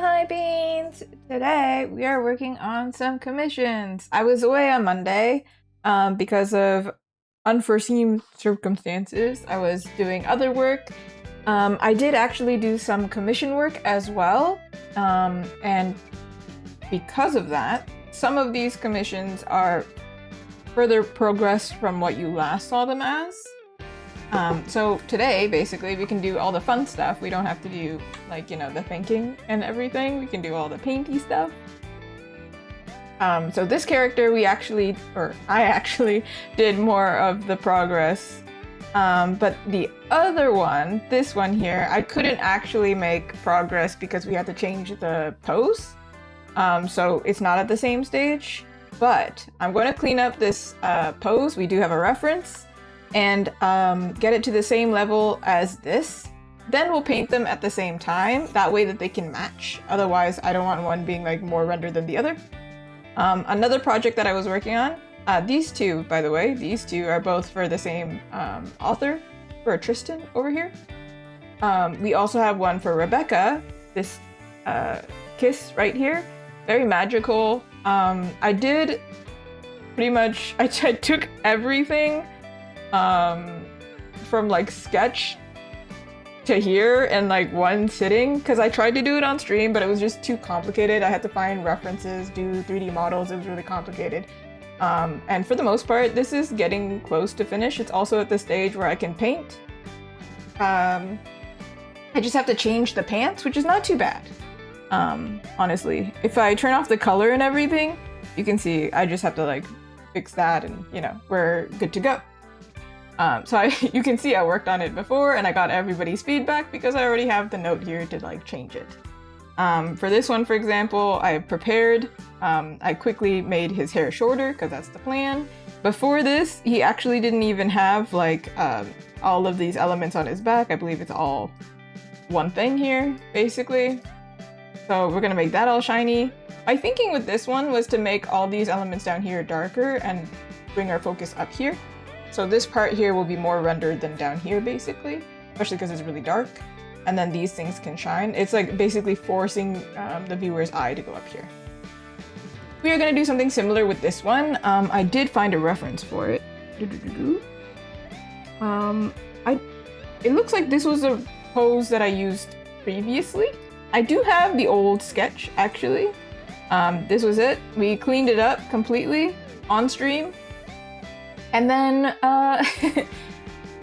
Hi Beans! Today we are working on some commissions. I was away on Monday because of unforeseen circumstances. I was doing other work. I did actually do some commission work as well, and because of that, some of these commissions are further progress from what you last saw them as. So today, basically, we can do all the fun stuff. We don't have to do, like, you know, the thinking and everything. We can do all the painty stuff. So this character, I actually did more of the progress. But the other one, this one here, I couldn't actually make progress because we had to change the pose. So it's not at the same stage. But I'm going to clean up this pose. We do have a reference. And get it to the same level as this. Then we'll paint them at the same time, that way that they can match. Otherwise, I don't want one being like more rendered than the other. Another project that I was working on, these two, by the way, these two are both for the same author, for Tristin over here. We also have one for Rebecca, this kiss right here, very magical. I did pretty much, I took everything from like sketch to here in like one sitting, because I tried to do it on stream but it was just too complicated. I had to find references, do 3D models. It was really complicated, and for the most part this is getting close to finish. It's also at the stage where I can paint. I just have to change the pants, which is not too bad. Honestly, if I turn off the color and everything, you can see I just have to like fix that and, you know, we're good to go. You can see I worked on it before and I got everybody's feedback because I already have the note here to like change it. For this one, for example, I prepared, I quickly made his hair shorter because that's the plan. Before this, he actually didn't even have like all of these elements on his back. I believe it's all one thing here, basically. So we're gonna make that all shiny. My thinking with this one was to make all these elements down here darker and bring our focus up here. So this part here will be more rendered than down here, basically, especially because it's really dark. And then these things can shine. It's like basically forcing the viewer's eye to go up here. We are going to do something similar with this one. I did find a reference for it. It looks like this was a pose that I used previously. I do have the old sketch, actually. This was it. We cleaned it up completely on stream. And then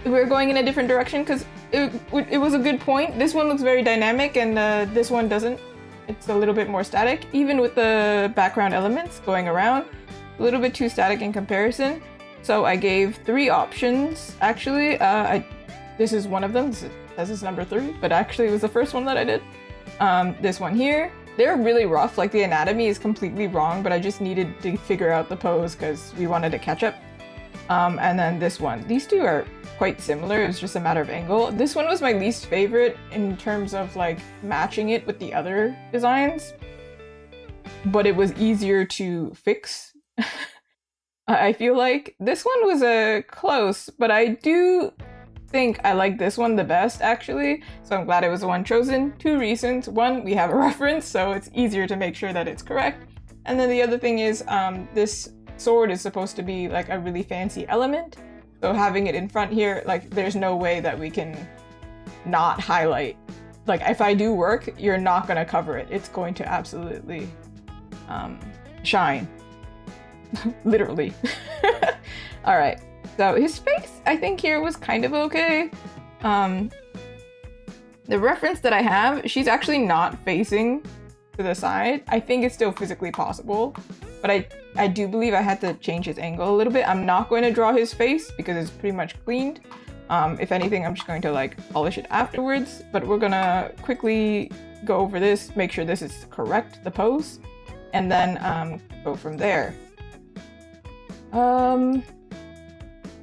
we're going in a different direction because it was a good point. This one looks very dynamic and this one doesn't. It's a little bit more static, even with the background elements going around. A little bit too static in comparison. So I gave 3 options, actually. This is one of them. This is number 3, but actually it was the first one that I did. This one here. They're really rough, like the anatomy is completely wrong, but I just needed to figure out the pose because we wanted to catch up. And then this one. These two are quite similar. It was just a matter of angle. This one was my least favorite in terms of like matching it with the other designs, but it was easier to fix. I feel like this one was close, but I do think I like this one the best, actually. So I'm glad it was the one chosen. 2 reasons. One, we have a reference, so it's easier to make sure that it's correct. And then the other thing is this sword is supposed to be like a really fancy element, so having it in front here, like there's no way that we can not highlight. Like if I do work, you're not going to cover it. It's going to absolutely shine. Literally. All right, so his face I think here was kind of okay. The reference that I have, she's actually not facing to the side. I think it's still physically possible, but I do believe I had to change his angle a little bit. I'm not going to draw his face because it's pretty much cleaned. If anything, I'm just going to like polish it afterwards, but we're gonna quickly go over this, make sure this is correct, the pose, and then go from there.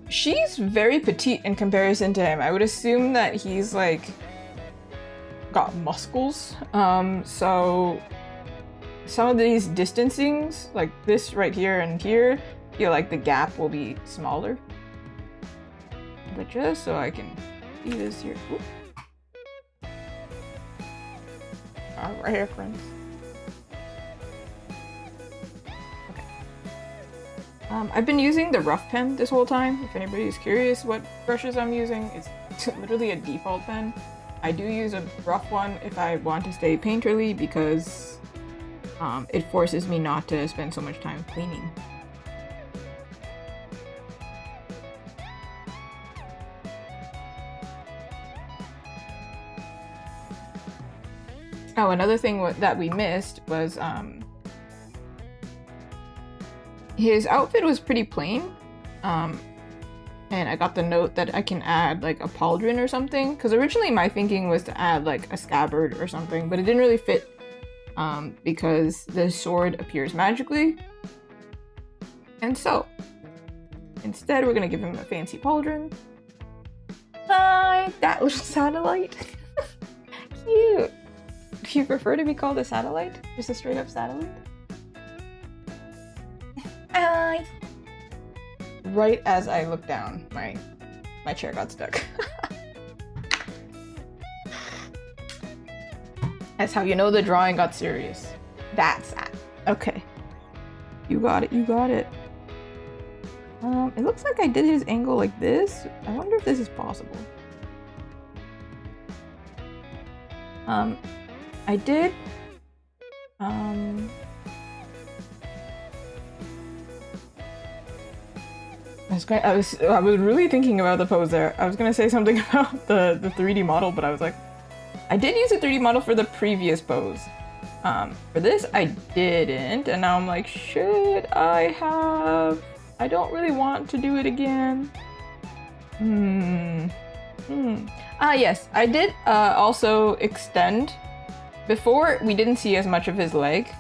She's very petite in comparison to him. I would assume that he's like got muscles, so some of these distancings, like this right here and here, I feel like the gap will be smaller. But just so I can see this here. Oop. reference. Okay. I've been using the rough pen this whole time. If anybody's curious what brushes I'm using, it's literally a default pen. I do use a rough one if I want to stay painterly because it forces me not to spend so much time cleaning. Oh, another thing that we missed was his outfit was pretty plain, and I got the note that I can add like a pauldron or something, because originally my thinking was to add like a scabbard or something, but it didn't really fit because the sword appears magically. And so instead we're gonna give him a fancy pauldron. Hi, that little satellite. Cute. Do you prefer to be called a satellite? Just a straight up satellite? Right as I looked down, my chair got stuck. That's how you know the drawing got serious. That's that. Okay. You got it, you got it. It looks like I did his angle like this. I wonder if this is possible. I did, I was really thinking about the pose there. I was gonna say something about the 3D model, but I was like, I did use a 3D model for the previous pose. For this, I didn't, and now I'm like, should I have? I don't really want to do it again. Ah, yes, I did also extend. Before, we didn't see as much of his leg.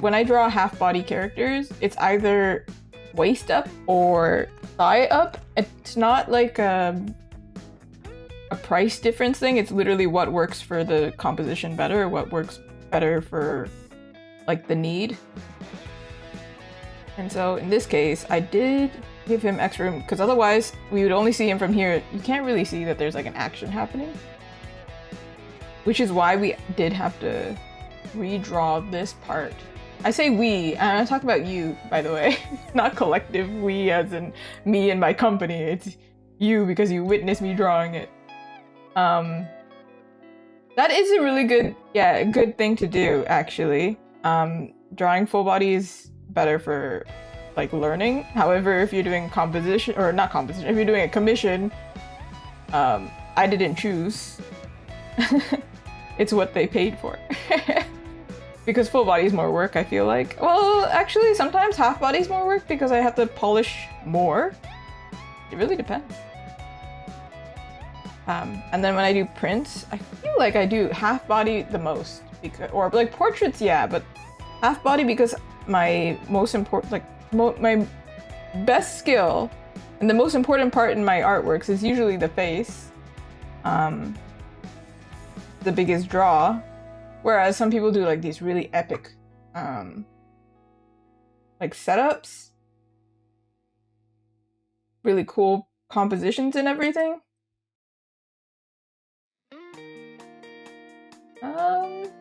When I draw half-body characters, it's either waist up or thigh up. It's not like a price difference thing. It's literally what works for the composition better, what works better for like the need. And so in this case, I did give him extra room because otherwise we would only see him from here. You can't really see that there's like an action happening. Which is why we did have to redraw this part. I say we, and I'm talking about you, by the way. Not collective we as in me and my company. It's you because you witnessed me drawing it. That is a really good thing to do, actually. Drawing full body is better for like learning. However, if you're doing composition, or not composition, if you're doing a commission, I didn't choose. It's what they paid for. Because full body is more work, I feel like. Well, actually, sometimes half body is more work because I have to polish more. It really depends. And then when I do prints, I feel like I do half body the most. Because, or like portraits, yeah, but half body because my most important, like my best skill and the most important part in my artworks is usually the face. The biggest draw, whereas some people do like these really epic like setups, really cool compositions and everything. I'm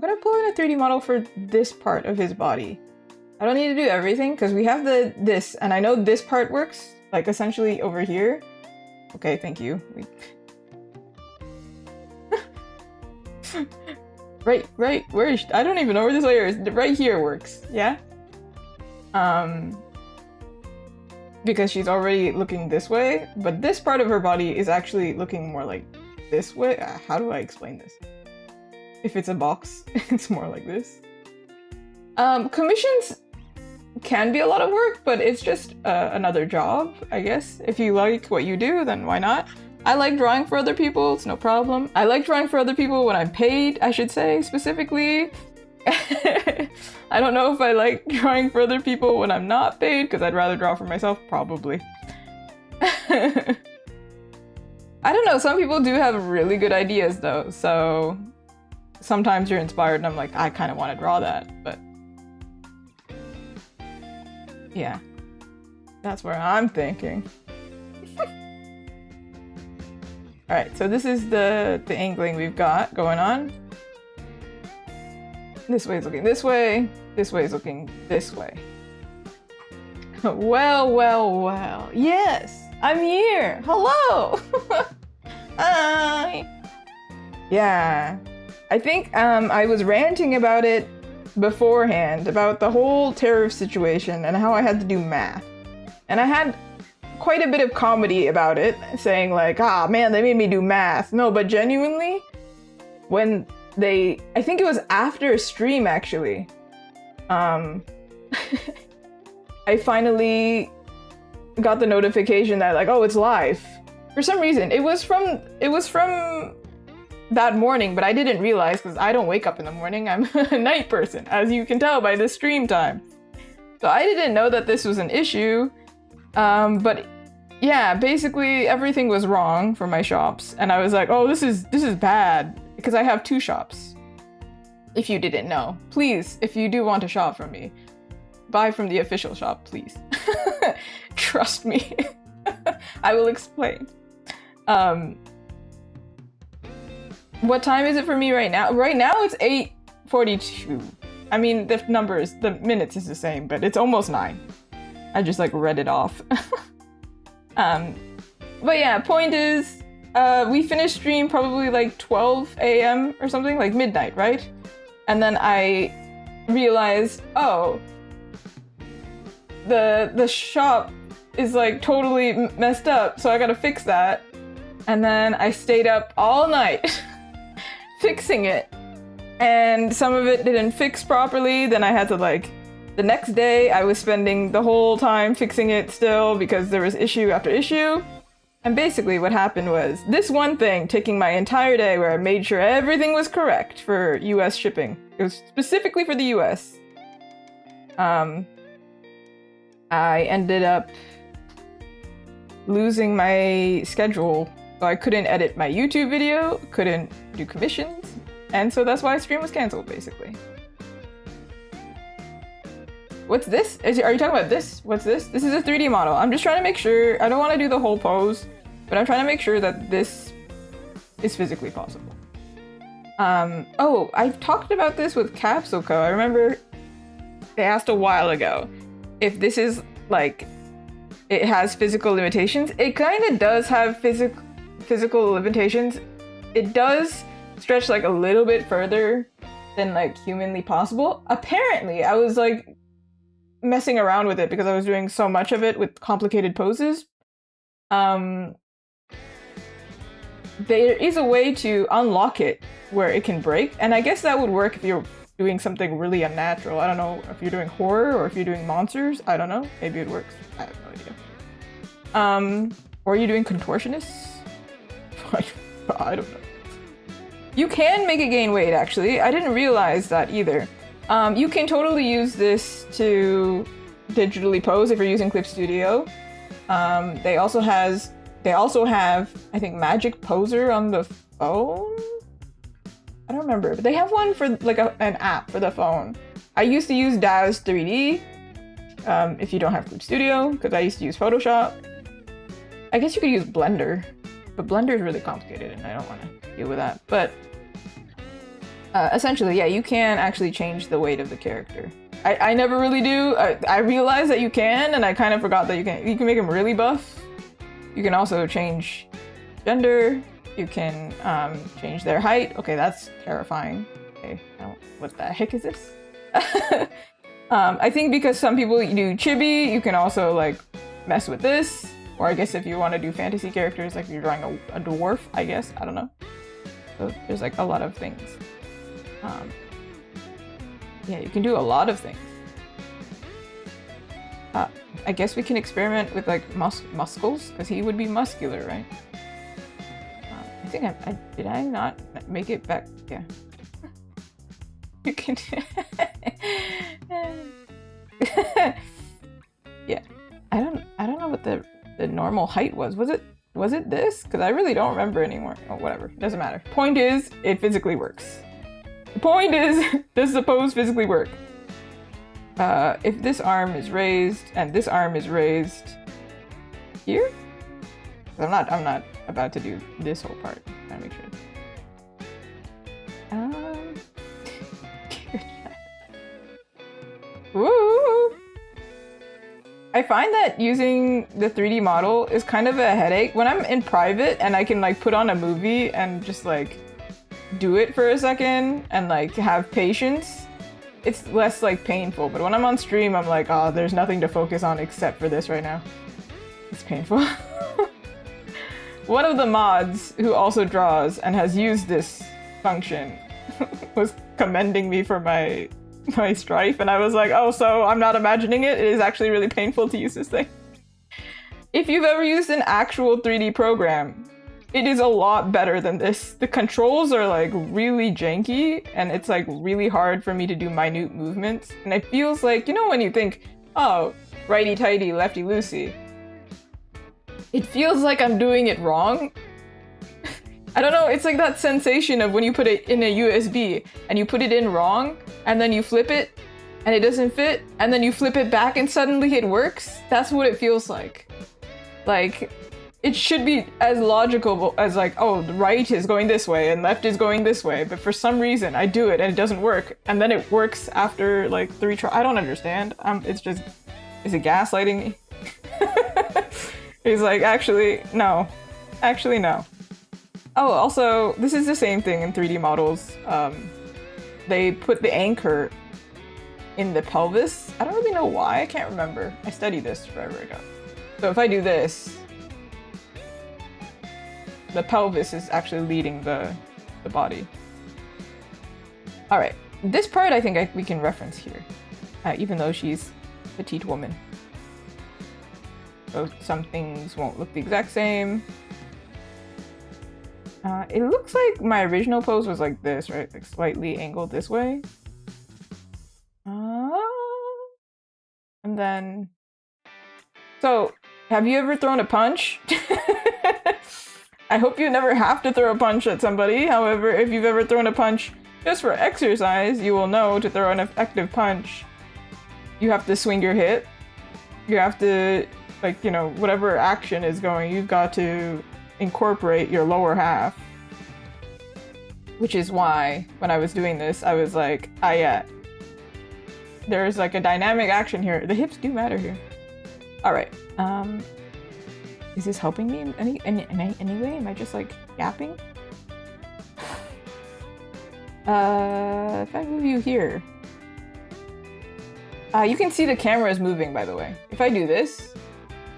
gonna pull in a 3D model for this part of his body. I don't need to do everything because we have this, and I know this part works like essentially over here. Okay, thank you. Right, where is I don't even know where this layer is. Right here works, yeah? Because she's already looking this way, but this part of her body is actually looking more like this way. How do I explain this? If it's a box, it's more like this. Commissions can be a lot of work, but it's just another job, I guess. If you like what you do, then why not? I like drawing for other people, it's no problem. I like drawing for other people when I'm paid, I should say, specifically. I don't know if I like drawing for other people when I'm not paid, because I'd rather draw for myself, probably. I don't know, some people do have really good ideas though, so sometimes you're inspired and I'm like, I kind of want to draw that, but yeah, that's where I'm thinking. Alright, so this is the angling we've got going on. This way is looking this way. This way is looking this way. Well, well, well. Yes, I'm here. Hello. Hi. Yeah. I think I was ranting about it beforehand, about the whole tariff situation and how I had to do math. And I had quite a bit of comedy about it, saying like, ah, man, they made me do math. No, but genuinely, when I think it was after a stream, actually, I finally got the notification that like, oh, it's live. For some reason, it was from that morning, but I didn't realize because I don't wake up in the morning. I'm a night person, as you can tell by the stream time. So I didn't know that this was an issue. But yeah, basically everything was wrong for my shops, and I was like, oh, this is bad because I have 2 shops. If you didn't know, please, if you do want to shop from me, buy from the official shop, please. Trust me. I will explain. What time is it for me right now? Right now it's 8:42. I mean, the minutes is the same, but it's almost 9. I just like read it off. But yeah, point is, we finished stream probably like 12 a.m. or something, like midnight, right? And then I realized, oh, the shop is like totally messed up, so I gotta fix that. And then I stayed up all night fixing it, and some of it didn't fix properly. Then I had to like, the next day I was spending the whole time fixing it still because there was issue after issue. And basically what happened was this one thing taking my entire day where I made sure everything was correct for US shipping. It was specifically for the US. I ended up losing my schedule. So I couldn't edit my YouTube video, couldn't do commissions, and so that's why stream was canceled, basically. What's this? Are you talking about this? What's this? This is a 3D model. I'm just trying to make sure, I don't want to do the whole pose, but I'm trying to make sure that this is physically possible. Oh, I've talked about this with Capsule Co. I remember they asked a while ago if this is like, it has physical limitations. It kind of does have physical limitations. It does stretch like a little bit further than like humanly possible. Apparently, I was like messing around with it because I was doing so much of it with complicated poses. There is a way to unlock it where it can break, and I guess that would work if you're doing something really unnatural. I don't know if you're doing horror or if you're doing monsters. I don't know. Maybe it works. I have no idea. Or are you doing contortionists? I don't know. You can make it gain weight, actually. I didn't realize that either. You can totally use this to digitally pose if you're using Clip Studio. They also have, I think, Magic Poser on the phone? I don't remember, but they have one for like an app for the phone. I used to use Daz 3D if you don't have Clip Studio, because I used to use Photoshop. I guess you could use Blender, but Blender is really complicated and I don't want to deal with that. But essentially, yeah, you can actually change the weight of the character. I never really do. I realized that you can, and I kind of forgot that you can. You can make him really buff. You can also change gender. You can change their height. Okay, that's terrifying. Okay, what the heck is this? I think because some people do chibi, you can also like mess with this. Or I guess if you want to do fantasy characters, like if you're drawing a dwarf, I guess. I don't know. So there's like a lot of things. Yeah, you can do a lot of things. I guess we can experiment with like muscles, because he would be muscular, right? I think did I not make it back? Yeah. You can. Yeah. I don't know what the normal height was. Was it this? Because I really don't remember anymore. Oh, whatever. Doesn't matter. Point is, it physically works. The point is, does the pose physically work? If this arm is raised and this arm is raised here? I'm not about to do this whole part. Gotta make sure. Ooh. I find that using the 3D model is kind of a headache. When I'm in private and I can like put on a movie and just like do it for a second and like have patience, it's less like painful. But when I'm on stream, I'm like, oh, there's nothing to focus on except for this right now. It's painful. One of the mods who also draws and has used this function was commending me for my strife, and I was like, oh, so I'm not imagining it. It is actually really painful to use this thing. If you've ever used an actual 3D program, it is a lot better than this. The controls are like really janky, and it's like really hard for me to do minute movements. And it feels like, you know, when you think, oh, righty-tighty, lefty-loosey, it feels like I'm doing it wrong. I don't know, it's like that sensation of when you put it in a USB and you put it in wrong, and then you flip it and it doesn't fit, and then you flip it back and suddenly it works. That's what it feels like. Like, it should be as logical as like, oh, the right is going this way and left is going this way, but for some reason I do it and it doesn't work, and then it works after like 3 tries. I don't understand. It's just, is it gaslighting me? He's like, actually, no. Actually, no. Oh, also, this is the same thing in 3D models. They put the anchor in the pelvis. I don't really know why, I can't remember. I studied this forever ago. So if I do this, the pelvis is actually leading the body. All right, this part I think we can reference here, even though she's a petite woman. So some things won't look the exact same. It looks like my original pose was like this, right? Like slightly angled this way. And then... So, have you ever thrown a punch? I hope you never have to throw a punch at somebody. However, if you've ever thrown a punch just for exercise, you will know to throw an effective punch, you have to swing your hip. You have to, like, you know, whatever action is going, you've got to incorporate your lower half. Which is why, when I was doing this, I was like, ah, yeah. There's like a dynamic action here. The hips do matter here. Alright, is this helping me in any way? Am I just like yapping? If I move you here. You can see the camera is moving, by the way. If I do this,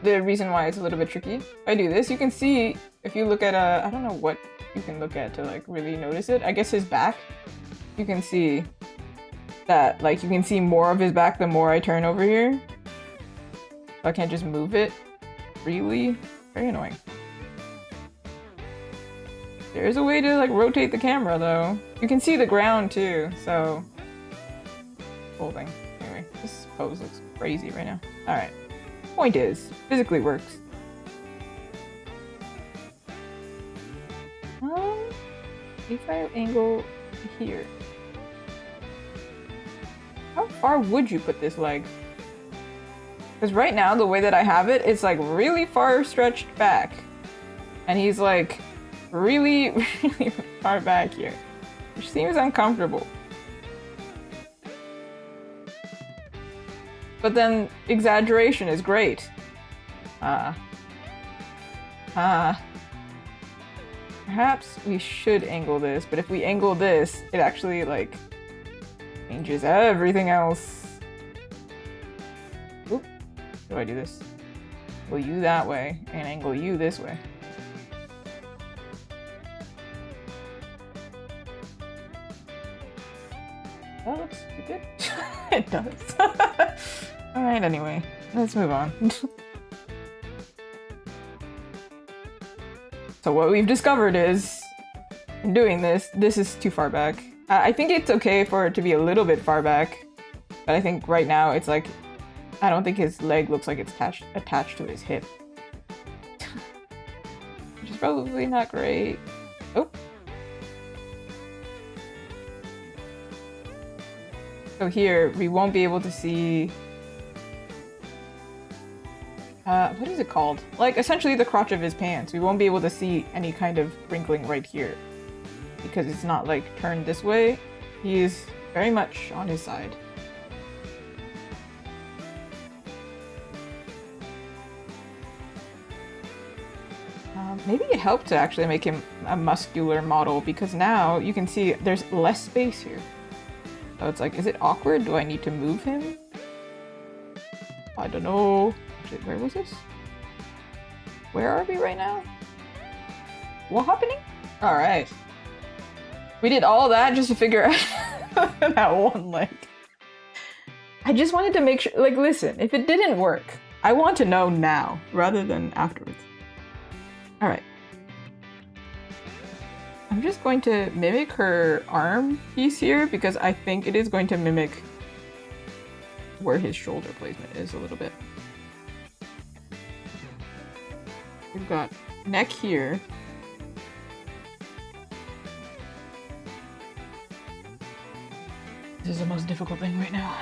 the reason why it's a little bit tricky, if I do this, you can see, if you look at I don't know what you can look at to like really notice it. I guess his back, you can see that, like, you can see more of his back the more I turn over here. So I can't just move it freely. Very annoying. There is a way to like rotate the camera though. You can see the ground too, so whole thing. Anyway, this pose looks crazy right now. Alright. Point is, physically works. If I angle here, how far would you put this leg? Because right now, the way that I have it, it's like really far stretched back. And he's like really, really far back here, which seems uncomfortable. But then exaggeration is great. Perhaps we should angle this, but if we angle this, it actually like changes everything else. Oop. How do I do this? Angle you that way and angle you this way. That looks good. It does. Alright, anyway, let's move on. So what we've discovered is, in doing this, this is too far back. I think it's okay for it to be a little bit far back, but I think right now it's like, I don't think his leg looks like it's attached to his hip. Which is probably not great. Oh. So here, we won't be able to see... what is it called? Like, essentially the crotch of his pants. We won't be able to see any kind of wrinkling right here. Because it's not, like, turned this way. He is very much on his side. Maybe it helped to actually make him a muscular model because now you can see there's less space here. So it's like, is it awkward? Do I need to move him? I don't know. Actually, where was this? Where are we right now? What happening? All right. We did all that just to figure out that one leg. I just wanted to make sure, like, listen, if it didn't work, I want to know now rather than afterwards. All right. I'm just going to mimic her arm piece here because I think it is going to mimic where his shoulder placement is a little bit. We've got neck here. This is the most difficult thing right now.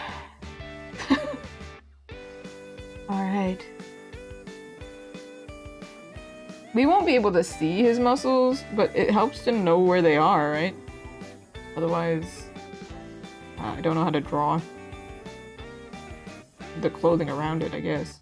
All right. We won't be able to see his muscles, but it helps to know where they are, right? Otherwise, I don't know how to draw the clothing around it, I guess.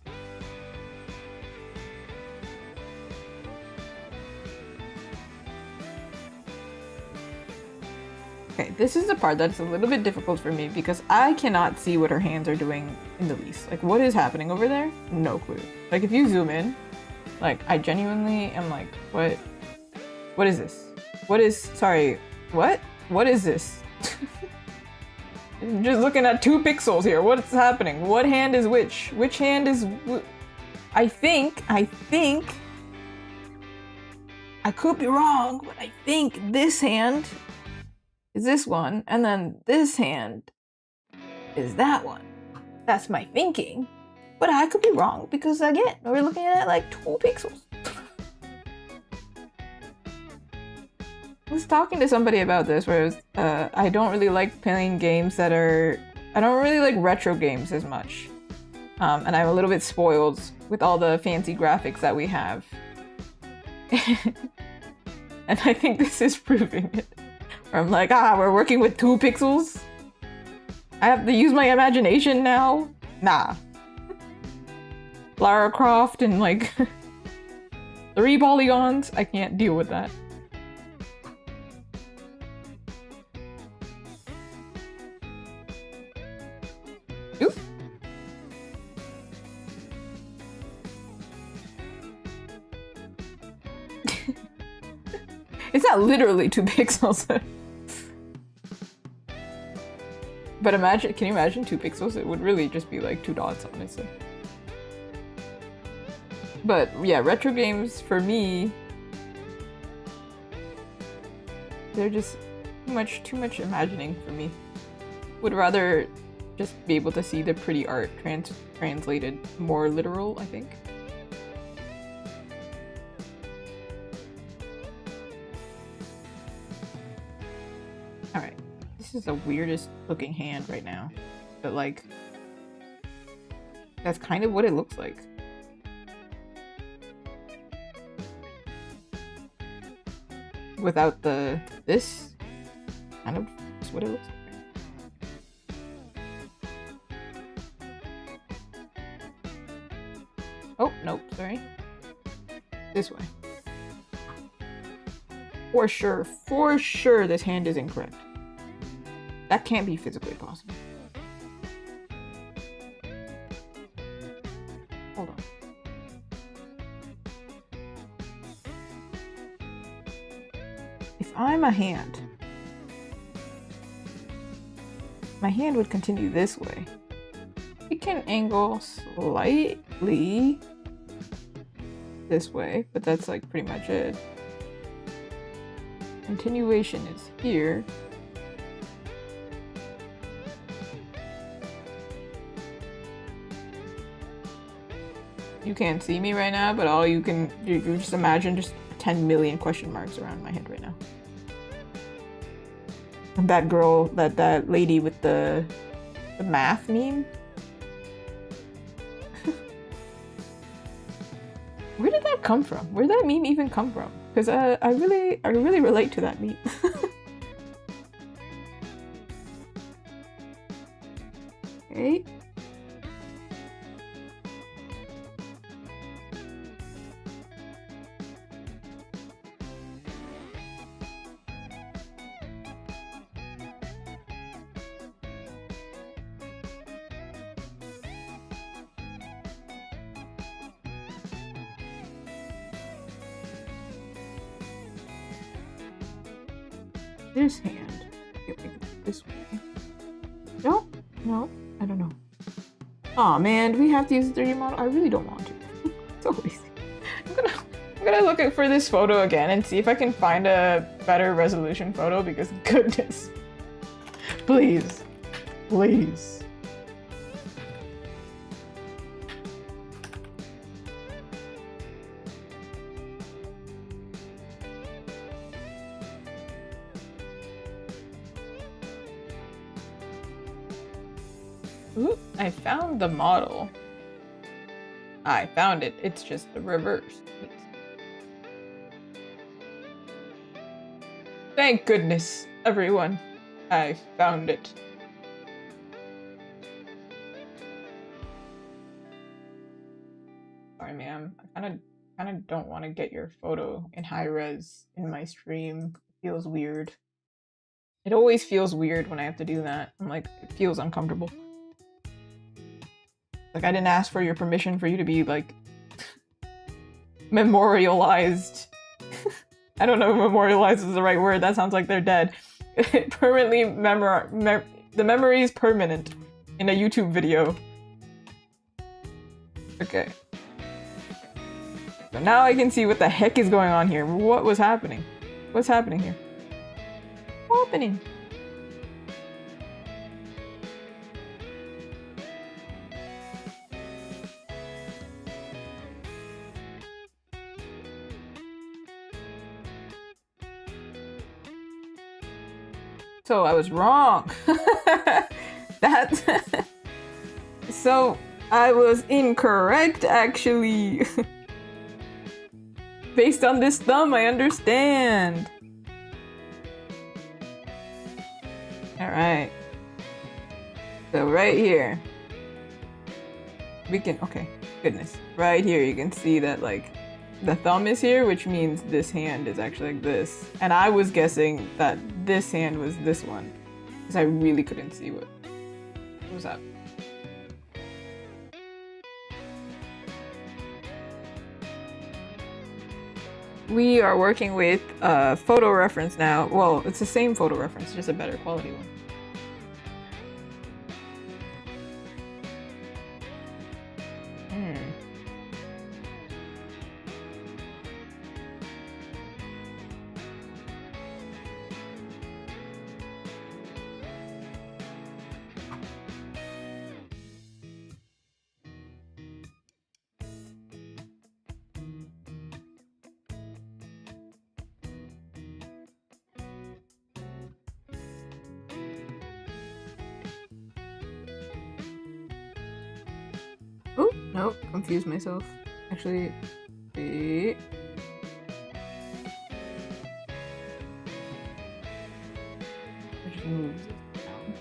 Okay, this is the part that's a little bit difficult for me because I cannot see what her hands are doing in the least. Like, what is happening over there? No clue. Like, if you zoom in, like, I genuinely am like, what is this? What is, sorry, what? What is this? I'm just looking at 2 pixels here. What's happening? What hand is which? Which hand is, I think, I could be wrong, but I think this hand is this one, and then this hand is that one. That's my thinking. But I could be wrong because, again, we're looking at like 2 pixels. I was talking to somebody about this where it was, I don't really like playing games that are... I don't really like retro games as much. And I'm a little bit spoiled with all the fancy graphics that we have. And I think this is proving it. Where I'm like, we're working with 2 pixels? I have to use my imagination now? Nah. Lara Croft and like 3 polygons? I can't deal with that. Oof. It's not literally 2 pixels. But imagine, can you imagine 2 pixels? It would really just be like 2 dots, honestly. But yeah, retro games for me, they're just too much imagining for me. Would rather just be able to see the pretty art translated more literal, I think. Alright, this is the weirdest looking hand right now, but like, that's kind of what it looks like. Without this, kind of is what it looks like. Oh, nope, sorry. This way. For sure this hand is incorrect. That can't be physically possible. Hold on. If I'm a hand, my hand would continue this way. We can angle slightly this way, but that's like pretty much it. Continuation is here. You can't see me right now, but all you can you just imagine just 10 million question marks around my head right now. And that girl, that lady with the math meme. Where did that come from? Where did that meme even come from? Because I really relate to that meme. Okay. this hand. Get it this way. No, no, I don't know. Aw, man, do we have to use the 3D model? I really don't want to. So lazy. I'm gonna look for this photo again and see if I can find a better resolution photo because goodness. Please. Please. Ooh, I found the model. I found it. It's just the reverse. Thank goodness, everyone. I found it. Sorry, ma'am. I kind of don't want to get your photo in high res in my stream. It feels weird. It always feels weird when I have to do that. I'm like, it feels uncomfortable. Like, I didn't ask for your permission for you to be, like, memorialized. I don't know if memorialized is the right word. That sounds like they're dead. Permanently the memory is permanent in a YouTube video. Okay. So now I can see what the heck is going on here. What was happening? What's happening here? What's happening? So I was wrong. So I was incorrect, actually. Based on this thumb, I understand. Alright. So right here. We can, okay, goodness. Right here you can see that, like, the thumb is here, which means this hand is actually like this. And I was guessing that this hand was this one. Because I really couldn't see what was up. We are working with a photo reference now. Well, it's the same photo reference, just a better quality one. Oh, no, confused myself. Actually, I just moved this down.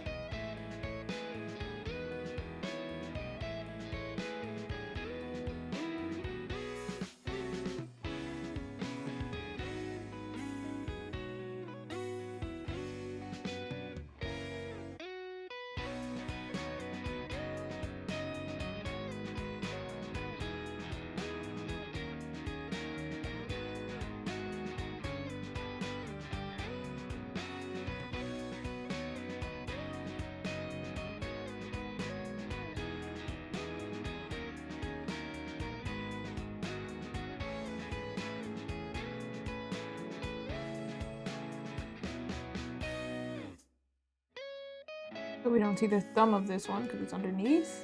So we don't see the thumb of this one because it's underneath.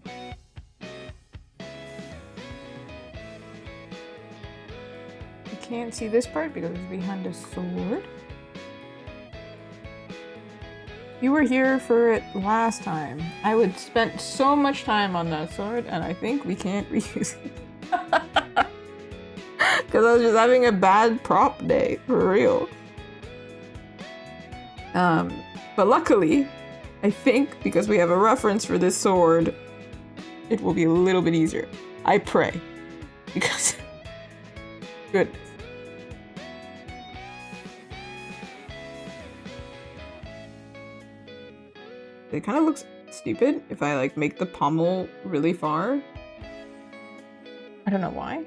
You can't see this part because it's behind a sword. You were here for it last time. I would spend so much time on that sword and I think we can't reuse it. Because I was just having a bad prop day, for real. But luckily, I think because we have a reference for this sword, it will be a little bit easier. I pray. Because, goodness. It kind of looks stupid if I like make the pommel really far. I don't know why.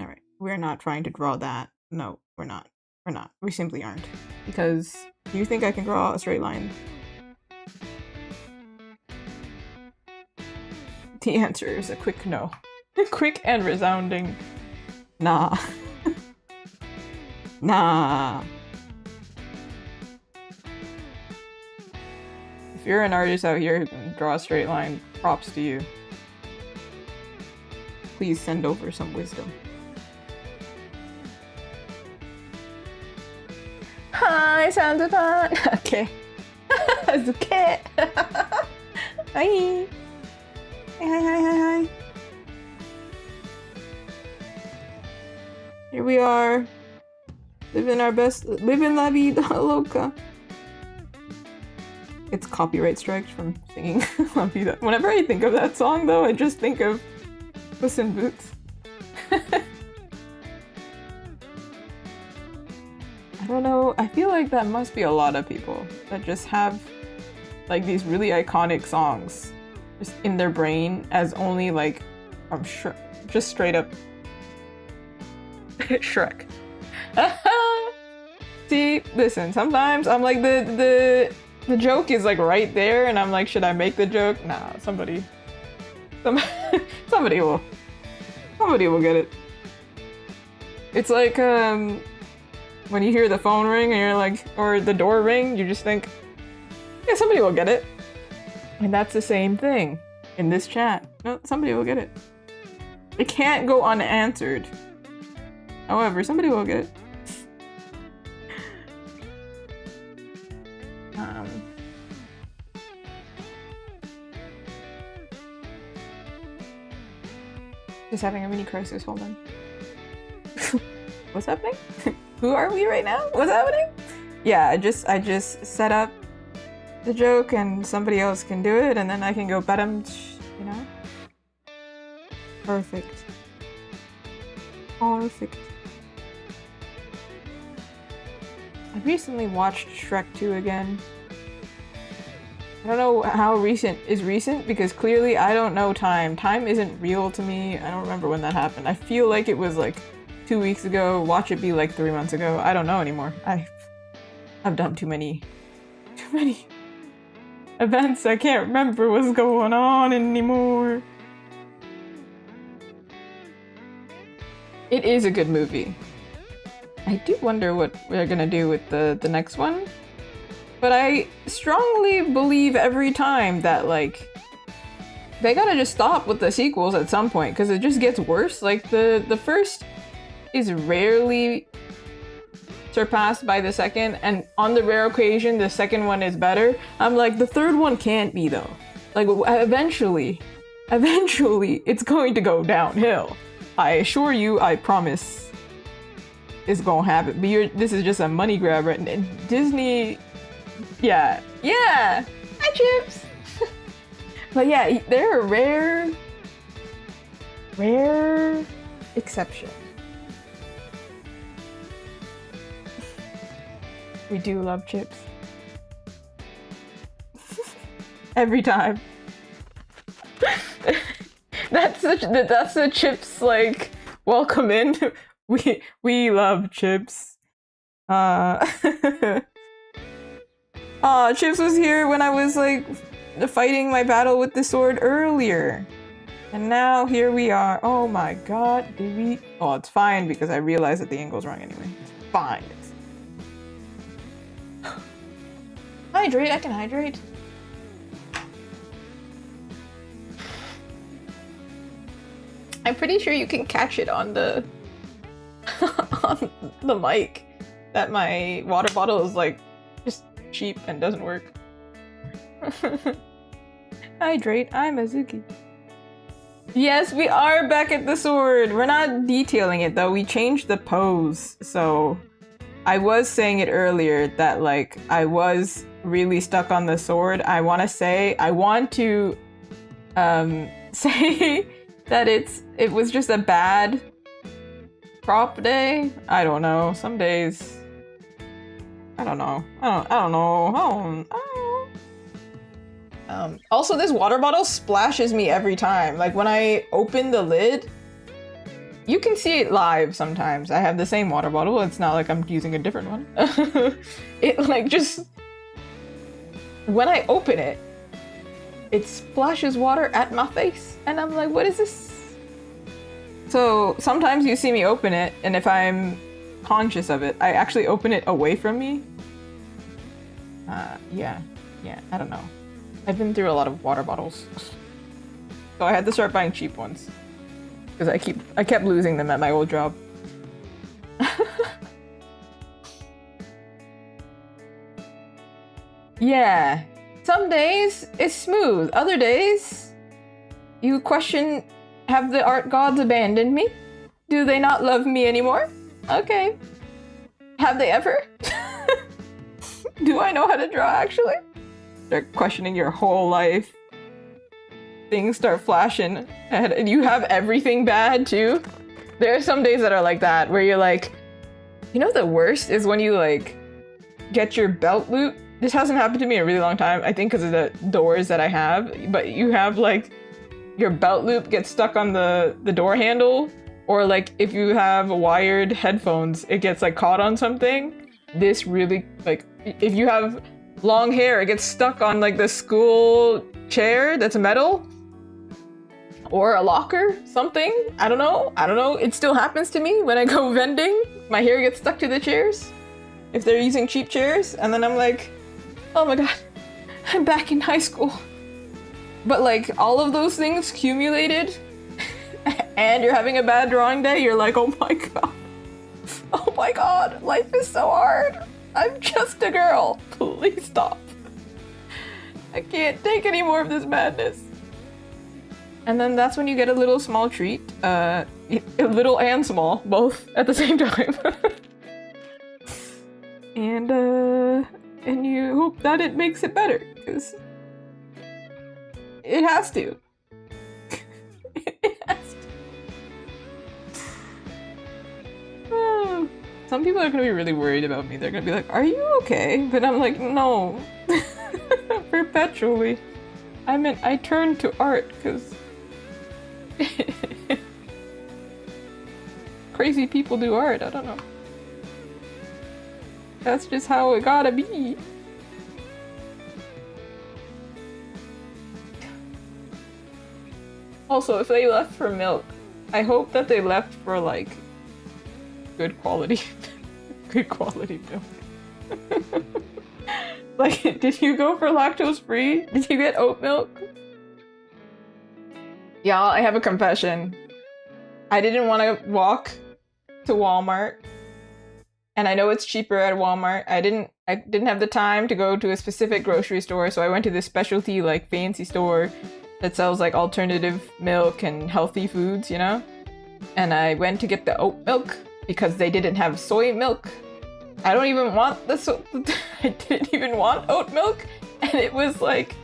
Alright, we're not trying to draw that. No, we're not. We're not. We simply aren't. Because do you think I can draw a straight line? The answer is a quick no. Quick and resounding nah. Nah. If you're an artist out here who can draw a straight line, props to you. Please send over some wisdom. Hi, sounds of fun. Okay. It's okay. Hi. Hi. Here we are. Living our best. Living la vida loca. It's copyright strikes from singing La Vida. Whenever I think of that song, though, I just think of Puss in Boots. I don't know. I feel like that must be a lot of people that just have like these really iconic songs just in their brain as only like just straight up Shrek. See, listen, sometimes I'm like the joke is like right there and I'm like, should I make the joke? Nah, somebody will get it. It's like when you hear the phone ring and you're like, or the door ring, you just think, yeah, somebody will get it. And that's the same thing in this chat. No, somebody will get it. It can't go unanswered. However, somebody will get it. Just having a mini crisis, hold on. What's happening? Who are we right now? What's happening? Yeah, I just set up the joke and somebody else can do it and then I can go badam, you know? Perfect. Perfect. I recently watched Shrek 2 again. I don't know how recent is recent because clearly I don't know time. Time isn't real to me. I don't remember when that happened. I feel like it was like 2 weeks ago. Watch it be like 3 months ago. I don't know anymore. I've done too many events. I can't remember what's going on anymore. It is a good movie. I do wonder what we're gonna do with the next one. But I strongly believe every time that, like, they gotta just stop with the sequels at some point, because it just gets worse. Like, the first is rarely surpassed by the second, and on the rare occasion, the second one is better. I'm like, the third one can't be, though. Like, eventually, it's going to go downhill. I assure you, I promise it's gonna happen. But this is just a money grab, right? And Disney... Yeah. Hi, Chips! But yeah, they're a rare exception. We do love Chips. Every time. That's the Chips, like, welcome in. We love Chips. Chips was here when I was, like, fighting my battle with the sword earlier. And now here we are. Oh my god, did we... Oh, it's fine because I realized that the angle's wrong anyway. It's fine. Hydrate, I can hydrate. I'm pretty sure you can catch it on the... on the mic. That my water bottle is, like, just cheap and doesn't work. Hydrate, I'm Azuki. Yes, we are back at the sword. We're not detailing it though. We changed the pose. So I was saying it earlier that, like, I was really stuck on the sword. I want to say that it was just a bad prop day. I don't know. Some days I don't know. I don't know. Also, this water bottle splashes me every time. Like when I open the lid, you can see it live sometimes. I have the same water bottle. It's not like I'm using a different one. It like just, when I open it, it splashes water at my face. And I'm like, what is this? So sometimes you see me open it, and if I'm conscious of it, I actually open it away from me. Yeah, I don't know. I've been through a lot of water bottles. So I had to start buying cheap ones. Because I kept losing them at my old job. Yeah. Some days it's smooth. Other days you question, have the art gods abandoned me? Do they not love me anymore? Okay. Have they ever? Do I know how to draw actually? Start questioning your whole life. Things start flashing and you have everything bad too. There are some days that are like that where you're like, you know, the worst is when you like get your belt loop. This hasn't happened to me in a really long time, I think because of the doors that I have, but you have like your belt loop gets stuck on the door handle, or like if you have wired headphones, it gets like caught on something. This really, like if you have long hair, it gets stuck on like the school chair that's metal or a locker, something. I don't know. It still happens to me when I go vending. My hair gets stuck to the chairs if they're using cheap chairs, and then I'm like, oh my god, I'm back in high school. But like all of those things accumulated and you're having a bad drawing day, you're like, oh my god, life is so hard. I'm just a girl. Please stop. I can't take any more of this madness. And then that's when you get a little small treat. Little and small, both at the same time. And you hope that it makes it better, because it has to. It has to. Some people are gonna be really worried about me. They're gonna be like, are you okay? But I'm like, no. Perpetually. I meant I turned to art because crazy people do art. I don't know. That's just how it gotta be. Also, if they left for milk, I hope that they left for like good quality milk. Like, did you go for lactose free? Did you get oat milk? Y'all, I have a confession. I didn't want to walk to Walmart. And I know it's cheaper at Walmart. I didn't have the time to go to a specific grocery store, so I went to this specialty like fancy store that sells like alternative milk and healthy foods, you know? And I went to get the oat milk because they didn't have soy milk. I don't even want I didn't even want oat milk, and it was like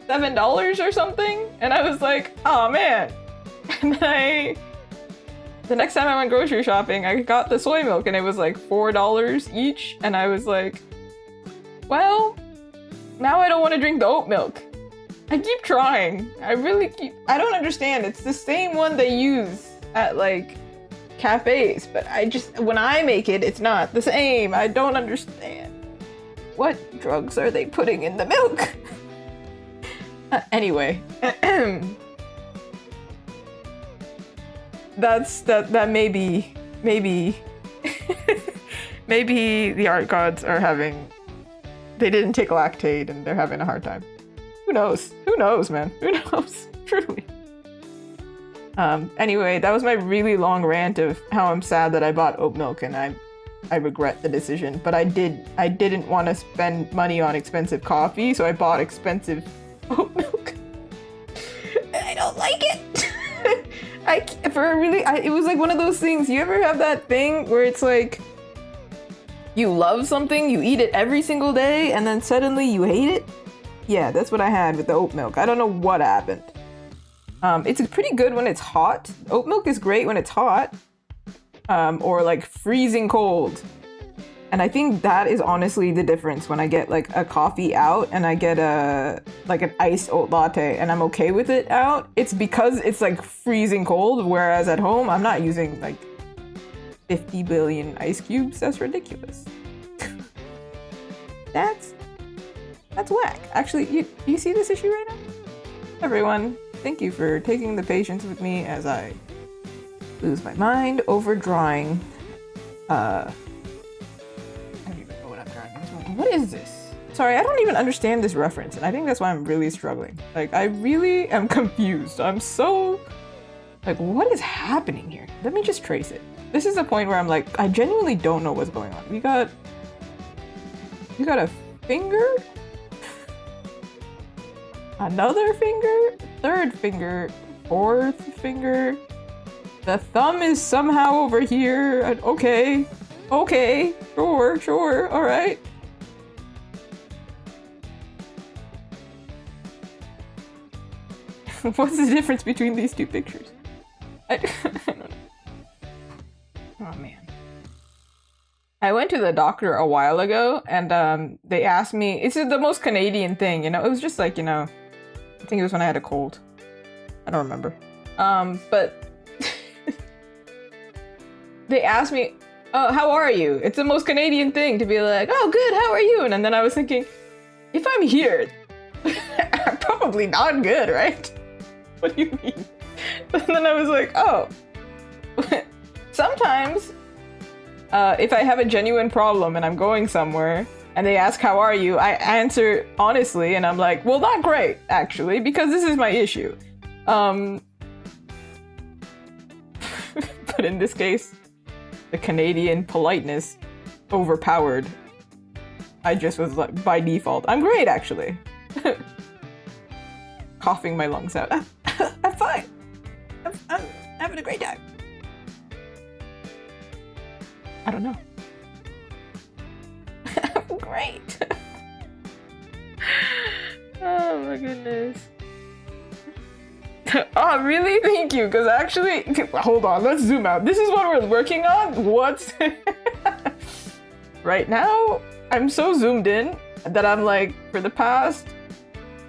$7 or something, and I was like, oh man. And then the next time I went grocery shopping, I got the soy milk and it was like $4 each, and I was like, well, now I don't want to drink the oat milk. I keep trying. I don't understand. It's the same one they use at like cafes, but when I make it, it's not the same. I don't understand. What drugs are they putting in the milk? Anyway. That maybe maybe the art gods are they didn't take lactate and they're having a hard time. Who knows? Who knows, man? Who knows? Truly. Anyway, that was my really long rant of how I'm sad that I bought oat milk, and I regret the decision. But I didn't want to spend money on expensive coffee, so I bought expensive oat milk. And I don't like it. It was like one of those things. You ever have that thing where it's like you love something, you eat it every single day, and then suddenly you hate it? Yeah, that's what I had with the oat milk. I don't know what happened. It's pretty good when it's hot. Oat milk is great when it's hot. Or like freezing cold. And I think that is honestly the difference when I get like a coffee out and I get like an iced oat latte and I'm okay with it out. It's because it's like freezing cold, whereas at home I'm not using like 50 billion ice cubes. That's ridiculous. That's whack. Actually, you see this issue right now? Everyone, thank you for taking the patience with me as I lose my mind over drawing. I don't even know what I'm drawing. What is this? Sorry, I don't even understand this reference, and I think that's why I'm really struggling. Like, I really am confused. I'm so... like, what is happening here? Let me just trace it. This is the point where I'm like, I genuinely don't know what's going on. You got a finger? Another finger? Third finger? Fourth finger? The thumb is somehow over here. Okay. Okay. Sure. Alright. What's the difference between these two pictures? I don't know. Oh man. I went to the doctor a while ago and they asked me, it's the most Canadian thing, you know? It was just like, you know, I think it was when I had a cold. I don't remember. But they asked me, oh, how are you? It's the most Canadian thing to be like, oh, good, how are you? And then I was thinking, if I'm here, I'm probably not good, right? What do you mean? And then I was like, oh, sometimes if I have a genuine problem and I'm going somewhere and they ask, how are you? I answer honestly and I'm like, well, not great, actually, because this is my issue. But in this case, the Canadian politeness overpowered. I just was like, by default, I'm great, actually. Coughing my lungs out. I'm fine. I'm having a great time. I don't know. I'm great. Oh my goodness. Oh, really? Thank you. Because actually, hold on, let's zoom out. This is what we're working on. What? Right now, I'm so zoomed in that I'm like, for the past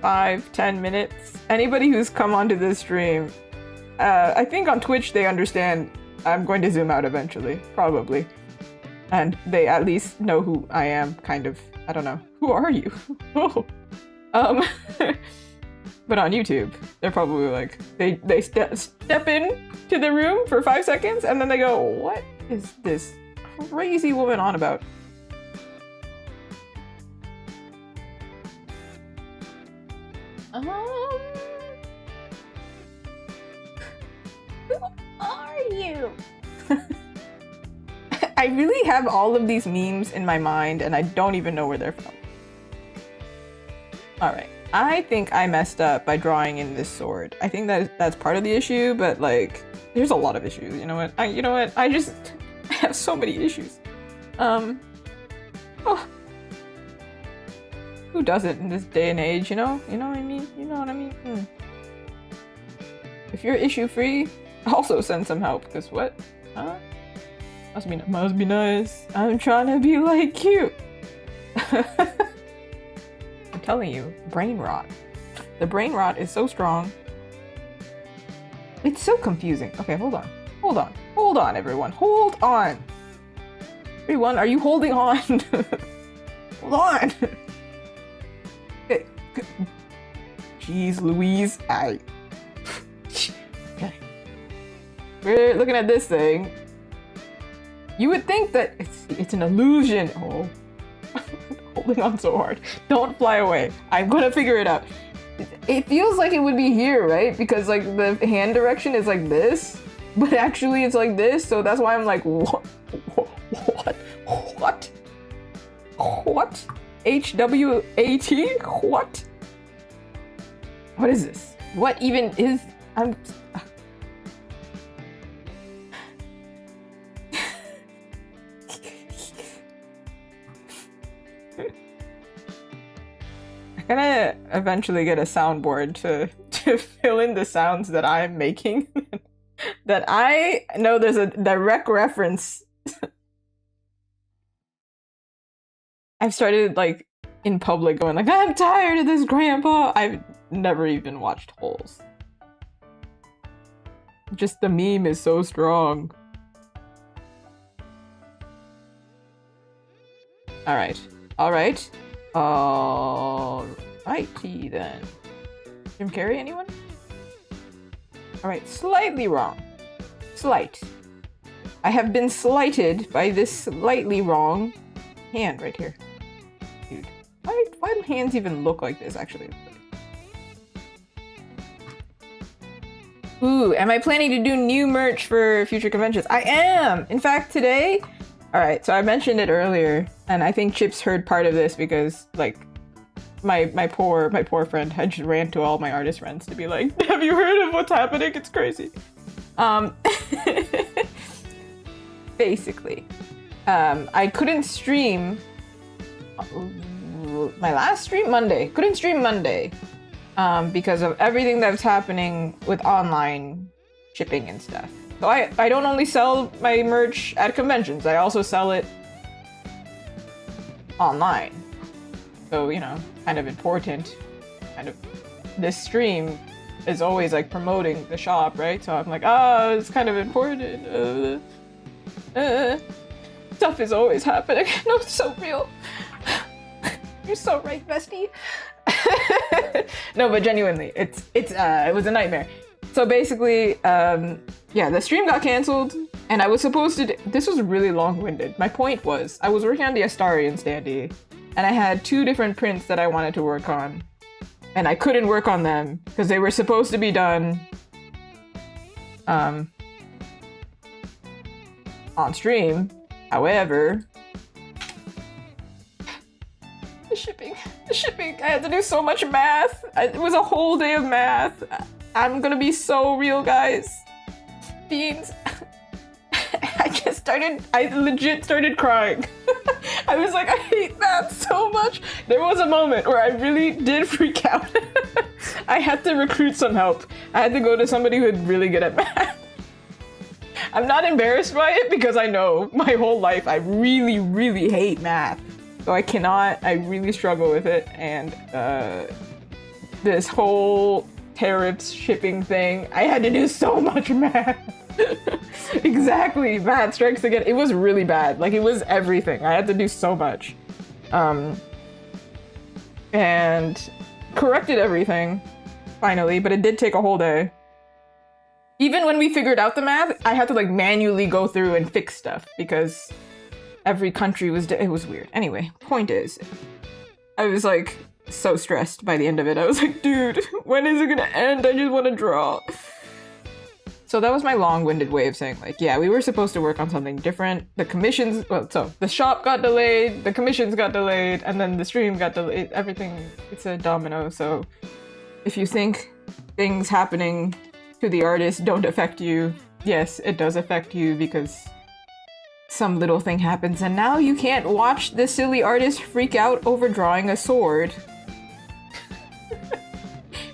5-10 minutes, anybody who's come onto this stream, I think on Twitch they understand I'm going to zoom out eventually, probably. And they at least know who I am, kind of. I don't know. Who are you? Oh. But on YouTube, they're probably like, they step in to the room for 5 seconds and then they go, what is this crazy woman on about? Who are you? I really have all of these memes in my mind and I don't even know where they're from. Alright, I think I messed up by drawing in this sword. I think that's part of the issue, but like, there's a lot of issues, you know what? I just have so many issues. Oh. Who doesn't in this day and age, you know? You know what I mean? You know what I mean? If you're issue-free, also send some help, because what? Huh? Must be nice. I'm trying to be like you. I'm telling you, brain rot. The brain rot is so strong. It's so confusing. Okay, hold on. Hold on. Hold on, everyone. Hold on. Everyone, are you holding on? Hold on. Okay. Jeez Louise. Okay. We're looking at this thing. You would think that it's an illusion. Oh. Holding on so hard. Don't fly away. I'm gonna figure it out. It feels like it would be here, right? Because like the hand direction is like this, but actually it's like this, so that's why I'm like, what? What? What? HWAT? What? What is this? What even is... I'm... I'm gonna eventually get a soundboard to fill in the sounds that I'm making. That I know there's a direct reference I've started like in public going like, I'm tired of this, Grandpa. I've never even watched Holes. Just the meme is so strong. Alright. Alright. Alrighty then. Jim Carrey, anyone? Alright, slightly wrong. Slight. I have been slighted by this slightly wrong hand right here. Dude. Why do hands even look like this, actually? Ooh, am I planning to do new merch for future conventions? I am! In fact, today... Alright, so I mentioned it earlier, and I think Chips heard part of this because, like, my poor friend had just ran to all my artist friends to be like, have you heard of what's happening? It's crazy. Basically, I couldn't stream my last stream Monday. Couldn't stream Monday because of everything that's happening with online shipping and stuff. So I don't only sell my merch at conventions, I also sell it online. So, you know, kind of important. Kind of this stream is always like promoting the shop, right? So I'm like, oh, it's kind of important. Stuff is always happening. No, it's so real. You're so right, bestie. No, but genuinely, it was a nightmare. So basically, yeah, the stream got canceled, and I was supposed to. This was really long-winded. My point was, I was working on the Astarian standee, and I had 2 different prints that I wanted to work on, and I couldn't work on them because they were supposed to be done on stream. However, the shipping, I had to do so much math. It was a whole day of math. I'm gonna be so real, guys. Beans. I legit started crying. I was like, I hate math so much. There was a moment where I really did freak out. I had to recruit some help. I had to go to somebody who was really good at math. I'm not embarrassed by it because I know my whole life I really, really hate math. So I really struggle with it. And this whole tariffs shipping thing, I had to do so much math. Exactly, math strikes again. It was really bad. Like, it was everything. I had to do so much. And corrected everything, finally, but it did take a whole day. Even when we figured out the math, I had to like manually go through and fix stuff because every country was, it was weird. Anyway, point is, I was like so stressed by the end of it. I was like, dude, when is it gonna end? I just want to draw. So that was my long-winded way of saying, like, yeah, we were supposed to work on something different. The commissions, well, so the shop got delayed, the commissions got delayed, and then the stream got delayed. Everything, it's a domino. So if you think things happening to the artist don't affect you, yes, it does affect you because some little thing happens and now you can't watch the silly artist freak out over drawing a sword.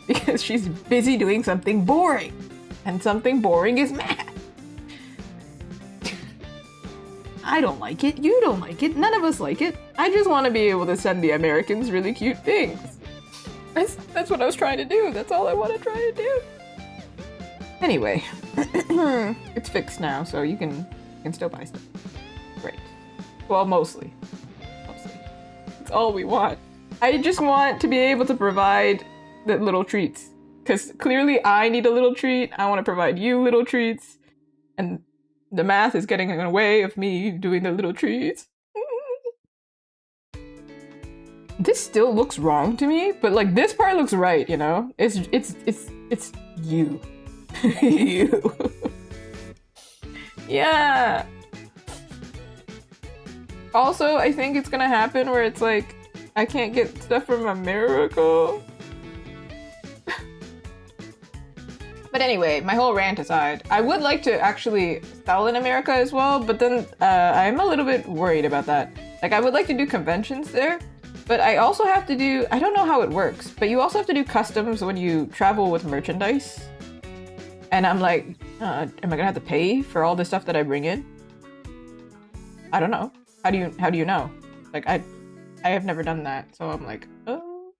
Because she's busy doing something boring. And something boring is math. I don't like it, you don't like it, none of us like it. I just want to be able to send the Americans really cute things. That's what I was trying to do. That's all I want to try to do. Anyway, it's fixed now, so you can still buy stuff. Great. Well, mostly. It's all we want. I just want to be able to provide the little treats. Because clearly I need a little treat, I want to provide you little treats, and the math is getting in the way of me doing the little treats. This still looks wrong to me, but like this part looks right, you know? It's you. You. Yeah. Also, I think it's gonna happen where it's like, I can't get stuff from America. But anyway, my whole rant aside, I would like to actually sell in America as well, but then I'm a little bit worried about that. Like, I would like to do conventions there, but I also have to do, I don't know how it works, but you also have to do customs when you travel with merchandise. And I'm like, am I gonna have to pay for all the stuff that I bring in? I don't know. How do you know? Like, I I have never done that, so I'm like, oh,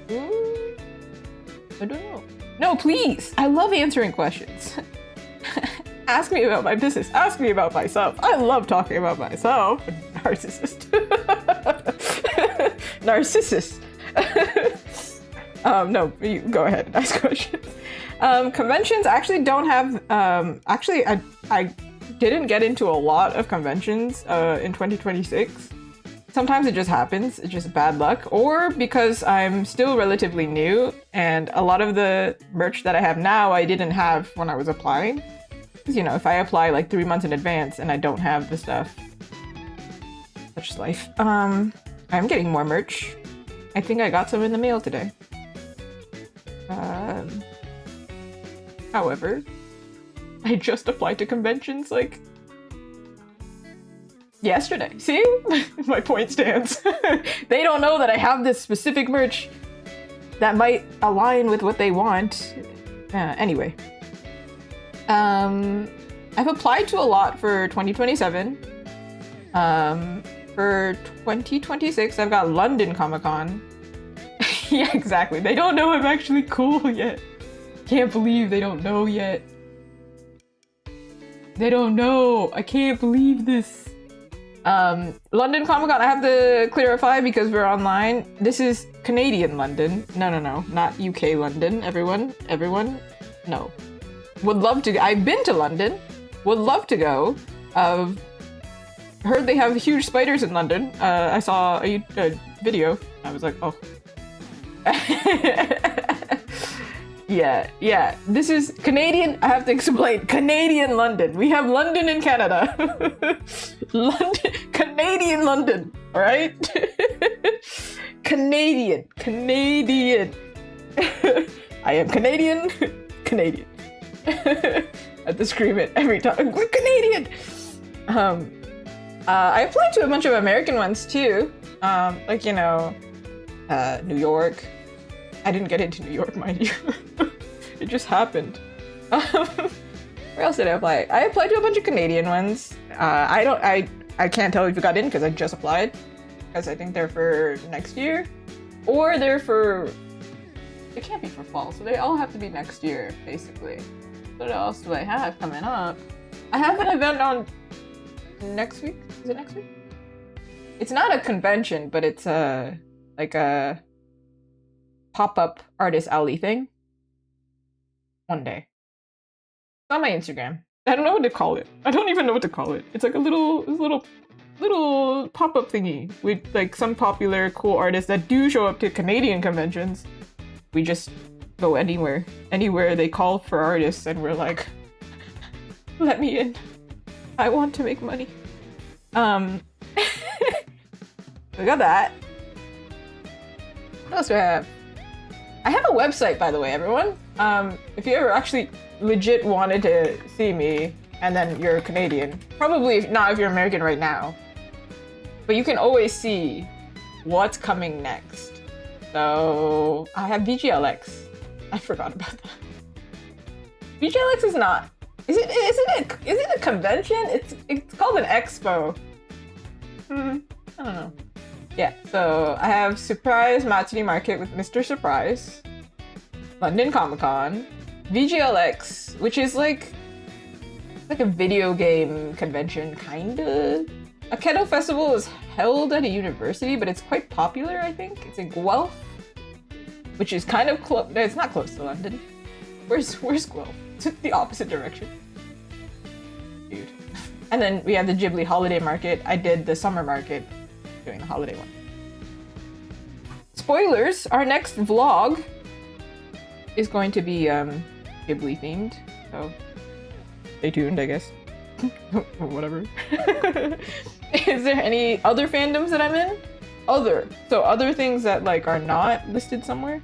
I don't know. No, please! I love answering questions. Ask me about my business. Ask me about myself. I love talking about myself. Narcissist. Narcissist. No, you go ahead and ask questions. Conventions actually don't have, actually I didn't get into a lot of conventions in 2026. Sometimes it just happens, it's just bad luck, or because I'm still relatively new and a lot of the merch that I have now I didn't have when I was applying. Because, you know, if I apply like 3 months in advance and I don't have the stuff, such is life. I'm getting more merch. I think I got some in the mail today. However, I just applied to conventions like yesterday. See? My point stands. They don't know that I have this specific merch that might align with what they want. Anyway. I've applied to a lot for 2027. For 2026, I've got London Comic-Con. Yeah, exactly. They don't know I'm actually cool yet. Can't believe they don't know yet. They don't know. I can't believe this. London Comic-Con, I have to clarify because we're online. This is Canadian London. No, not UK London. Everyone, no. Would love to. I've been to London. Would love to go. Heard they have huge spiders in London. I saw a video. I was like, oh. Yeah. This is Canadian. I have to explain. Canadian London. We have London in Canada. Canadian London. All right. Canadian. I am Canadian. I have to scream it every time. We're Canadian. I applied to a bunch of American ones too. Like, you know, New York. I didn't get into New York, mind you. It just happened. Where else did I apply? I applied to a bunch of Canadian ones. I can't tell if you got in because I just applied. Because I think they're for next year. Or they're for... It can't be for fall, so they all have to be next year, basically. What else do I have coming up? I have an event on next week. Is it next week? It's not a convention, but it's like a pop-up artist alley thing. One day. It's on my Instagram. I don't know what to call it. I don't even know what to call it. It's like a little pop-up thingy with like some popular cool artists that do show up to Canadian conventions. We just go anywhere they call for artists, and we're like, let me in. I want to make money. We got that. What else do I have? I have a website, by the way, everyone. If you ever actually legit wanted to see me, and then you're Canadian, probably not if you're American right now, but you can always see what's coming next. So I have VGLX. I forgot about that. VGLX is not. Is it a convention? It's called an expo. I don't know. Yeah, so I have Surprise Matsuri Market with Mr. Surprise, London Comic Con, VGLX, which is like a video game convention, kinda. A Keto Festival is held at a university, but it's quite popular, I think. It's in Guelph, which is kind of close. No, it's not close to London. Where's Guelph? It's the opposite direction. Dude. And then we have the Ghibli Holiday Market. I did the summer market doing the holiday one. Spoilers, our next vlog is going to be Ghibli themed, so stay tuned, I guess. Or whatever. Is there any other fandoms that I'm in? Other things that like are not listed somewhere.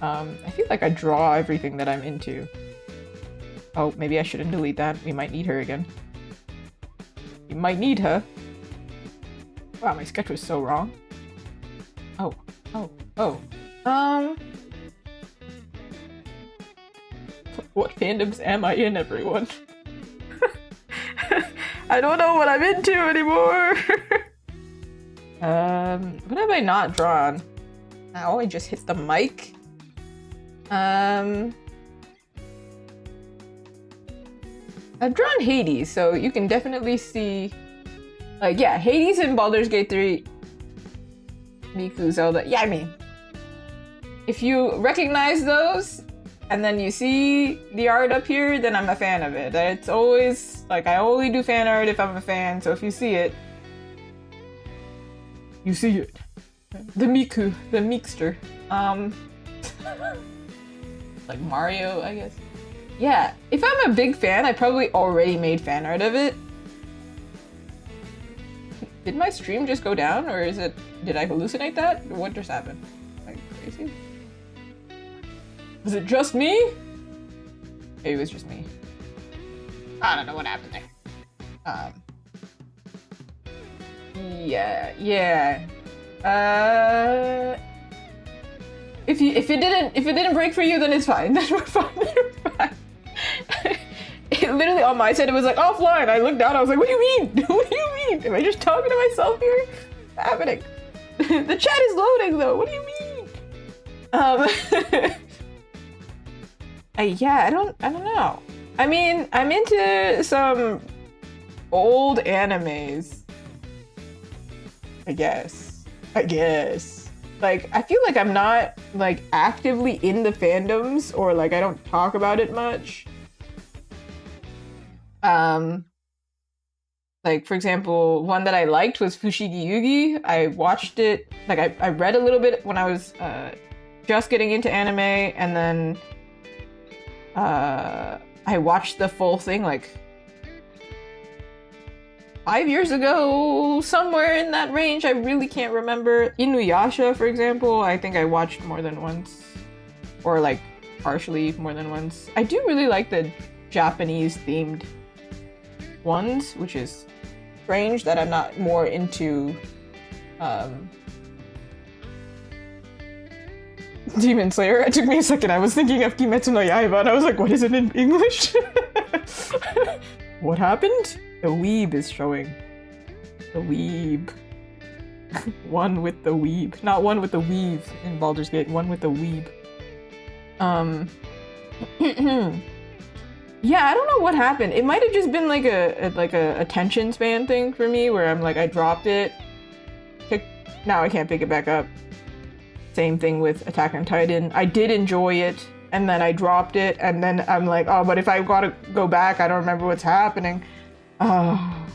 I feel like I draw everything that I'm into. Oh, maybe I shouldn't delete that. We might need her again. We might need her. Wow, my sketch was so wrong. Oh. What fandoms am I in, everyone? I don't know what I'm into anymore. What have I not drawn? Ow, I just hit the mic. I've drawn Hades, so you can definitely see, like, yeah, Hades in Baldur's Gate 3, Miku, Zelda. Yeah, I mean, if you recognize those and then you see the art up here, then I'm a fan of it. It's always, like, I only do fan art if I'm a fan, so if you see it, you see it. The Miku, the Meekster. Like Mario, I guess. Yeah, if I'm a big fan, I probably already made fan art of it. Did my stream just go down, or is it, did I hallucinate that? What just happened? Am I crazy? Was it just me? Maybe it was just me. I don't know what happened there. Yeah. If it didn't break for you, then it's fine. Then we're fine. We're fine. It literally on my side it was like offline. I looked down. I was like, "What do you mean? What do you mean? Am I just talking to myself here? What's happening? The chat is loading though. What do you mean?" Yeah, I don't know. I mean, I'm into some old animes. I guess. Like, I feel like I'm not, like, actively in the fandoms, or, like, I don't talk about it much. Like, for example, one that I liked was Fushigi Yugi. I watched it, like, I read a little bit when I was, just getting into anime, and then, I watched the full thing, like, 5 years ago, somewhere in that range. I really can't remember. Inuyasha, for example, I think I watched more than once. Or, like, partially more than once. I do really like the Japanese-themed ones, which is strange that I'm not more into, Demon Slayer. It took me a second. I was thinking of Kimetsu no Yaiba, and I was like, what is it in English? What happened? The weeb is showing. The weeb. One with the weeb. Not one with the weave in Baldur's Gate. One with the weeb. Yeah, I don't know what happened. It might have just been like a attention span thing for me, where I'm like, I dropped it. Now I can't pick it back up. Same thing with Attack on Titan. I did enjoy it, and then I dropped it, and then I'm like, oh, but if I gotta go back, I don't remember what's happening. Oh,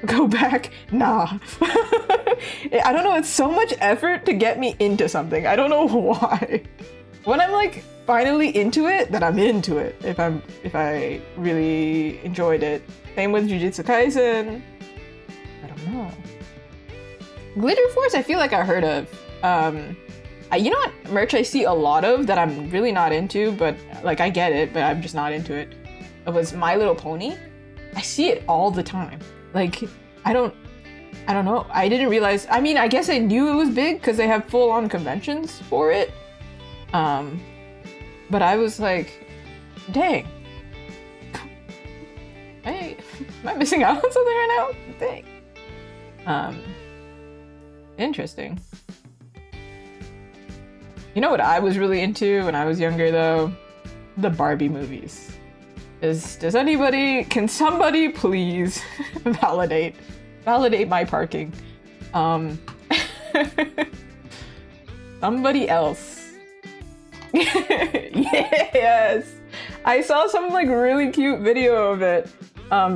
go back? Nah. I don't know, it's so much effort to get me into something. I don't know why. When I'm like finally into it, then I'm into it. If I really enjoyed it. Same with Jujutsu Kaisen. I don't know. Glitter Force, I feel like I heard of. You know what merch I see a lot of that I'm really not into, but like I get it, but I'm just not into it. It was My Little Pony. I see it all the time. Like, I don't know. I didn't realize, I mean, I guess I knew it was big because they have full-on conventions for it. But I was like, dang. Hey, am I missing out on something right now? Dang. Interesting. You know what I was really into when I was younger though? The Barbie movies. Can somebody please validate my parking? Somebody else. Yes! I saw some like really cute video of it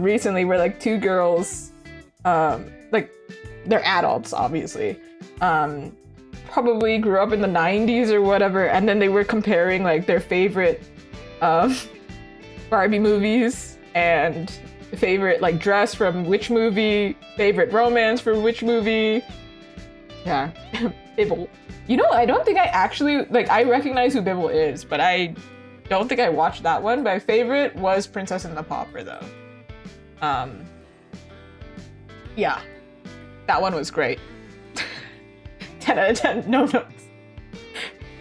recently where like two girls, like they're adults obviously, probably grew up in the 90s or whatever, and then they were comparing like their favorite Barbie movies and favorite like dress from which movie, favorite romance from which movie. Yeah. Bibble. You know, I don't think I actually, like, I recognize who Bibble is, but I don't think I watched that one. My favorite was Princess and the Pauper though. Yeah. That one was great. 10 out of 10, no notes.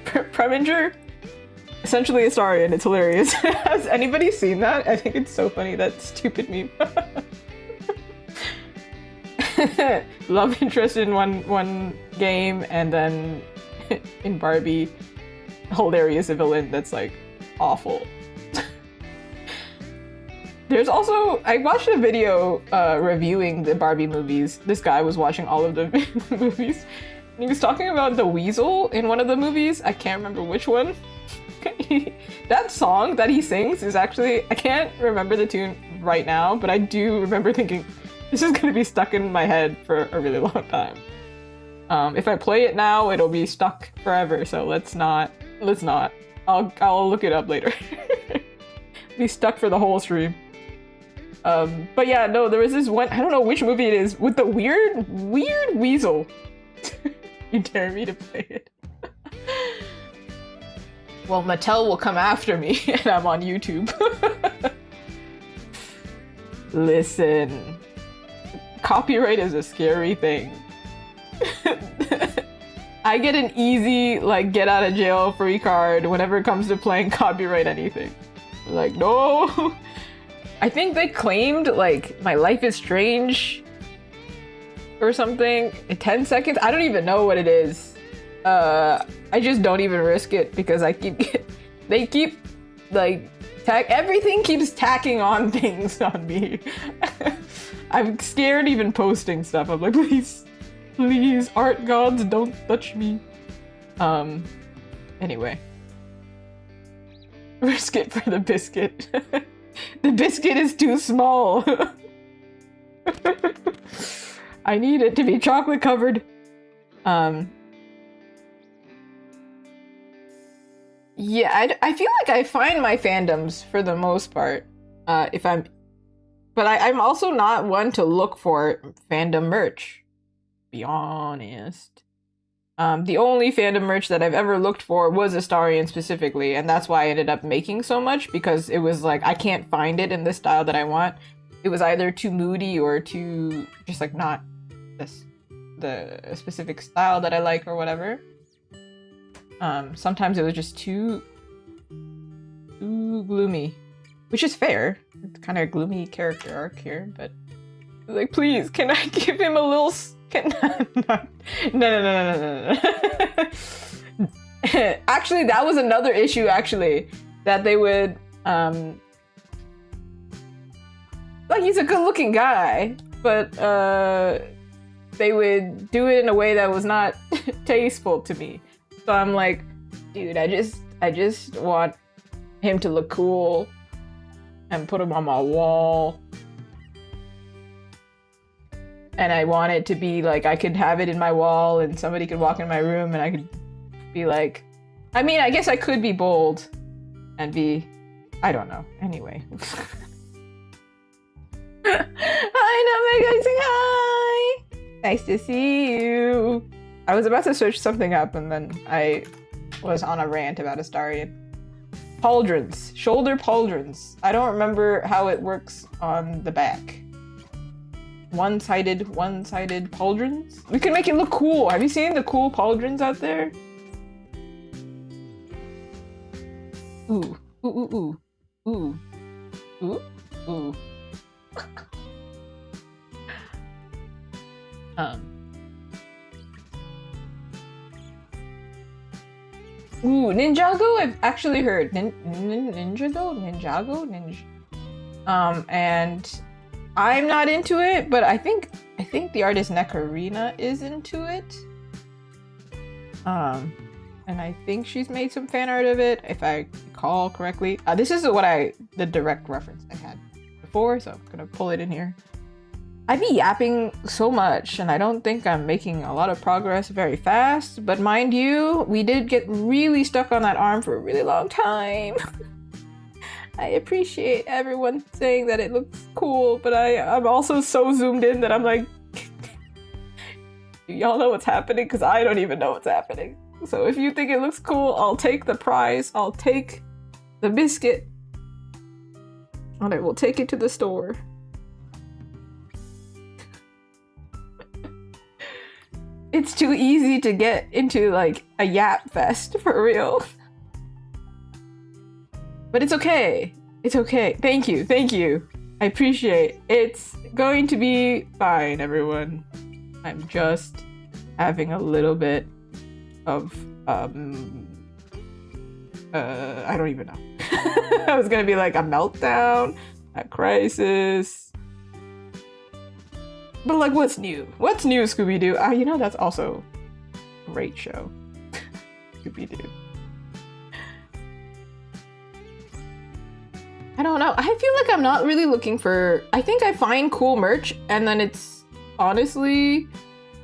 Preminger? Essentially a Astarion, it's hilarious. Has anybody seen that? I think it's so funny, that stupid meme. love interest in one game, and then in Barbie, hilarious villain that's like awful. There's also, I watched a video reviewing the Barbie movies. This guy was watching all of the movies. And he was talking about the weasel in one of the movies. I can't remember which one. That song that he sings is actually, I can't remember the tune right now, but I do remember thinking, this is gonna be stuck in my head for a really long time. If I play it now, it'll be stuck forever, so let's not. I'll look it up later. Be stuck for the whole stream. But yeah, no, there was this one, I don't know which movie it is, with the weird weasel. You dare me to play it? Well, Mattel will come after me, and I'm on YouTube. Listen, copyright is a scary thing. I get an easy, like, get out of jail free card whenever it comes to playing copyright anything. Like, no. I think they claimed, like, my Life is Strange or something in 10 seconds. I don't even know what it is. I just don't even risk it because they keep, like, everything keeps tacking on things on me. I'm scared even posting stuff. I'm like, please, art gods, don't touch me. Anyway. Risk it for the biscuit. The biscuit is too small. I need it to be chocolate covered. Yeah, I feel like I find my fandoms for the most part. But I'm also not one to look for fandom merch. Be honest. The only fandom merch that I've ever looked for was Astarion specifically, and that's why I ended up making so much, because it was like, I can't find it in the style that I want. It was either too moody or too, just like not the specific style that I like or whatever. Sometimes it was just too gloomy, which is fair. It's kind of a gloomy character arc here, but like, please, can I give him a little? No. Actually, that was another issue. Actually, that they would like, he's a good-looking guy, but they would do it in a way that was not tasteful to me. So I'm like, dude, I just want him to look cool and put him on my wall. And I want it to be like, I could have it in my wall and somebody could walk in my room and I could be like, I mean, I guess I could be bold and be, I don't know. Anyway. Hi, Namega, say hi! Nice to see you. I was about to search something up and then I was on a rant about Astarion. Pauldrons. Shoulder pauldrons. I don't remember how it works on the back. One-sided pauldrons? We can make it look cool. Have you seen the cool pauldrons out there? Ooh. Ooh. Ooh. Ooh. Ooh. Ooh. Ooh, Ninjago, I've actually heard. Ninjago? And I'm not into it, but I think the artist Nekarina is into it. And I think she's made some fan art of it, if I recall correctly. This is the direct reference I had before, so I'm gonna pull it in here. I be yapping so much, and I don't think I'm making a lot of progress very fast, but mind you, we did get really stuck on that arm for a really long time. I appreciate everyone saying that it looks cool, but I'm also so zoomed in that I'm like, do y'all know what's happening? Because I don't even know what's happening. So if you think it looks cool, I'll take the prize, I'll take the biscuit, and I will take it to the store. It's too easy to get into, like, a yap fest, for real. But it's okay. It's okay. Thank you. I appreciate. It's going to be fine, everyone. I'm just having a little bit of I don't even know. I was gonna be like a meltdown, a crisis. But like, what's new? What's new, Scooby-Doo? You know, that's also a great show. Scooby-Doo. I don't know. I feel like I'm not really looking for... I think I find cool merch, and then it's honestly...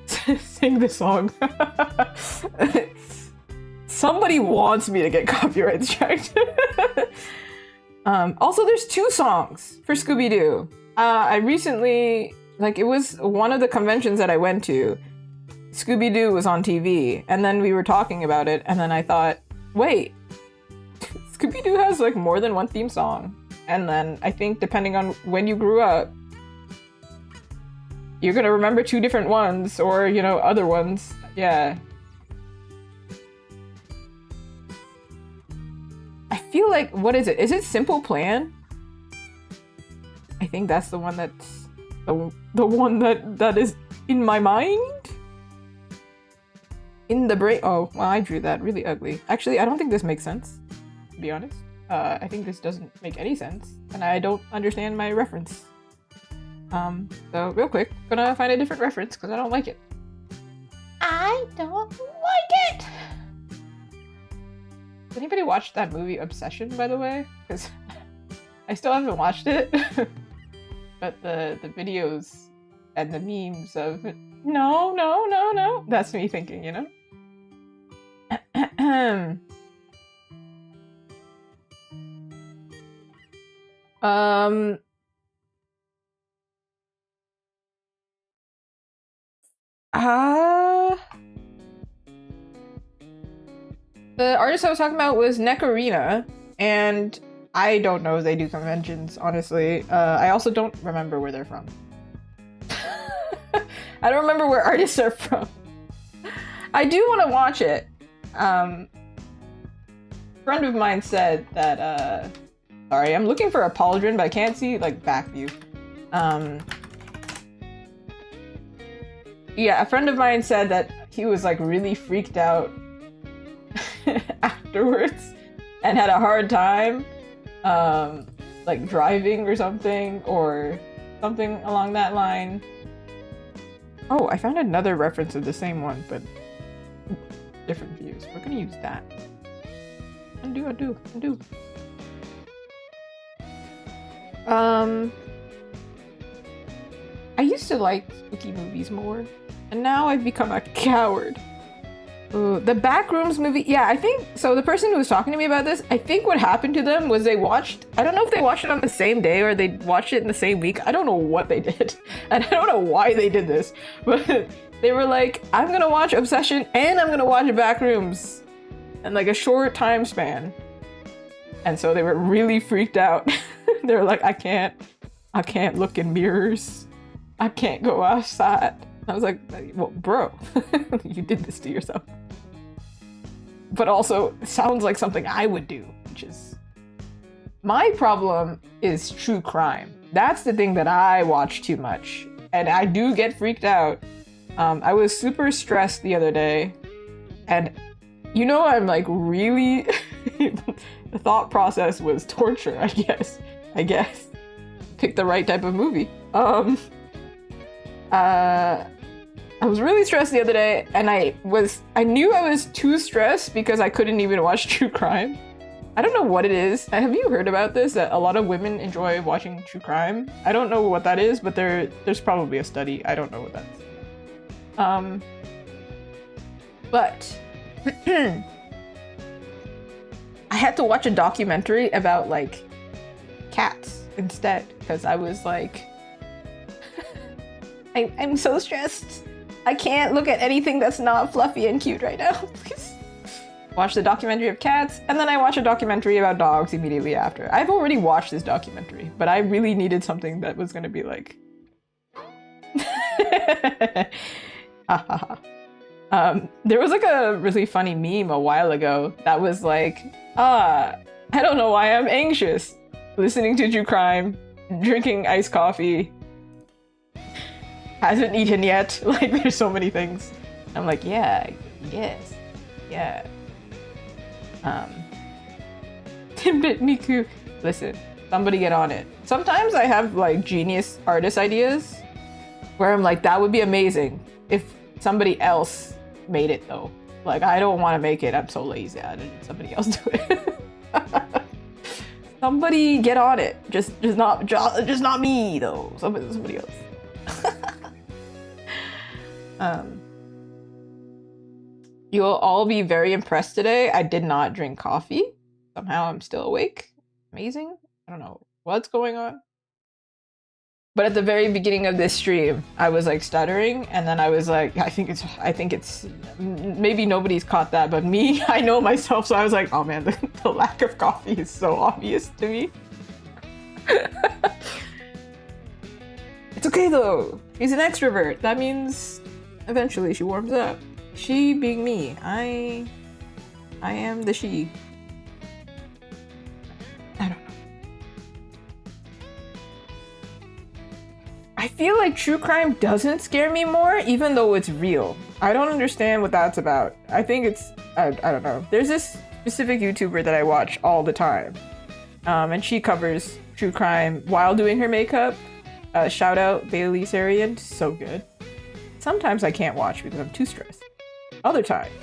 Sing the song. Somebody wants me to get copyright striked. Also, there's 2 songs for Scooby-Doo. I recently... Like, it was one of the conventions that I went to. Scooby-Doo was on TV, and then we were talking about it, and then I thought, wait, Scooby-Doo has like more than one theme song. And then I think depending on when you grew up, you're gonna remember 2 different ones, or, you know, other ones. Yeah. I feel like, what is it? Is it Simple Plan? I think that's the one that's the one that is in my mind? In the brain. Oh, well, I drew that really ugly. Actually, I don't think this makes sense, to be honest. I think this doesn't make any sense, and I don't understand my reference. So real quick, gonna find a different reference because I don't like it. I don't like it! Did anybody watch that movie Obsession, by the way? Because I still haven't watched it. But the videos and the memes of no, no, no, no. That's me thinking, you know? The artist I was talking about was Nekarina, and I don't know if they do conventions, honestly. I also don't remember where they're from. I don't remember where artists are from. I do want to watch it. A friend of mine said that, sorry, I'm looking for a pauldron, but I can't see, like, back view. Yeah, a friend of mine said that he was, like, really freaked out afterwards and had a hard time, like, driving or something along that line. Oh, I found another reference of the same one, but different views. We're gonna use that. Undo. I used to like spooky movies more, and now I've become a coward. Ooh, the Backrooms movie, yeah, I think, so the person who was talking to me about this, I think what happened to them was they watched, I don't know if they watched it on the same day or they watched it in the same week. I don't know what they did, and I don't know why they did this, but they were like, I'm gonna watch Obsession and I'm gonna watch Backrooms in like a short time span. And so they were really freaked out. They were like, I can't look in mirrors. I can't go outside. I was like, well, bro, you did this to yourself. But also, it sounds like something I would do, which is... My problem is true crime. That's the thing that I watch too much. And I do get freaked out. I was super stressed the other day. And, you know, I'm like really... The thought process was torture, I guess. Pick the right type of movie. I was really stressed the other day, and I knew I was too stressed because I couldn't even watch true crime. I don't know what it is. Have you heard about this? That a lot of women enjoy watching true crime? I don't know what that is, but there's probably a study. I don't know what that is. But I had to watch a documentary about like cats instead because I was like, I'm so stressed. I can't look at anything that's not fluffy and cute right now. Please. Watch the documentary of cats, and then I watch a documentary about dogs immediately after. I've already watched this documentary, but I really needed something that was gonna be like... there was like a really funny meme a while ago that was like, I don't know why I'm anxious listening to true crime. drinking iced coffee. Hasn't eaten yet. Like, there's so many things. I'm like, yeah, yes, yeah. Timbit Miku. Listen, somebody get on it. Sometimes I have like genius artist ideas where I'm like, that would be amazing if somebody else made it though. Like, I don't want to make it. I'm so lazy. I didn't somebody else do it. Somebody get on it. Just not me though. Somebody else. You'll all be very impressed today. I did not drink coffee. Somehow I'm still awake. Amazing. I don't know what's going on. But at the very beginning of this stream, I was like stuttering, and then I was like, I think it's maybe nobody's caught that, but me, I know myself, so I was like, oh man, the lack of coffee is so obvious to me. It's okay though. She's an extrovert. That means eventually she warms up. She being me, I am the she. I don't know. I feel like true crime doesn't scare me more, even though it's real. I don't understand what that's about. I think it's, I don't know. There's this specific YouTuber that I watch all the time. And she covers true crime while doing her makeup. Shout out Bailey Sarian, so good. Sometimes I can't watch because I'm too stressed. Other times,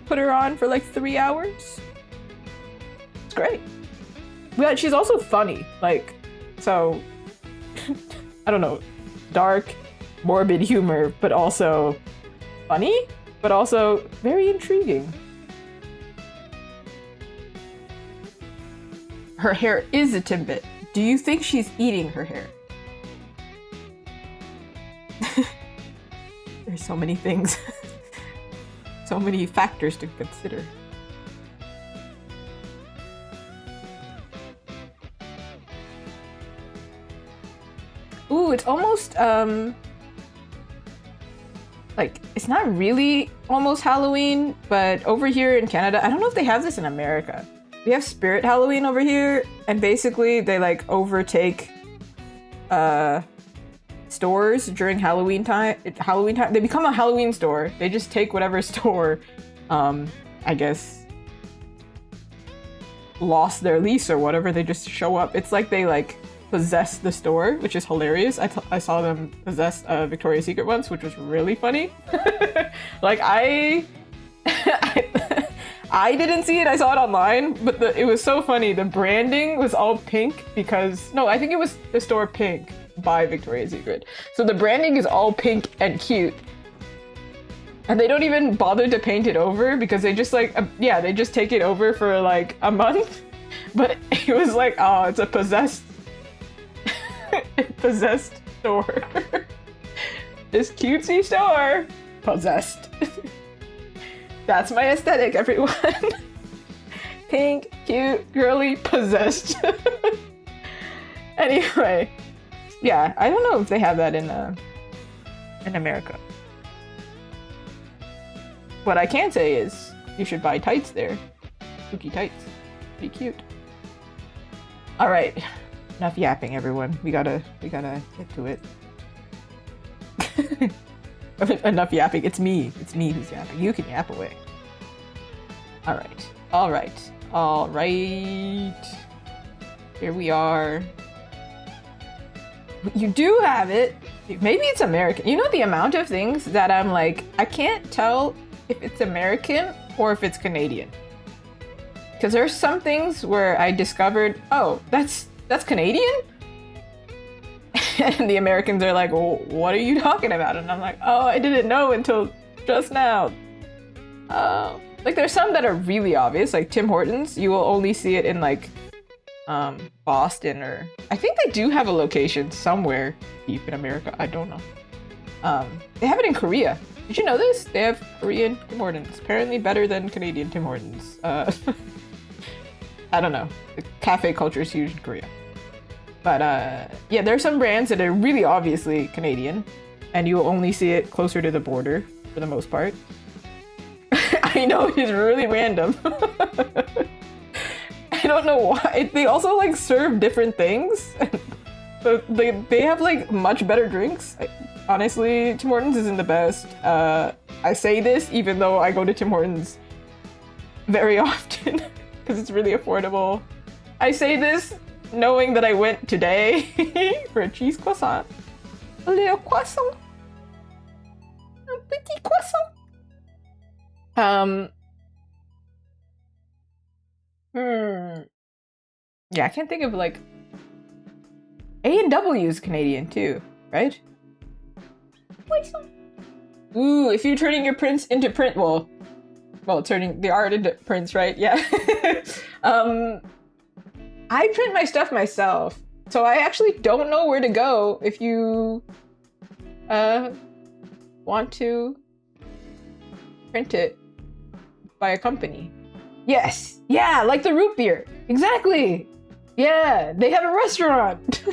put her on for like 3 hours. It's great. But she's also funny, like, so, I don't know, dark, morbid humor, but also funny, but also very intriguing. Her hair is a Timbit. Do you think she's eating her hair? There's so many things. So many factors to consider. Ooh, it's almost, like, it's not really almost Halloween, but over here in Canada, I don't know if they have this in America. We have Spirit Halloween over here, and basically they, like, overtake, stores during Halloween time. They become a Halloween store. They just take whatever store, I guess, lost their lease or whatever. They just show up. It's like they, like, possess the store, which is hilarious. I saw them possess Victoria's Secret once, which was really funny. Like, I didn't see it. I saw it online, but it was so funny. The branding was all pink because, no, I think it was the store Pink by Victoria's Secret. So the branding is all pink and cute. And they don't even bother to paint it over because they just like, yeah, they just take it over for like a month. But it was like, oh, it's a possessed store. This cutesy store. Possessed. That's my aesthetic, everyone. Pink, cute, girly, possessed. Anyway, yeah, I don't know if they have that in America. What I can say is you should buy tights there. Spooky tights. Pretty cute. All right. Enough yapping, everyone. We gotta get to it. Enough yapping. It's me who's yapping. You can yap away. All right. Here we are. You do have it. Maybe it's American. You know the amount of things that I'm like, I can't tell if it's American or if it's Canadian. Because there's some things where I discovered, oh, that's Canadian? And the Americans are like, well, what are you talking about? And I'm like, oh, I didn't know until just now. Like there's some that are really obvious, like Tim Hortons. You will only see it in like Boston, or I think they do have a location somewhere deep in America. I don't know. They have it in Korea. Did you know this? They have Korean Tim Hortons. Apparently better than Canadian Tim Hortons. I don't know. The cafe culture is huge in Korea. But yeah, there are some brands that are really obviously Canadian, and you will only see it closer to the border for the most part. I know, it's really random. I don't know why. They also like serve different things. They have like much better drinks. Honestly, Tim Hortons isn't the best. I say this even though I go to Tim Hortons very often because it's really affordable. I say this knowing that I went today for a cheese croissant. A little croissant. A petit croissant. Yeah, I can't think of like... A&W is Canadian too, right? Ooh, if you're turning your prints into print, well, turning the art into prints, right? Yeah. I print my stuff myself, so I actually don't know where to go if you want to print it by a company. Yes, yeah, like the root beer. Exactly. Yeah, they have a restaurant.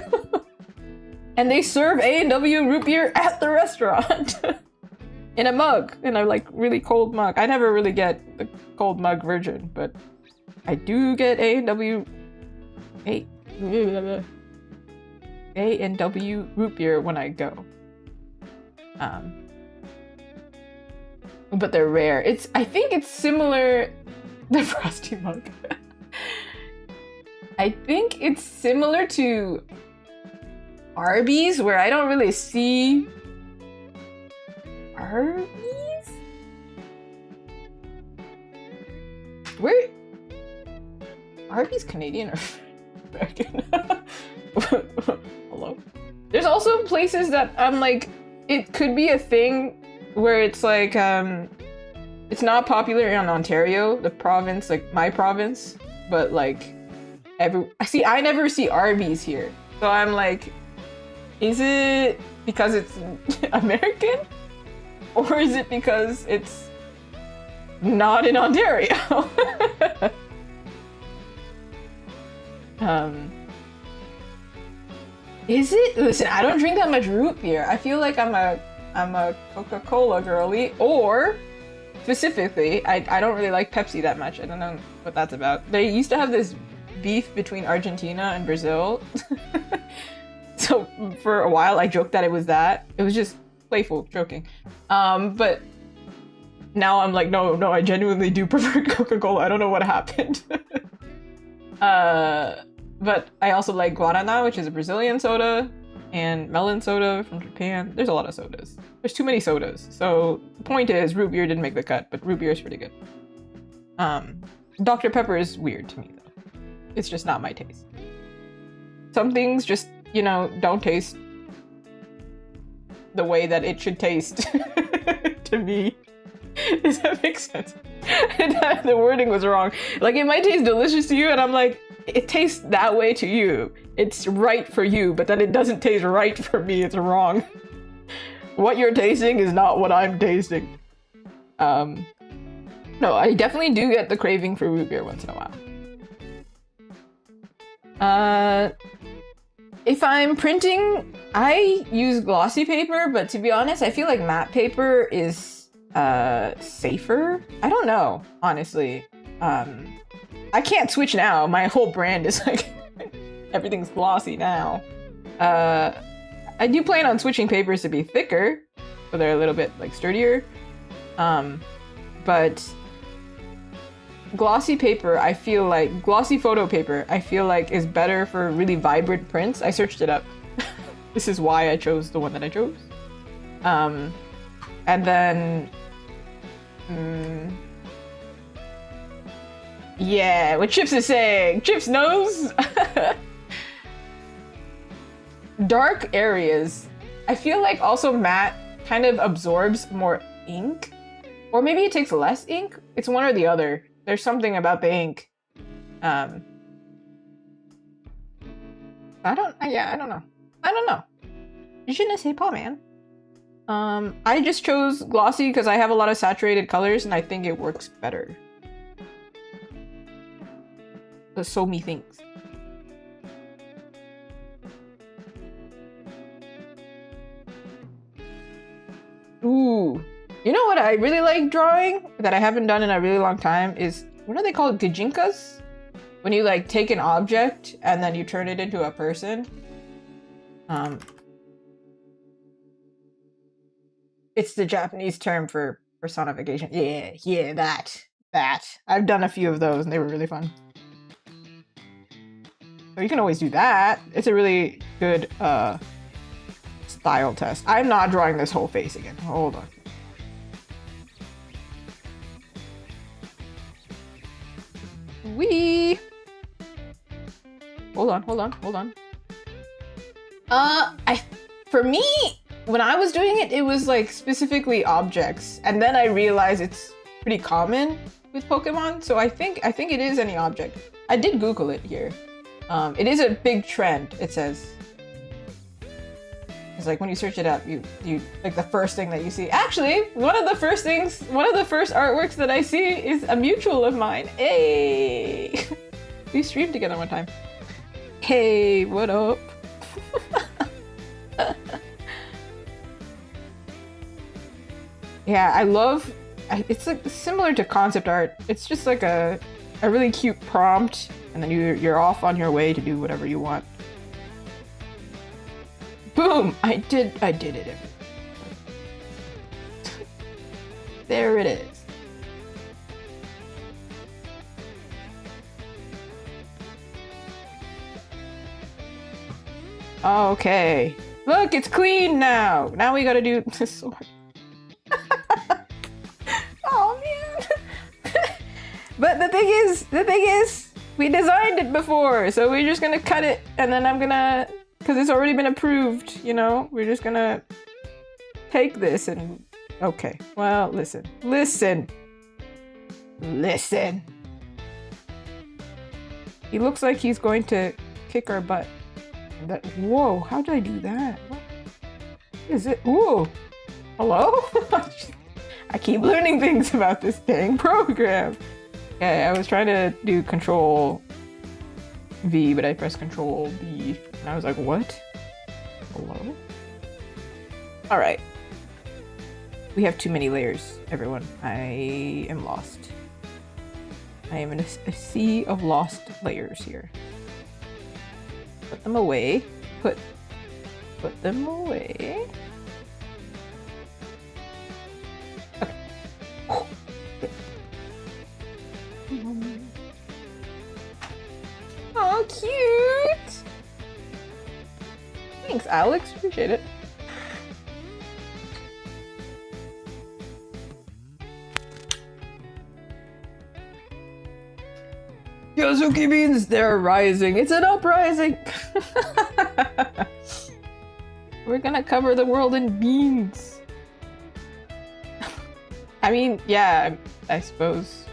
And they serve A&W root beer at the restaurant. In a mug, in a like really cold mug. I never really get the cold mug version, but I do get A&W root beer when I go. But they're rare. I think it's similar. The frosty mug. I think it's similar to Arby's, where I don't really see Arby's? Where? Arby's Canadian or American? Hello? There's also places that I'm like, it could be a thing where it's like, it's not popular in Ontario, the province, like my province, but like, I never see Arby's here. So I'm like, is it because it's American? Or is it because it's not in Ontario? Is it? Listen, I don't drink that much root beer. I feel like I'm a Coca-Cola girly, or specifically, I don't really like Pepsi that much. I don't know what that's about. They used to have this beef between Argentina and Brazil. So for a while I joked that it was that. It was just playful joking. But now I'm like, no, I genuinely do prefer Coca-Cola. I don't know what happened. But I also like Guaraná, which is a Brazilian soda, and melon soda from Japan. There's a lot of sodas. There's too many sodas. So the point is, root beer didn't make the cut, but root beer is pretty good. Dr. Pepper is weird to me, though. It's just not my taste. Some things just, don't taste the way that it should taste to me. Does that make sense? The wording was wrong. Like, it might taste delicious to you, and I'm like, it tastes that way to you. It's right for you, but then it doesn't taste right for me. It's wrong. What you're tasting is not what I'm tasting. No, I definitely do get the craving for root beer once in a while. If I'm printing, I use glossy paper, but to be honest, I feel like matte paper is safer. I don't know, honestly. I can't switch now. My whole brand is like everything's glossy now. I do plan on switching papers to be thicker, so they're a little bit like sturdier. But glossy paper, I feel like glossy photo paper, I feel like is better for really vibrant prints. I searched it up. This is why I chose the one that I chose. And then, yeah, what Chips is saying. Chips knows. Dark areas. I feel like also matte kind of absorbs more ink, or maybe it takes less ink. It's one or the other. There's something about the ink. I don't know. Je ne sais pas, man. I just chose glossy because I have a lot of saturated colors and I think it works better. So me thinks. Ooh. You know what I really like drawing that I haven't done in a really long time is, what are they called? Gijinkas? When you like take an object and then you turn it into a person. It's the Japanese term for personification. Yeah, that. I've done a few of those and they were really fun. So you can always do that. It's a really good style test. I'm not drawing this whole face again. Hold on. Hold on. For me, when I was doing it, it was like specifically objects, and then I realized it's pretty common with Pokemon. So I think it is any object. I did Google it here. It is a big trend. It says. It's like when you search it up, you like the first thing that you see. Actually, one of the first artworks that I see is a mutual of mine. Hey, we streamed together one time. Hey, what up? Yeah, I love. It's like similar to concept art. It's just like a really cute prompt, and then you're off on your way to do whatever you want. Boom! I did it. There it is. Okay. Look, it's clean now. Now we gotta do this sword. Oh man. But the thing is, we designed it before, so we're just gonna cut it, and then I'm gonna. Because it's already been approved, you know? We're just gonna take this and... Okay, well, listen. He looks like he's going to kick our butt. Whoa, how did I do that? What is it? Whoa! Hello? I keep learning things about this dang program. Okay, I was trying to do Control V, but I pressed Control B. And I was like, what? Hello? Alright. We have too many layers, everyone. I am lost. I am in a sea of lost layers here. Put them away. Put them away. Okay. Oh, cute! Thanks, Alex. Appreciate it. Yosuke beans, they're rising. It's an uprising. We're gonna cover the world in beans. I mean, yeah, I suppose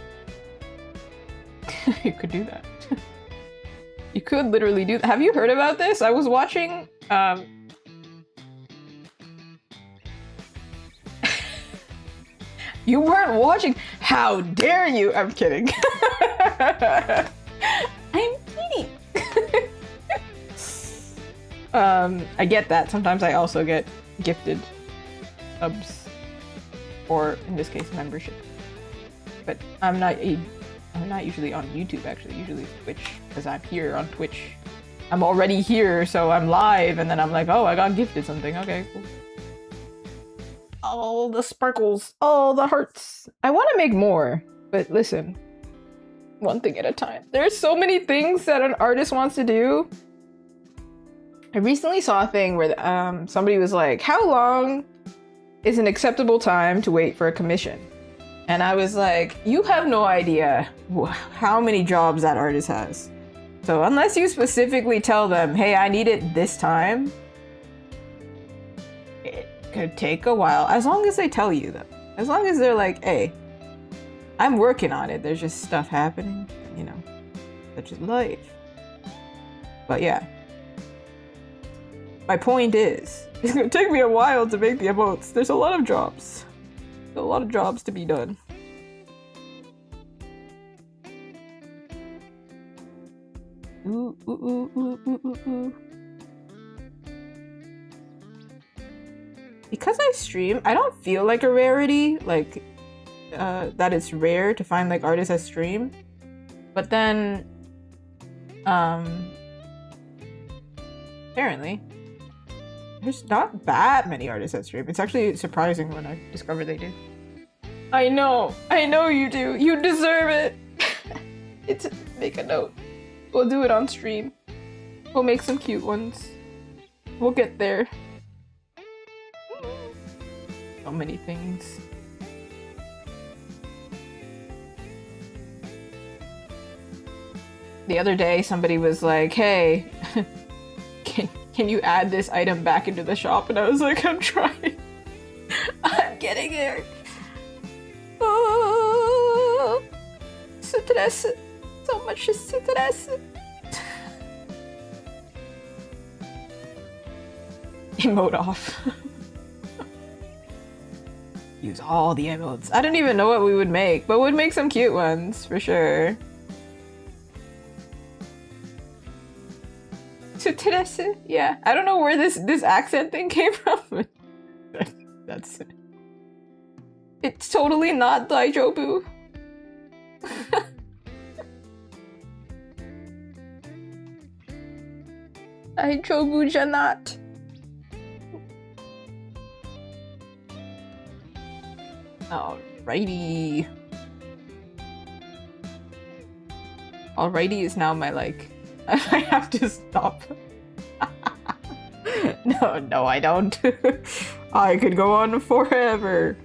you could do that. You could literally do that. Have you heard about this? I was watching You weren't watching. How dare you? I'm kidding. I'm kidding. I get that. Sometimes I also get gifted subs, or in this case, membership. But I'm not usually on YouTube, actually. Usually Twitch, because I'm here on Twitch. I'm already here, so I'm live, and then I'm like, oh, I got gifted something. Okay, cool. All the sparkles, all the hearts. I want to make more, but listen, one thing at a time. There's so many things that an artist wants to do. I recently saw a thing where somebody was like, how long is an acceptable time to wait for a commission? And I was like, you have no idea how many jobs that artist has. So unless you specifically tell them, hey, I need it this time, it could take a while. As long as they tell you, though. As long as they're like, hey, I'm working on it. There's just stuff happening, you know, such as life. But yeah. My point is, it's gonna take me a while to make the emotes. There's a lot of jobs. There's a lot of jobs to be done. Ooh, ooh, ooh, ooh, ooh, ooh, ooh. Because I stream, I don't feel like a rarity, like, that it's rare to find, like, artists that stream. But then, apparently, There's not that many artists that stream. It's actually surprising when I discover they do. I know you do. You deserve it. It's make a note. We'll do it on stream. We'll make some cute ones. We'll get there. So many things. The other day, somebody was like, hey, can you add this item back into the shop? And I was like, I'm trying. I'm getting there. Oh, stress. So much stress. Emote off. Use all the emotes. I don't even know what we would make, but we'd make some cute ones for sure. Yeah, I don't know where this accent thing came from. That's it. It's totally not Daijobu. Daijobu janat. Alrighty. Alrighty is now my like. I have to stop. No, I don't. I could go on forever.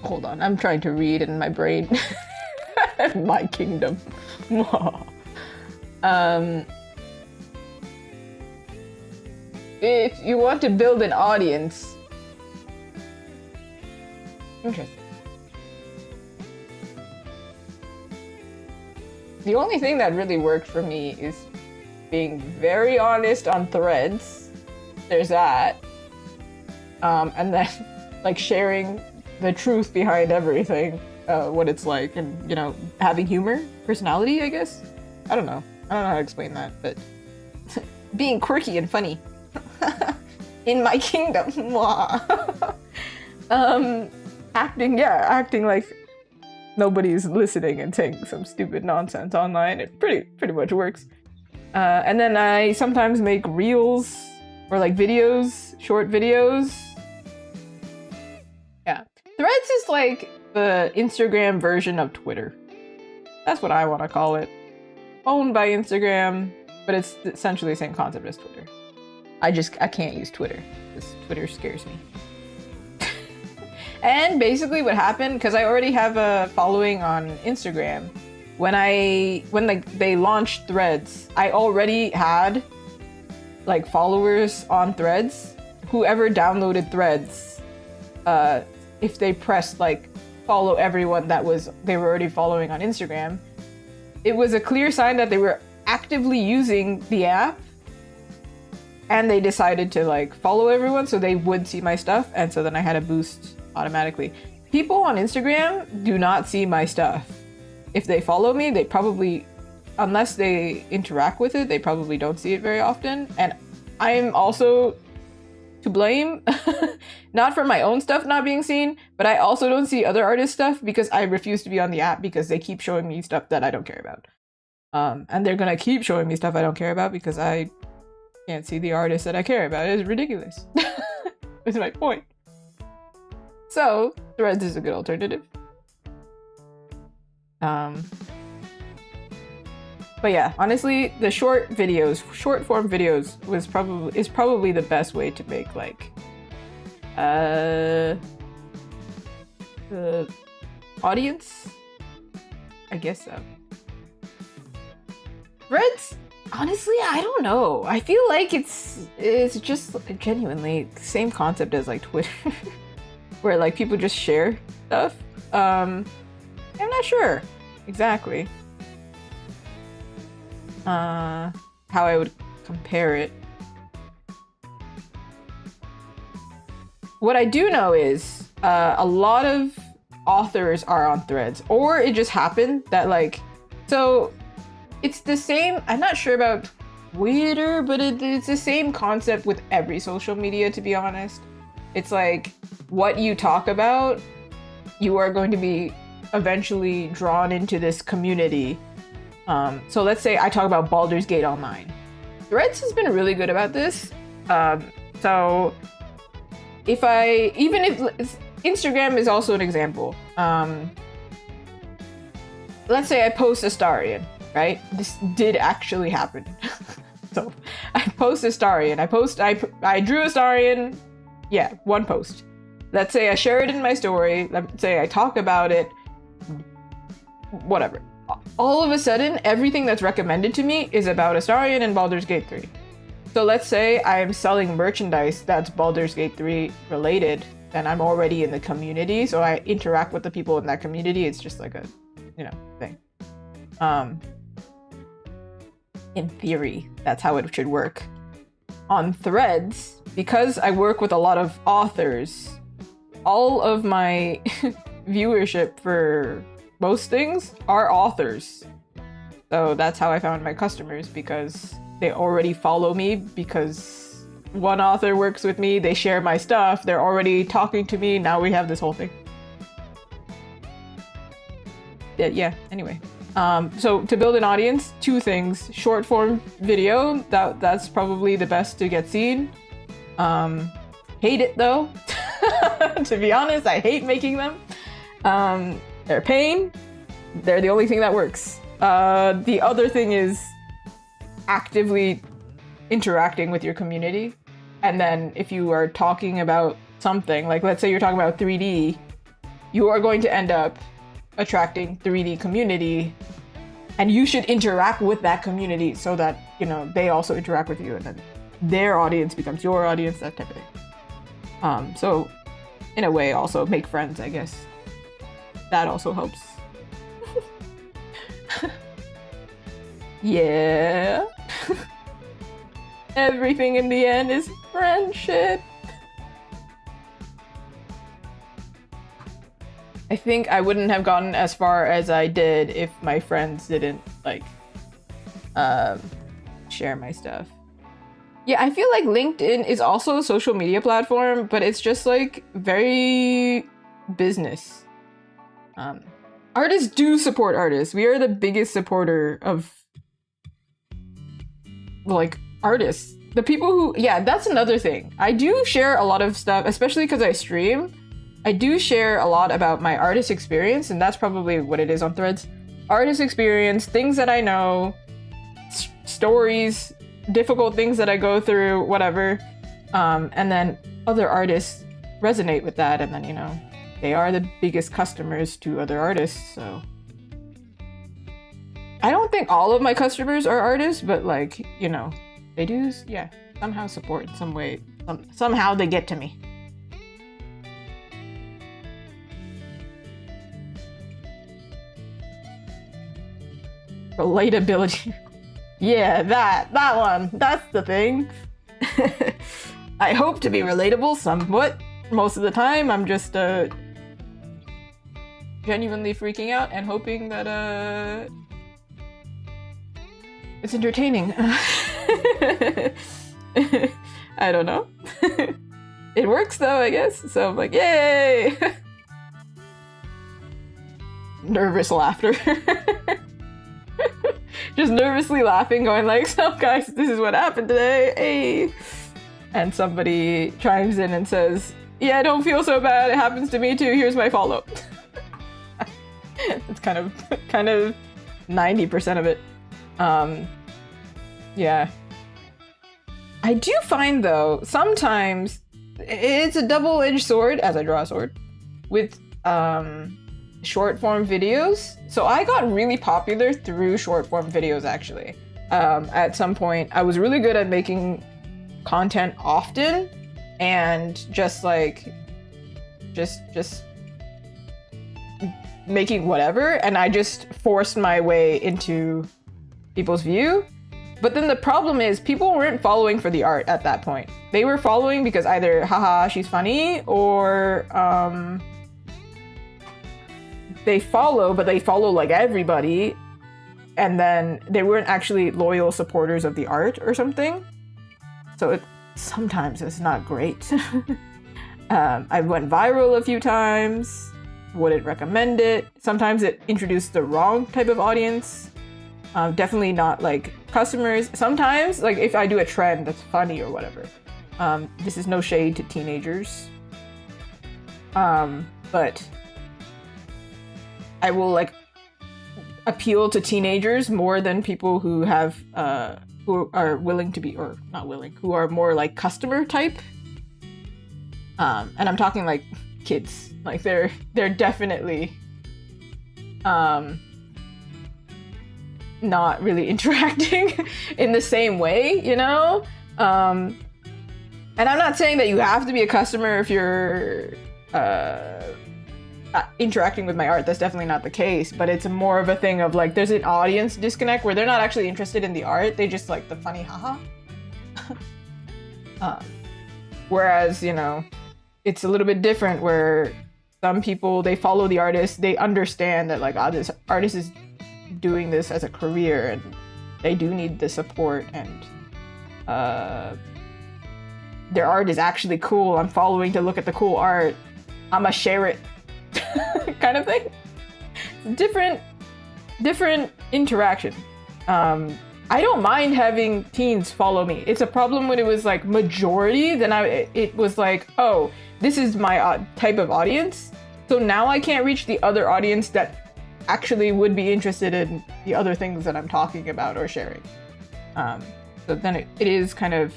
Hold on, I'm trying to read in my brain. My kingdom. If you want to build an audience. Interesting. The only thing that really worked for me is being very honest on threads. There's that. And then like sharing the truth behind everything, what it's like, and you know, having humor, personality, I guess. I don't know how to explain that, but being quirky and funny in my kingdom. Acting like nobody's listening and saying some stupid nonsense online. It pretty much works. And then I sometimes make reels or like videos, short videos. Yeah. Threads is like the Instagram version of Twitter. That's what I want to call it. Owned by Instagram, but it's essentially the same concept as Twitter. I can't use Twitter because Twitter scares me. And basically what happened, because I already have a following on Instagram, when they launched Threads, I already had like followers on Threads. Whoever downloaded Threads, if they pressed like follow everyone they were already following on Instagram, it was a clear sign that they were actively using the app, and they decided to like follow everyone so they would see my stuff, and so then I had a boost automatically. People on Instagram do not see my stuff. If they follow me, they probably, unless they interact with it, they probably don't see it very often. And I'm also to blame, not for my own stuff not being seen, but I also don't see other artists' stuff because I refuse to be on the app because they keep showing me stuff that I don't care about. And they're gonna keep showing me stuff I don't care about because I can't see the artists that I care about. It's ridiculous. That's my point. So, Threads is a good alternative. But yeah, honestly, the short form videos is probably the best way to make like audience. I guess so. Threads, honestly, I don't know. I feel like it's just genuinely the same concept as like Twitter. Where like people just share stuff. I'm not sure exactly how I would compare it. What I do know is a lot of authors are on Threads, or it just happened that like, so it's the same. I'm not sure about Twitter, but it's the same concept with every social media, to be honest. It's like what you talk about, you are going to be eventually drawn into this community. So let's say I talk about Baldur's Gate Online. Threads has been really good about this. So if Instagram is also an example. Let's say I post Astarion, right? This did actually happen. So I post Astarion. I drew Astarion. Yeah, one post. Let's say I share it in my story. Let's say I talk about it. Whatever. All of a sudden, everything that's recommended to me is about Astarion and Baldur's Gate 3. So let's say I'm selling merchandise that's Baldur's Gate 3 related, and I'm already in the community, so I interact with the people in that community. It's just like a, thing. In theory, that's how it should work. On Threads, because I work with a lot of authors, all of my viewership for most things are authors. So that's how I found my customers, because they already follow me, because one author works with me, they share my stuff, they're already talking to me, now we have this whole thing. Yeah, anyway. So to build an audience, two things. Short form video, that's probably the best to get seen. Hate it though. To be honest, I hate making them. They're a pain. They're the only thing that works. The other thing is actively interacting with your community. And then if you are talking about something, like let's say you're talking about 3D, you are going to end up attracting 3D community, and you should interact with that community so that, they also interact with you, and then their audience becomes your audience, that type of thing. So in a way, also make friends, I guess. That also helps. Yeah. Everything in the end is friendship. I think I wouldn't have gotten as far as I did if my friends didn't, share my stuff. Yeah, I feel like LinkedIn is also a social media platform, but it's just, very business. Artists do support artists. We are the biggest supporter of, artists. The people who... Yeah, that's another thing. I do share a lot of stuff, especially because I stream. I do share a lot about my artist experience, and that's probably what it is on Threads. Artist experience, things that I know, stories, difficult things that I go through, whatever. And then other artists resonate with that, and then, they are the biggest customers to other artists, so... I don't think all of my customers are artists, but, they do, yeah, somehow support in some way. Somehow they get to me. Relatability. Yeah, that one. That's the thing. I hope to be relatable somewhat. Most of the time, I'm just genuinely freaking out and hoping that it's entertaining. I don't know. It works though, I guess. So I'm like, yay! Nervous laughter. Just nervously laughing, going so guys, this is what happened today, hey! And somebody chimes in and says, yeah, don't feel so bad, it happens to me too, here's my follow. It's kind of 90% of it. Yeah. I do find though, sometimes it's a double-edged sword, as I draw a sword, with short form videos. So I got really popular through short form videos, actually. At some point, I was really good at making content often and just making whatever, and I just forced my way into people's view. But then the problem is people weren't following for the art at that point. They were following because either haha she's funny, or they follow, but they follow like everybody, and then they weren't actually loyal supporters of the art or something. So sometimes it's not great. I went viral a few times, wouldn't recommend it. Sometimes it introduced the wrong type of audience. Definitely not like customers. Sometimes, like if I do a trend that's funny or whatever, this is no shade to teenagers. But I will like appeal to teenagers more than people who have who are willing to be, or not willing, who are more like customer type. And I'm talking like kids. Like they're definitely not really interacting in the same way, you know? And I'm not saying that you have to be a customer if you're interacting with my art. That's definitely not the case, but it's more of a thing of like there's an audience disconnect where they're not actually interested in the art, they just like the funny haha. Whereas, you know, it's a little bit different where some people, they follow the artist, they understand that like, oh, this artist is doing this as a career and they do need the support, and their art is actually cool. I'm following to look at the cool art. I'ma share it kind of thing. Different interaction. I don't mind having teens follow me. It's a problem when it was like majority, then it was like, oh, this is my type of audience. So now I can't reach the other audience that actually would be interested in the other things that I'm talking about or sharing. So then it is kind of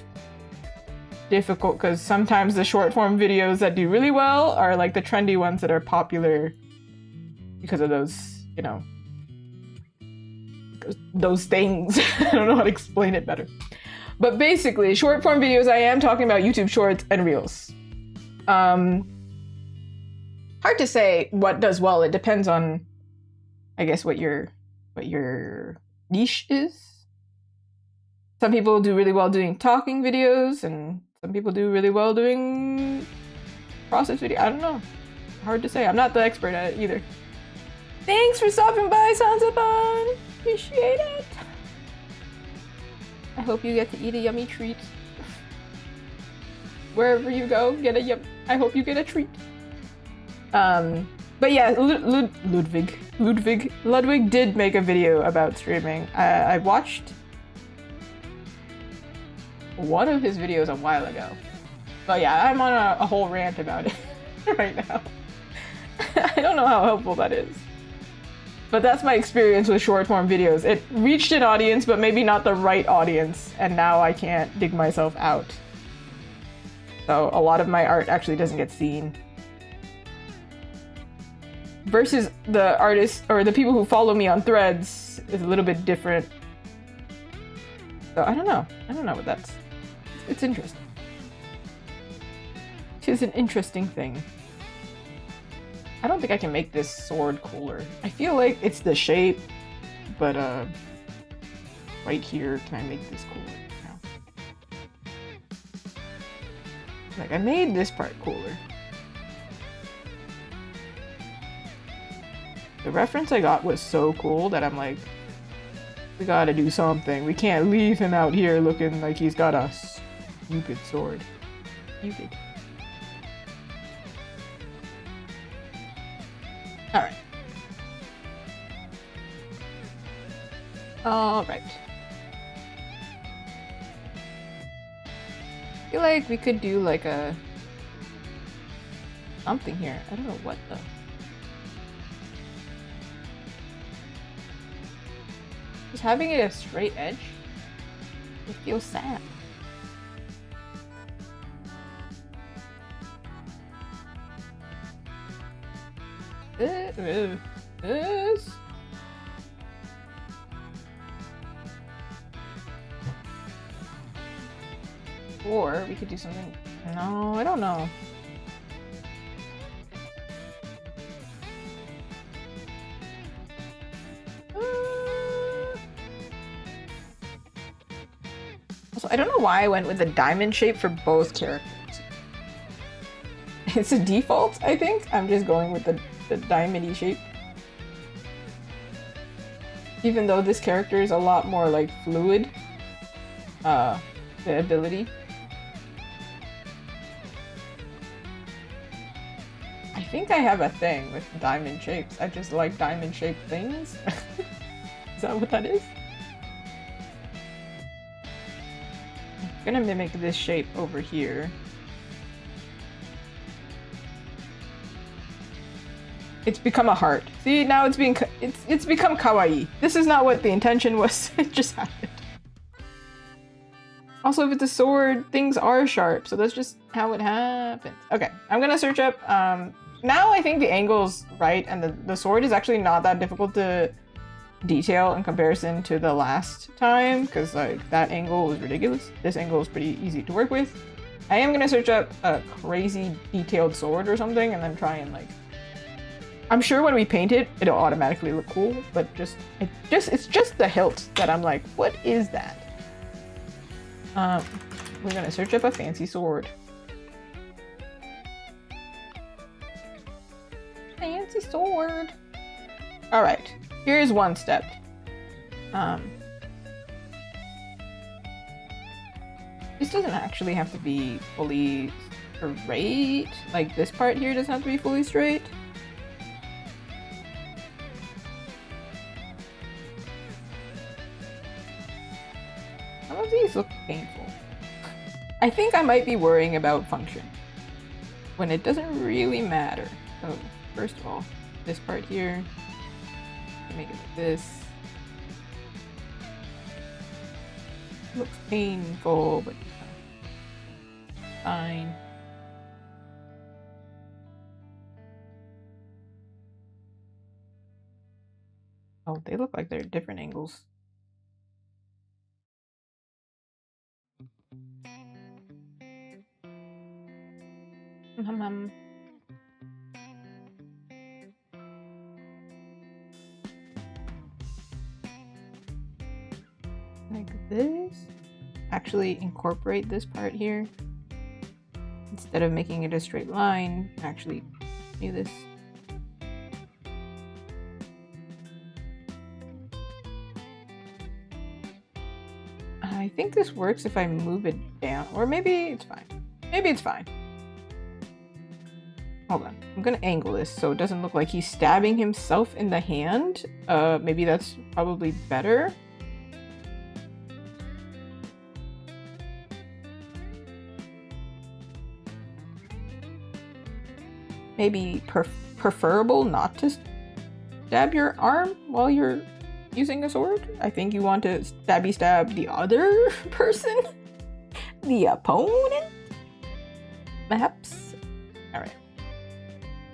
difficult because sometimes the short form videos that do really well are like the trendy ones that are popular because of those, you know, those things. I don't know how to explain it better. But basically, short form videos, I am talking about YouTube Shorts and Reels. Hard to say what does well. It depends on, I guess, what your niche is. Some people do really well doing talking videos, and some people do really well doing process video. I don't know. Hard to say. I'm not the expert at it either. Thanks for stopping by, Sansaban. Appreciate it. I hope you get to eat a yummy treat. Wherever you go, I hope you get a treat. But yeah, Ludwig did make a video about streaming. I watched one of his videos a while ago. But yeah, I'm on a whole rant about it right now. I don't know how helpful that is. But that's my experience with short form videos. It reached an audience, but maybe not the right audience, and now I can't dig myself out. So a lot of my art actually doesn't get seen. Versus the artists or the people who follow me on Threads is a little bit different. So I don't know what that's. It's interesting. It is an interesting thing. I don't think I can make this sword cooler. I feel like it's the shape, but right here, can I make this cooler? No. Like I made this part cooler. The reference I got was so cool that I'm like, we gotta do something. We can't leave him out here looking like he's got a stupid sword. Stupid. Alright. Alright. I feel like we could do like a something here. I don't know what though. Just having it a straight edge, it feels sad. This. Or we could do something. No, I don't know. Also, I don't know why I went with the diamond shape for both characters. It's a default, I think. I'm just going with the diamond-y shape. Even though this character is a lot more like fluid, the ability. I think I have a thing with diamond shapes. I just like diamond shaped things. Is that what that is? I'm gonna mimic this shape over here. It's become a heart. See, now it's being it's become kawaii. This is not what the intention was. It just happened. Also, if it's a sword, things are sharp, so that's just how it happens. Okay, I'm gonna search up. Now I think the angle's right, and the sword is actually not that difficult to detail in comparison to the last time, because like that angle was ridiculous. This angle is pretty easy to work with. I am gonna search up a crazy detailed sword or something, and then try and like. I'm sure when we paint it, it'll automatically look cool, but it's just the hilt that I'm like, what is that? We're gonna search up a fancy sword. Fancy sword. All right, here's one step. This doesn't actually have to be fully straight. Like this part here doesn't have to be fully straight. Some of these look painful. I think I might be worrying about function when it doesn't really matter. So first of all, this part here, make it like this. Looks painful, but fine. Oh, they look like they're different angles. Like this. Actually incorporate this part here. Instead of making it a straight line, actually do this. I think this works if I move it down, or maybe it's fine. Maybe it's fine. Hold on, I'm gonna angle this so it doesn't look like he's stabbing himself in the hand. Maybe that's probably better. Maybe preferable not to stab your arm while you're using a sword. I think you want to stabby stab the other person, the opponent, perhaps. All right.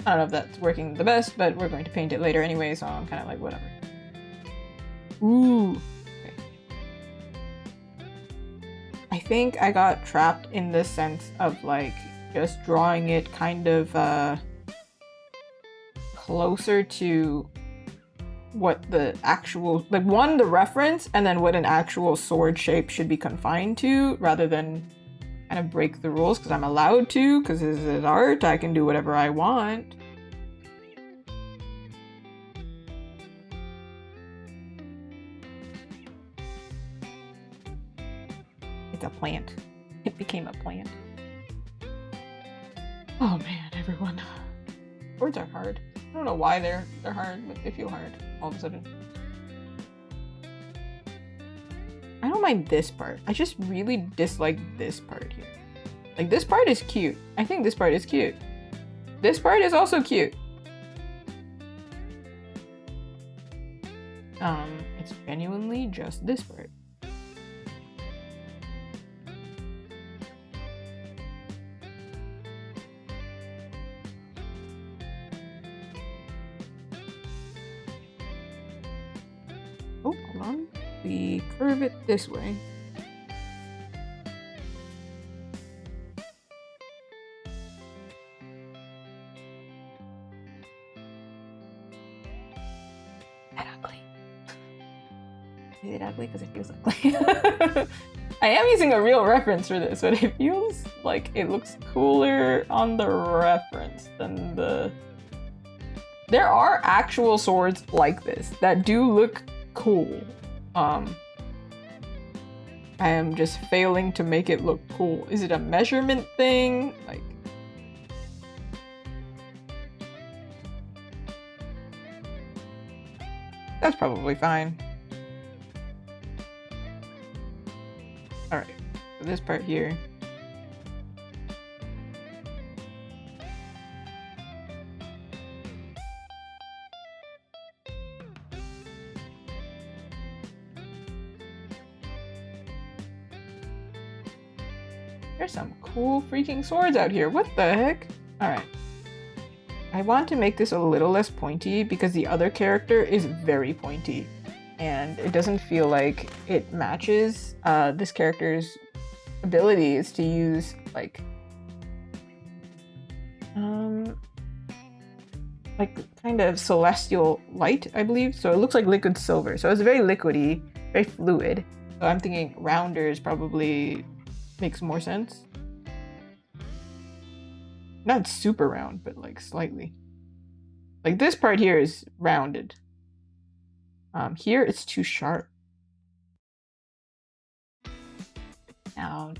I don't know if that's working the best, but we're going to paint it later anyway, so I'm kind of like, whatever. Ooh. Okay. I think I got trapped in the sense of like just drawing it kind of closer to what the actual, like one, the reference, and then what an actual sword shape should be confined to, rather than kind of break the rules, because I'm allowed to, because this is art, I can do whatever I want. It's a plant. It became a plant. Oh man, everyone. Words are hard. I don't know why they're hard, but they feel hard all of a sudden. I don't mind this part. I just really dislike this part here. Like, this part is cute. I think this part is cute. This part is also cute. It's genuinely just this part. Oh, hold on. We curve it this way. That ugly. Is it ugly? Because it feels ugly. I am using a real reference for this, but it feels like it looks cooler on the reference than the... There are actual swords like this that do look cool. I am just failing to make it look cool. Is it a measurement thing? Like, That's probably fine. Alright, so this part here. There's some cool freaking swords out here. What the heck? Alright. I want to make this a little less pointy because the other character is very pointy. And it doesn't feel like it matches this character's abilities to use like kind of celestial light, I believe. So it looks like liquid silver. So it's very liquidy, very fluid. So I'm thinking rounders probably makes more sense. Not super round, but like slightly. Like this part here is rounded. Here it's too sharp. Now,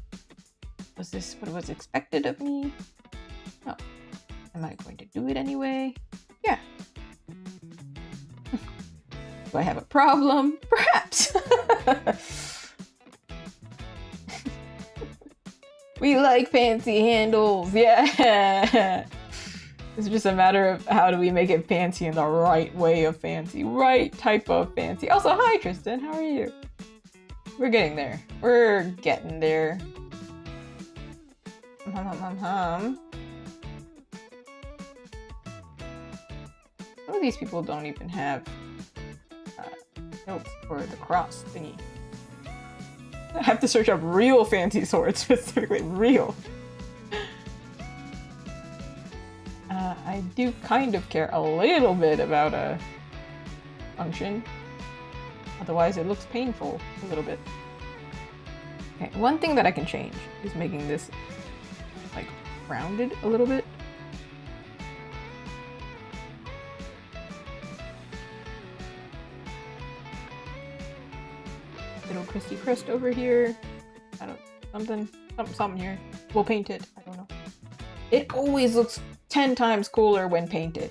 was this what was expected of me? No. Am I going to do it anyway? Yeah. Do I have a problem? Perhaps. We like fancy handles, yeah! It's just a matter of how do we make it fancy in the right way of fancy, right type of fancy. Also, hi Tristin, how are you? We're getting there. We're getting there. Some of these people don't even have notes for the cross thingy. I have to search up real fancy swords, specifically real. I do kind of care a little bit about a function. Otherwise it looks painful a little bit. Okay, one thing that I can change is making this like rounded a little bit. Little crusty crust over here. I don't, something here. We'll paint it. I don't know. It always looks 10 times cooler when painted.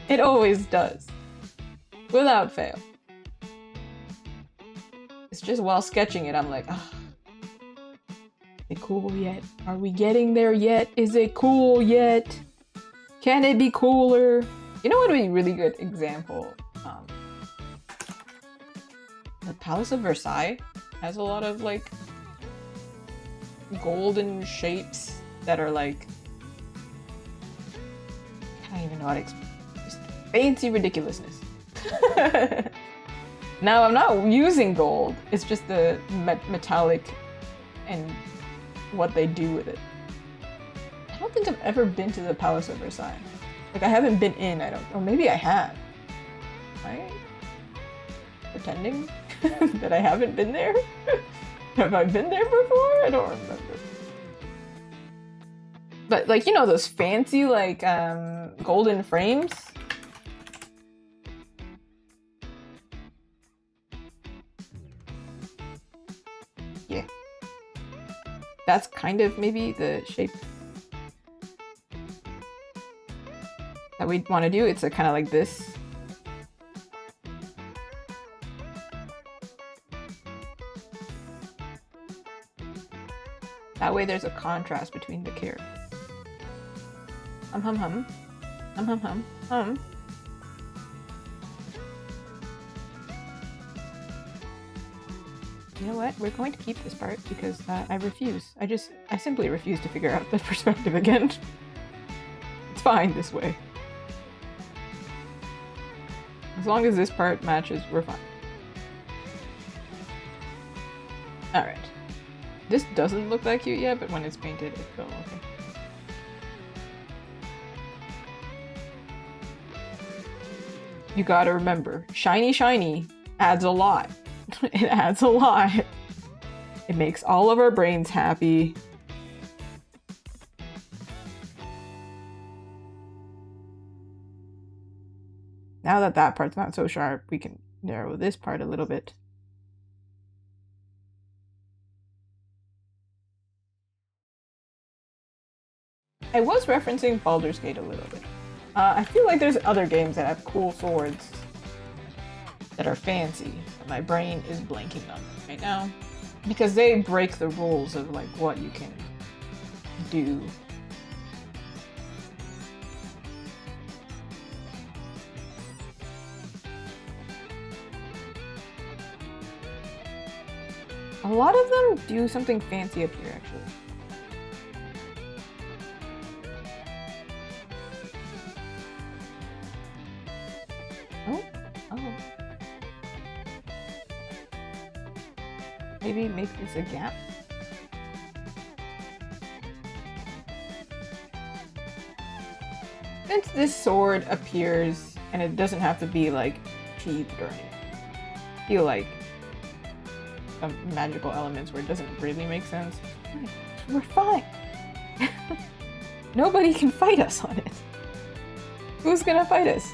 It always does. Without fail. It's just while sketching it, I'm like, ah. Is it cool yet? Are we getting there yet? Is it cool yet? Can it be cooler? You know what would be a really good example? The Palace of Versailles has a lot of like golden shapes that are like, I don't even know how to explain. Just fancy ridiculousness. Now I'm not using gold. It's just the metallic and what they do with it. I don't think I've ever been to the Palace of Versailles. Like I haven't been in. I don't. Or maybe I have. Right? Pretending that I haven't been there? Have I been there before? I don't remember. But like, you know those fancy like golden frames? Yeah. That's kind of maybe the shape that we'd want to do. It's kind of like this. That way there's a contrast between the characters. Hum. You know what? We're going to keep this part because I refuse. I simply refuse to figure out the perspective again. It's fine this way. As long as this part matches, we're fine. Alright. This doesn't look that cute yet, but when it's painted, it's still okay. You gotta remember, shiny adds a lot. It adds a lot. It makes all of our brains happy. Now that that part's not so sharp, we can narrow this part a little bit. I was referencing Baldur's Gate a little bit. I feel like there's other games that have cool swords that are fancy, but my brain is blanking on them right now because they break the rules of like what you can do. A lot of them do something fancy up here, actually. Oh. Maybe make this a gap? Since this sword appears, and it doesn't have to be like sheathed or anything, I feel like some magical elements where it doesn't really make sense. We're fine. Nobody can fight us on it. Who's gonna fight us?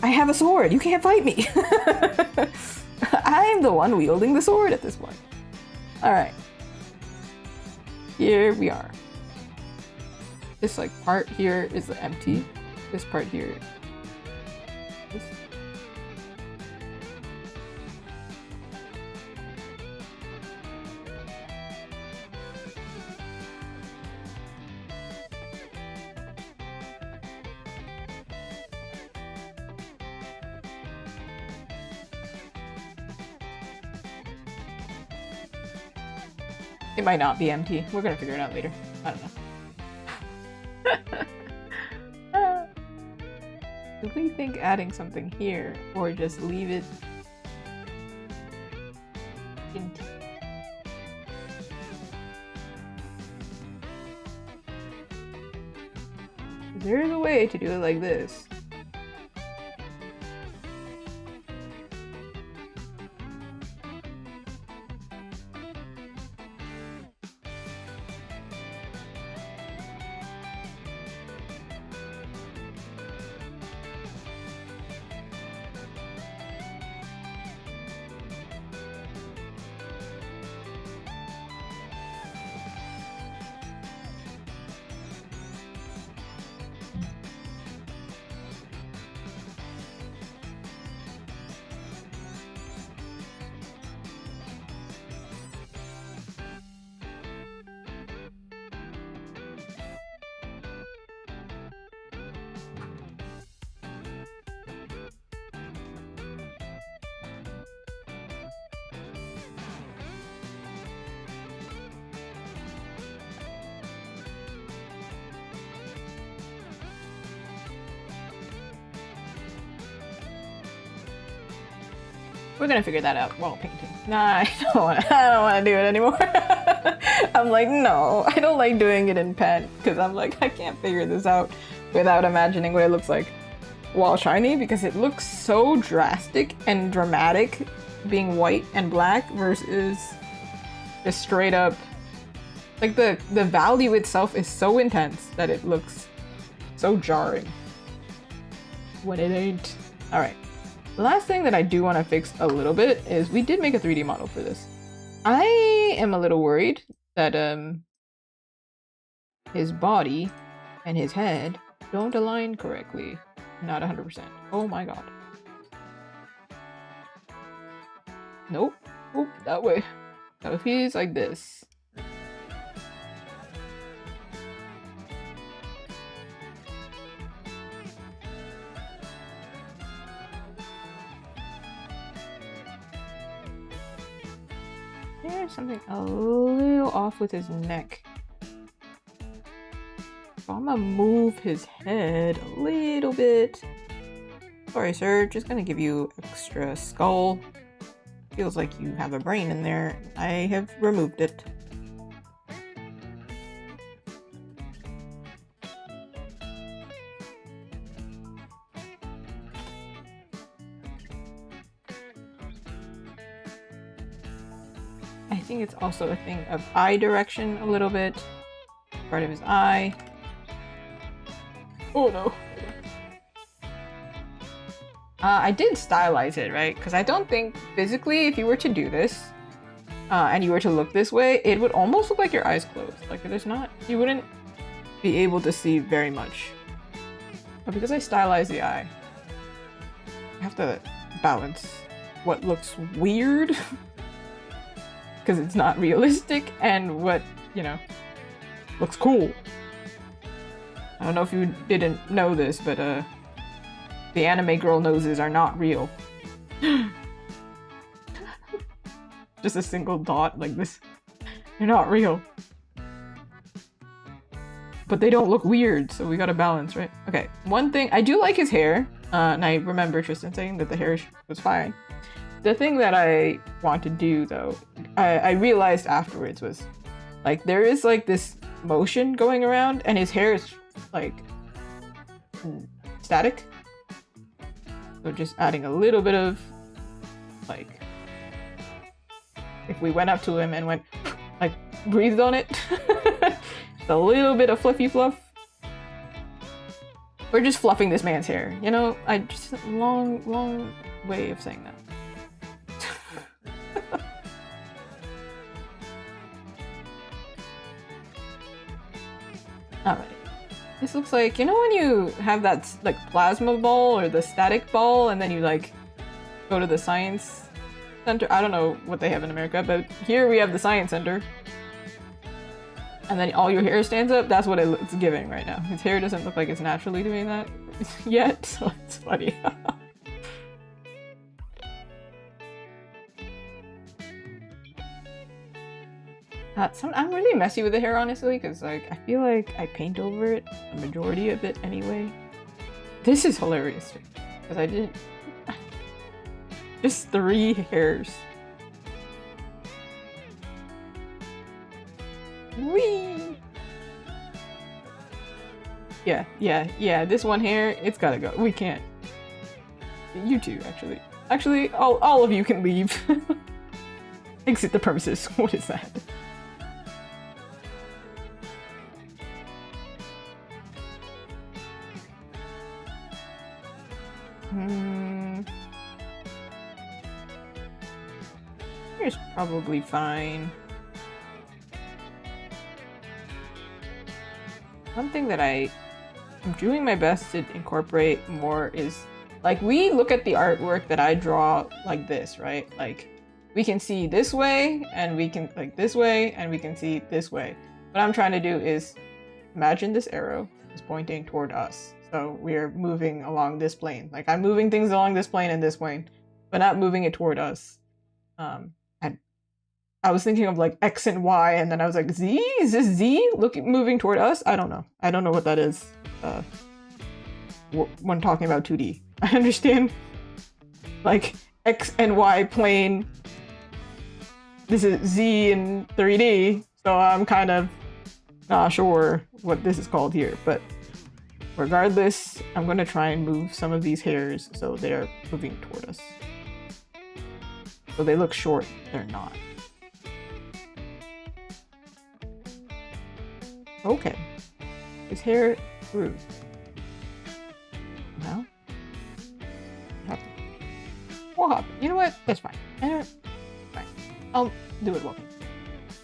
I have a sword. You can't fight me. I'm the one wielding the sword at this point. All right. Here we are. This like part here is empty. This part here. This. It might not be empty. We're gonna figure it out later. I don't know. Do we think adding something here or just leave it empty? There is a way to do it like this. We're gonna figure that out while painting. Nah, I don't want to do it anymore. I'm like, no, I don't like doing it in pen because I'm like, I can't figure this out without imagining what it looks like while shiny because it looks so drastic and dramatic being white and black versus just straight up. Like the value itself is so intense that it looks so jarring when it ain't. All right. The last thing that I do want to fix a little bit is we did make a 3D model for this. I am a little worried that his body and his head don't align correctly. Not 100%. Oh my god. Nope. Oop, that way. So if he's like this. There's something a little off with his neck. So I'm gonna move his head a little bit. Sorry, sir. Just gonna give you extra skull. Feels like you have a brain in there. I have removed it. I think it's also a thing of eye direction a little bit. Part of his eye. Oh no. I did stylize it, right? Because I don't think physically if you were to do this and you were to look this way, it would almost look like your eyes closed. Like there's not, you wouldn't be able to see very much. But because I stylized the eye, I have to balance what looks weird because it's not realistic and what, you know, looks cool. I don't know if you didn't know this, but the anime girl noses are not real. Just a single dot like this. They're not real. But they don't look weird, so we gotta balance, right? Okay, one thing, I do like his hair, and I remember Tristin saying that the hair was fine. The thing that I want to do, though, I realized afterwards was, like, there is, like, this motion going around, and his hair is, like, static. So just adding a little bit of, like, if we went up to him and went, like, breathed on it, a little bit of fluffy fluff. We're just fluffing this man's hair, you know? I just long way of saying that. Alright. This looks like, you know when you have that like plasma ball or the static ball and then you like go to the science center? I don't know what they have in America, but here we have the science center. And then all your hair stands up. That's what it's giving right now. His hair doesn't look like it's naturally doing that yet, so it's funny. I'm really messy with the hair, honestly, because like I feel like I paint over it the majority of it anyway. This is hilarious because I didn't. Just 3 hairs. Whee! Yeah, this one hair, it's gotta go. We can't. You too, actually. Actually, all of you can leave. Exit the premises. What is that? Here's probably fine. One thing that I'm doing my best to incorporate more is, like, we look at the artwork that I draw like this, right? Like, we can see this way, and we can, like, this way, and we can see this way. What I'm trying to do is imagine this arrow is pointing toward us. So we're moving along this plane. Like, I'm moving things along this plane and this plane, but not moving it toward us. I was thinking of like X and Y, and then I was like, Z? Is this Z moving toward us? I don't know. I don't know what that is when talking about 2D. I understand like X and Y plane. This is Z in 3D, so I'm kind of not sure what this is called here. But regardless, I'm going to try and move some of these hairs so they're moving toward us. So they look short, they're not. Okay, his hair grew. Well, what happened? You know what? That's fine. Fine. I'll do it while painting.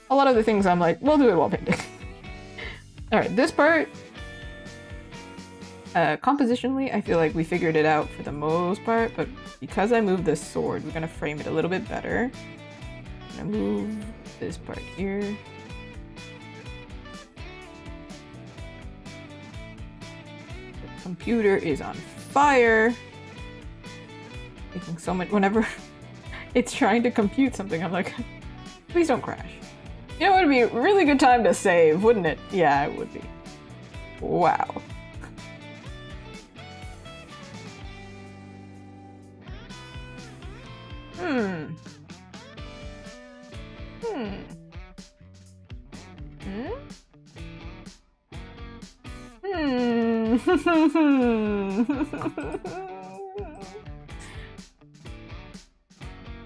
A lot of the things I'm like, we'll do it while painting. Alright, this part, compositionally, I feel like we figured it out for the most part, but because I moved this sword, we're gonna frame it a little bit better. I'm gonna move this part here. Computer is on fire. Making so much whenever it's trying to compute something, I'm like, please don't crash. You know, it would be a really good time to save, wouldn't it? Yeah, it would be. Wow.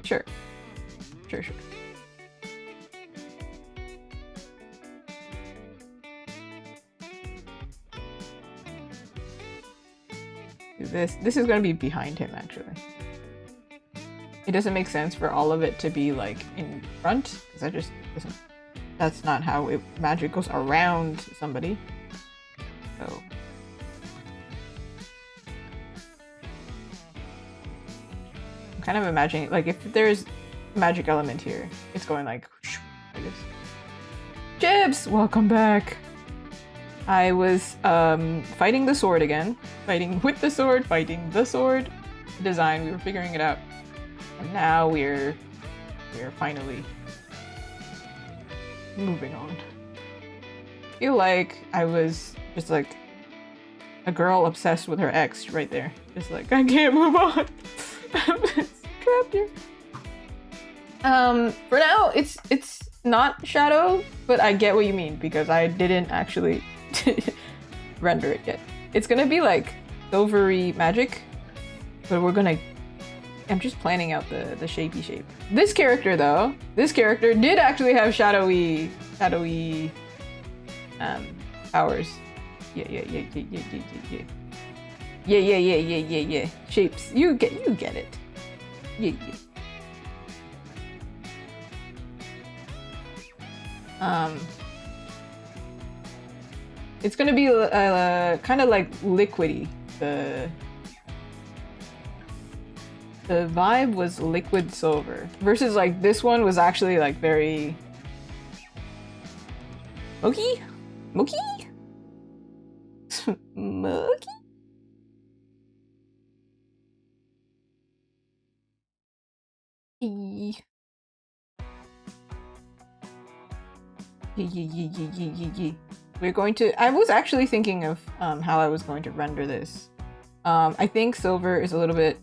Sure. Do this. This is going to be behind him, actually. It doesn't make sense for all of it to be, like, in front, because that just doesn't... That's not how magic goes around somebody. So... kind of imagining, like, if there's magic element here, it's going like this. Jibs, welcome back. I was fighting the sword again, fighting with the sword, fighting the sword design. We were figuring it out, and now we're finally moving on. I feel like I was just like a girl obsessed with her ex right there. Just like, I can't move on. I'm trapped here. For now, it's not shadow, but I get what you mean because I didn't actually render it yet. It's gonna be like silvery magic, but I'm just planning out the shapey shape. This character though, did actually have shadowy powers. Yeah. Shapes. You get it. Yeah. It's gonna be kind of like liquidy. The vibe was liquid silver versus like this one was actually like very smoky. Yeah. We're going to. I was actually thinking of how I was going to render this. I think silver is a little bit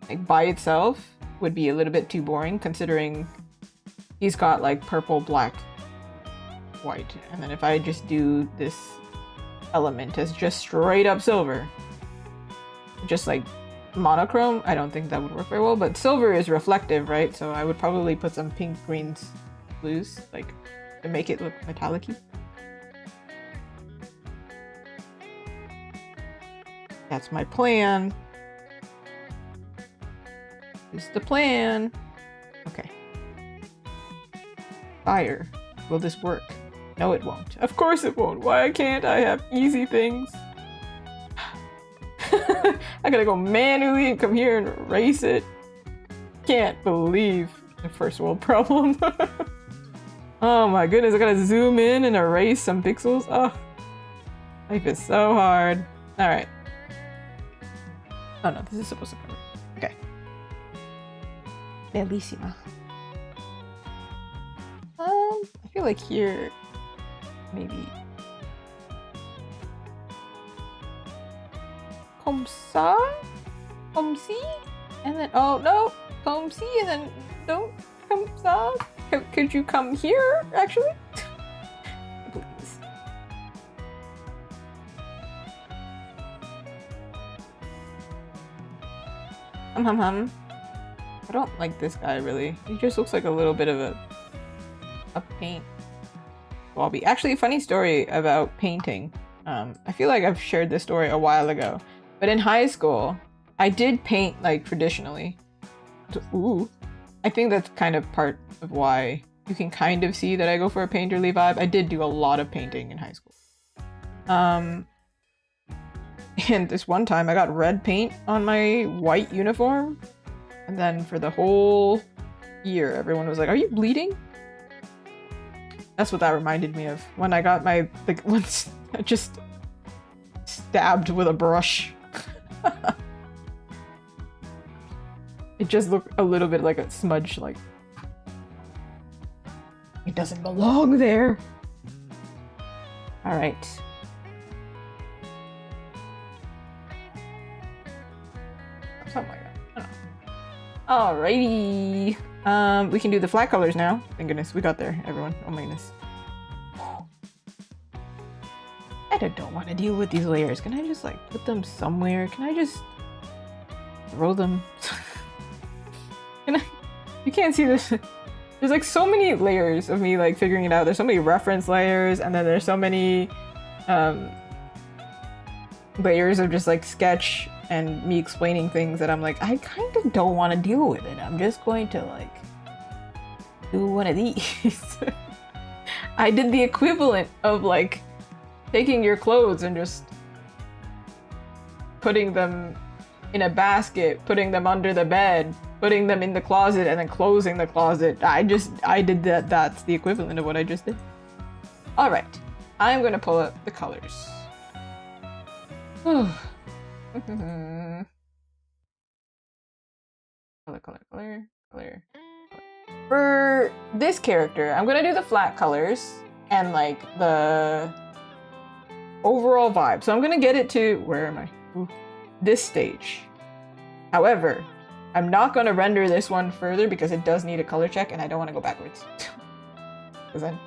like by itself would be a little bit too boring considering he's got like purple, black, white, and then if I just do this element as just straight up silver, just like monochrome, I don't think that would work very well. But silver is reflective, right? So I would probably put some pink, greens, blues, like to make it look metallic-y. That's my plan. This is the plan. Okay. Fire. Will this work? No, it won't. Of course it won't. Why can't I have easy things? I gotta go manually and come here and erase it. Can't believe the first world problem. Oh my goodness, I gotta zoom in and erase some pixels. Oh, life is so hard. All right. Oh no, this is supposed to cover. Okay. Bellissima. I feel like here, maybe. Comme ça? Comme si? And then, oh no, comme si, and then don't comme ça. Could you come here, actually? Please. I don't like this guy, really. He just looks like a little bit of a paint blobby. Actually, funny story about painting. I feel like I've shared this story a while ago. But in high school, I did paint, like, traditionally. Ooh. I think that's kind of part of why you can kind of see that I go for a painterly vibe. I did do a lot of painting in high school. And this one time I got red paint on my white uniform. And then for the whole year, everyone was like, "Are you bleeding?" That's what that reminded me of. When I got my, like, once I just stabbed with a brush. It just looked a little bit like a smudge, like it doesn't belong there. All right. Something like that. I don't know. Alrighty. We can do the flat colors now. Thank goodness we got there, everyone. Oh my goodness. I don't want to deal with these layers. Can I just like put them somewhere? Can I just throw them? You can't see this. There's like so many layers of me like figuring it out. There's so many reference layers, and then there's so many layers of just like sketch and me explaining things that I'm like, I kind of don't want to deal with it. I'm just going to like do one of these. I did the equivalent of like taking your clothes and just putting them in a basket, putting them under the bed, putting them in the closet, and then closing the closet. I did that. That's the equivalent of what I just did. All right, I'm gonna pull up the colors. Color. For this character, I'm gonna do the flat colors and like the overall vibe. So I'm gonna get it to, where am I? Ooh, this stage. However, I'm not gonna render this one further because it does need a color check and I don't want to go backwards. Because then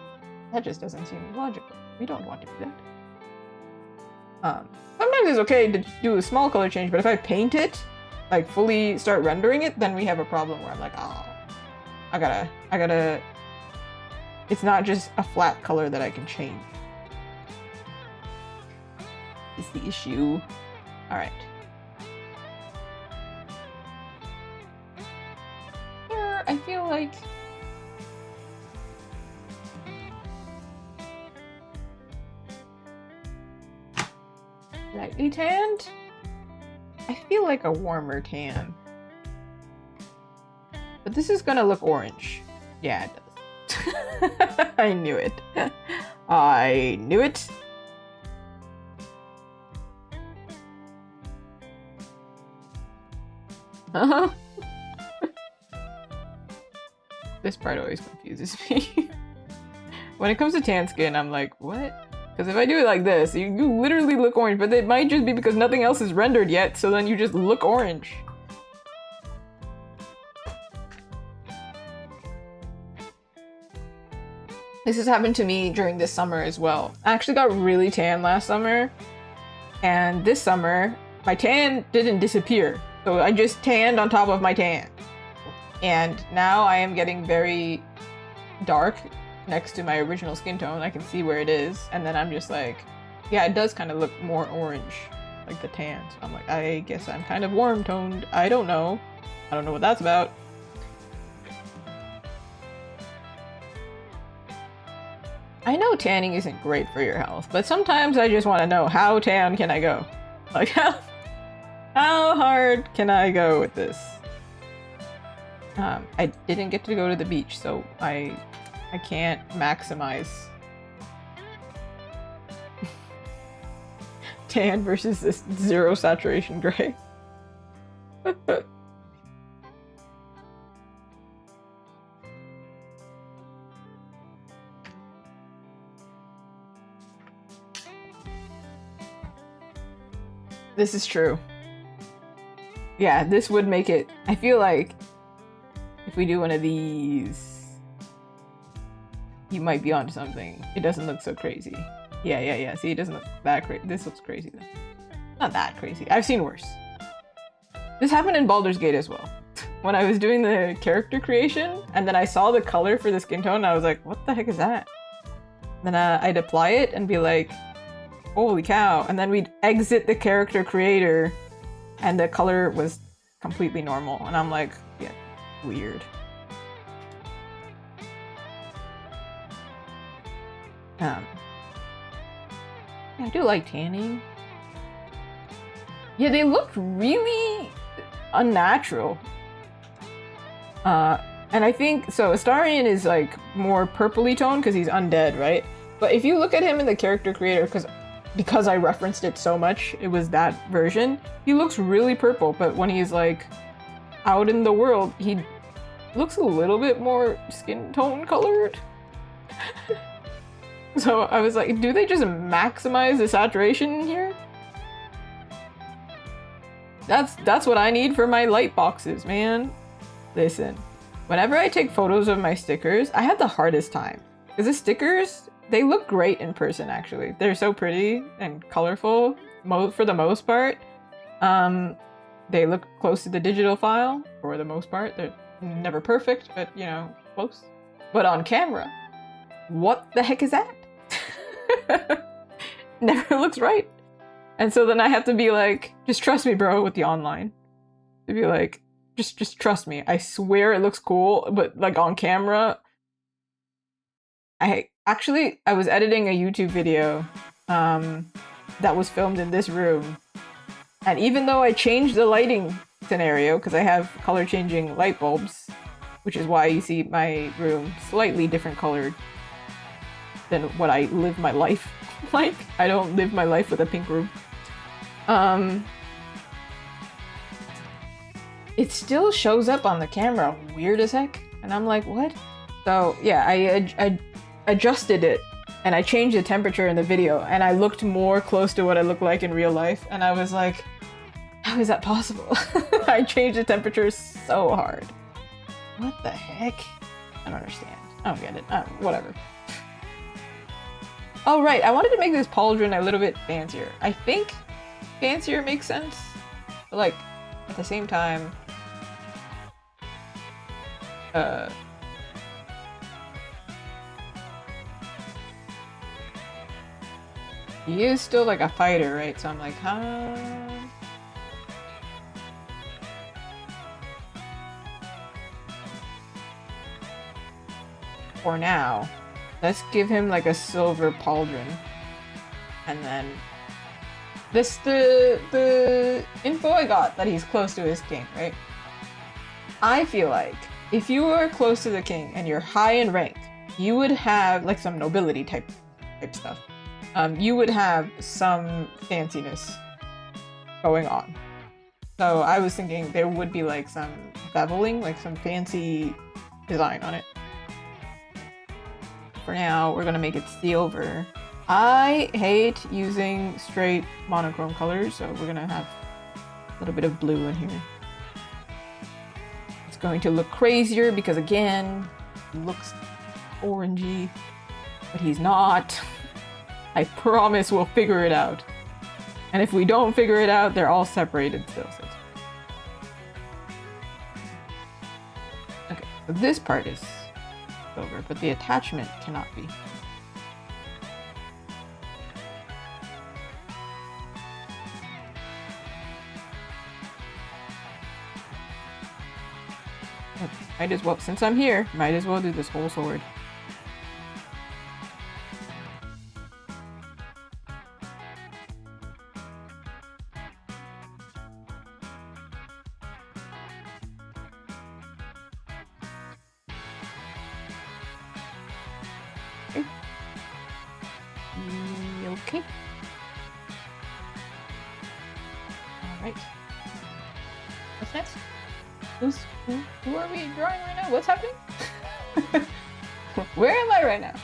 that just doesn't seem logical. We don't want to do that. Sometimes it's okay to do a small color change, but if I paint it, like fully start rendering it, then we have a problem where I'm like, oh, I gotta, it's not just a flat color that I can change. Is the issue. All right. Here, I feel like lightly tanned. I feel like a warmer tan. But this is gonna look orange. Yeah, it does. I knew it. I knew it. This part always confuses me. When it comes to tan skin, I'm like, what? Because if I do it like this, you literally look orange, but it might just be because nothing else is rendered yet, so then you just look orange. This has happened to me during this summer as well. I actually got really tan last summer, and this summer, my tan didn't disappear. So I just tanned on top of my tan. And now I am getting very dark next to my original skin tone. I can see where it is. And then I'm just like, yeah, it does kind of look more orange, like the tan. So I'm like, I guess I'm kind of warm toned. I don't know. I don't know what that's about. I know tanning isn't great for your health, but sometimes I just want to know, how tan can I go? Like, how hard can I go with this? I didn't get to go to the beach, so I can't maximize tan versus this zero saturation gray. This is true. Yeah, this would make it. I feel like if we do one of these, you might be onto something. It doesn't look so crazy. Yeah. See, it doesn't look that crazy. This looks crazy though. Not that crazy. I've seen worse. This happened in Baldur's Gate as well. When I was doing the character creation, and then I saw the color for the skin tone, and I was like, what the heck is that? Then I'd apply it and be like, holy cow. And then we'd exit the character creator, and the color was completely normal. And I'm like, yeah, weird. Yeah, I do like tanning. Yeah, they look really unnatural. And I think, so Astarion is like more purpley toned because he's undead, right? But if you look at him in the character creator, because I referenced it so much, it was that version, he looks really purple, but when he's like out in the world, he looks a little bit more skin tone colored. So I was like, do they just maximize the saturation here? That's what I need for my light boxes, man. Listen, whenever I take photos of my stickers, I have the hardest time. Because the stickers, they look great in person, actually. They're so pretty and colorful, for the most part. They look close to the digital file, for the most part. They're never perfect, but, you know, close. But on camera, what the heck is that? Never looks right. And so then I have to be like, just trust me, bro, with the online. To be like, just trust me. I swear it looks cool, but like on camera, I was editing a YouTube video that was filmed in this room, And even though I changed the lighting scenario, because I have color changing light bulbs, which is why you see my room slightly different colored than what I live my life like. I don't live my life with a pink room. It still shows up on the camera weird as heck. And I'm like, what? So yeah, I adjusted it and I changed the temperature in the video and I looked more close to what I look like in real life. And I was like, how is that possible? I changed the temperature so hard. What the heck? I don't understand. I don't get it. Whatever. Oh, right. I wanted to make this pauldron a little bit fancier. I think fancier makes sense. But, like, at the same time... he is still, like, a fighter, right? So I'm like, huh... For now, let's give him like a silver pauldron. And then this the info I got that he's close to his king, right? I feel like if you are close to the king and you're high in rank, you would have like some nobility type stuff. You would have some fanciness going on. So I was thinking there would be like some beveling, like some fancy design on it. For now, we're gonna make it silver. I hate using straight monochrome colors, so we're gonna have a little bit of blue in here. It's going to look crazier because again, he looks orangey, but he's not. I promise we'll figure it out. And if we don't figure it out, they're all separated still. Okay, so this part is silver, but the attachment cannot be. Might as well, since I'm here, might as well do this whole sword. Okay. Alright. What's next? Who are we drawing right now? What's happening? Where am I right now?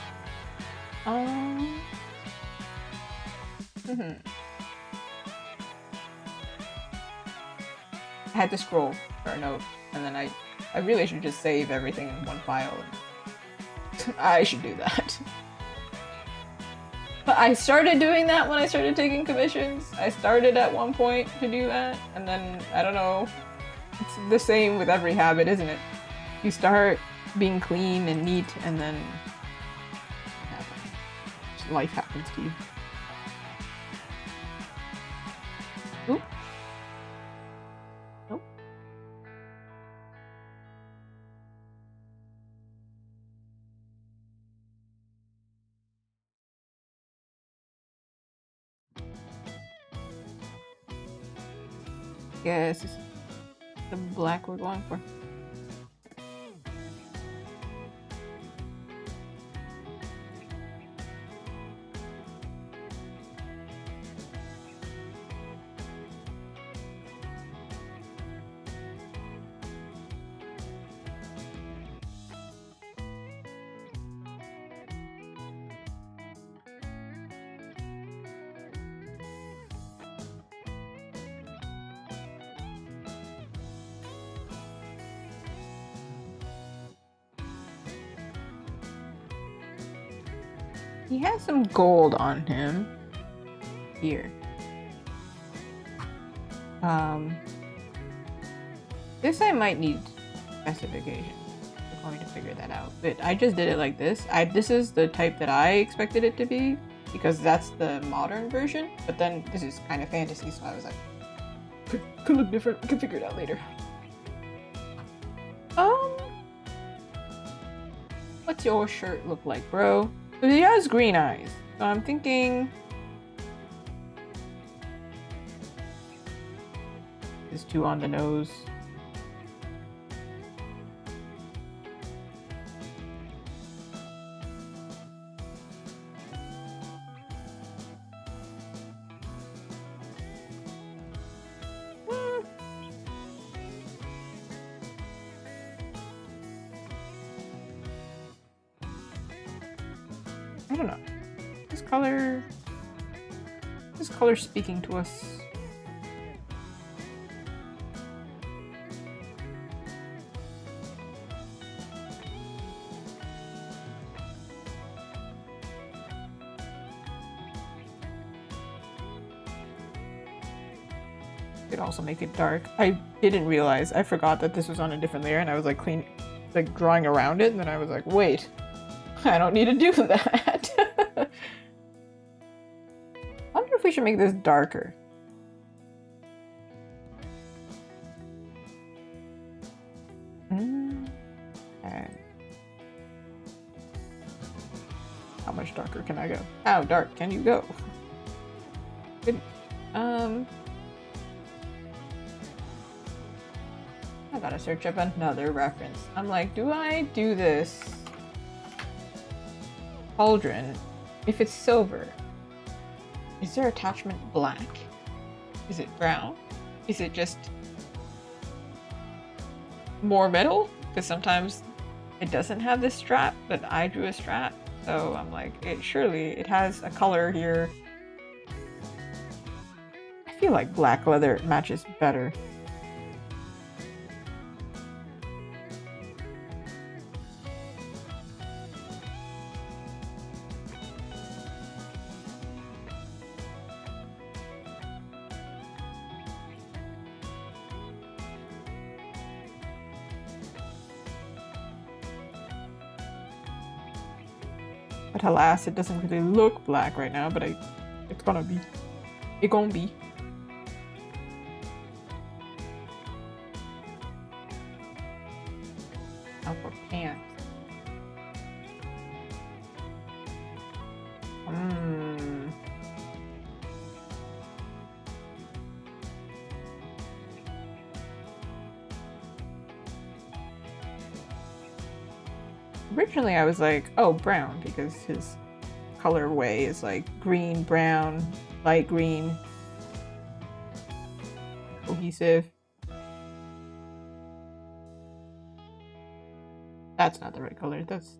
I had to scroll for a note, and then I really should just save everything in one file. And I should do that. But I started doing that when I started taking commissions. I started at one point to do that, and then, I don't know, it's the same with every habit, isn't it? You start being clean and neat, and then life happens to you. Oop. Nope. Yes, this is the black we're going for. He has some gold on him here. This I might need specification. I'm going to figure that out. But I just did it like this. This is the type that I expected it to be because that's the modern version. But then this is kind of fantasy, so I was like, could look different. I can figure it out later. What's your shirt look like, bro? So he has green eyes, so I'm thinking too on the nose. I don't know. This color speaking to us. Could also make it dark. I didn't realize. I forgot that this was on a different layer, and I was like drawing around it, and then I was like, wait, I don't need to do that. I wonder if we should make this darker. Okay. How much darker can I go? How dark can you go? Good. I gotta search up another reference. I'm like, do I do this cauldron if it's silver? Is their attachment black? Is it brown? Is it just more metal? Because sometimes it doesn't have this strap, but I drew a strap. So I'm like, surely it has a color here. I feel like black leather matches better. But alas, it doesn't really look black right now, but it's gonna be. It gonna be. Now for pants. Originally I was like, oh, brown, because his colorway is like green, brown, light green, cohesive. That's not the right color. That's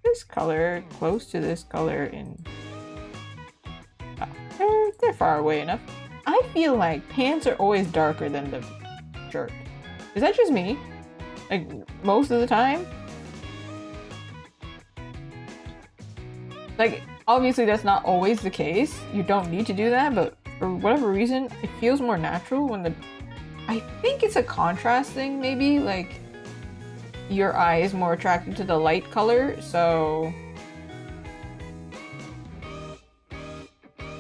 this color close to this color in they're far away enough. I feel like pants are always darker than the shirt. Is that just me? Like most of the time? Like obviously that's not always the case. You don't need to do that, but for whatever reason it feels more natural when I think it's a contrast thing maybe, like your eye is more attracted to the light color, so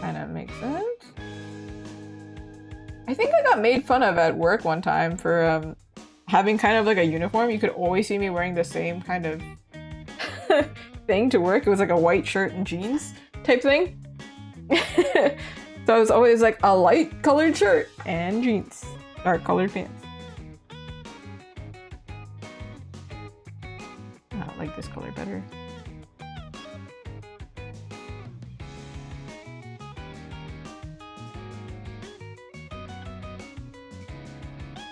kind of makes sense. I think I got made fun of at work one time for having kind of like a uniform. You could always see me wearing the same kind of thing to work. It was like a white shirt and jeans type thing. So it was always like a light colored shirt and jeans, dark colored pants. I like this color better.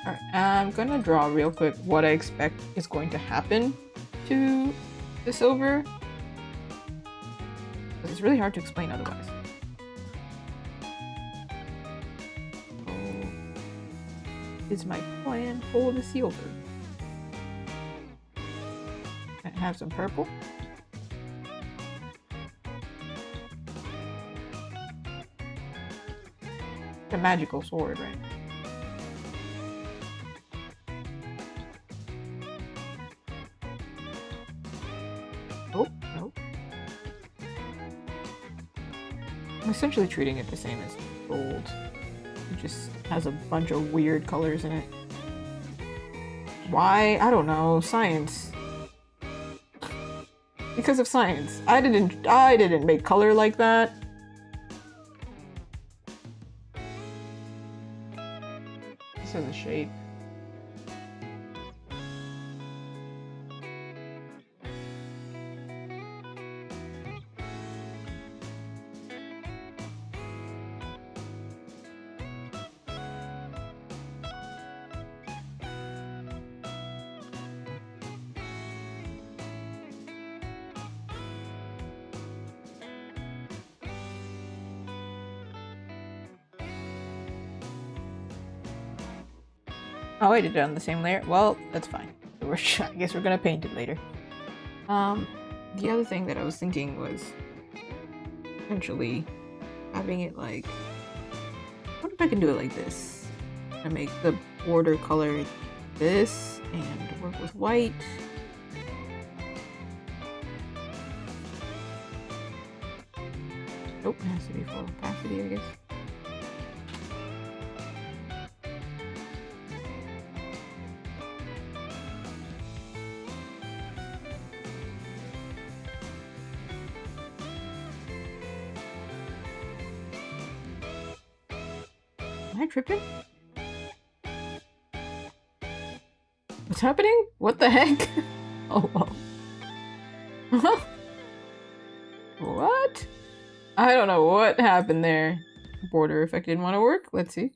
Alright, I'm gonna draw real quick what I expect is going to happen to the silver, because it's really hard to explain otherwise. So, is my plan for the silver? I have some purple. The magical sword, right? Oh, no. I'm essentially treating it the same as gold. just has a bunch of weird colors in it. Why? I don't know. Science. Because of science. I didn't make color like that. This is a shape. Oh, I did it on the same layer. Well, that's fine. I guess we're gonna paint it later. The other thing that I was thinking was potentially having it like, what if I can do it like this? I make the border color this and work with white. Nope, it has to be full opacity, I guess. Am I tripping? What's happening? What the heck? Oh, whoa. What? I don't know what happened there. Border effect didn't want to work. Let's see.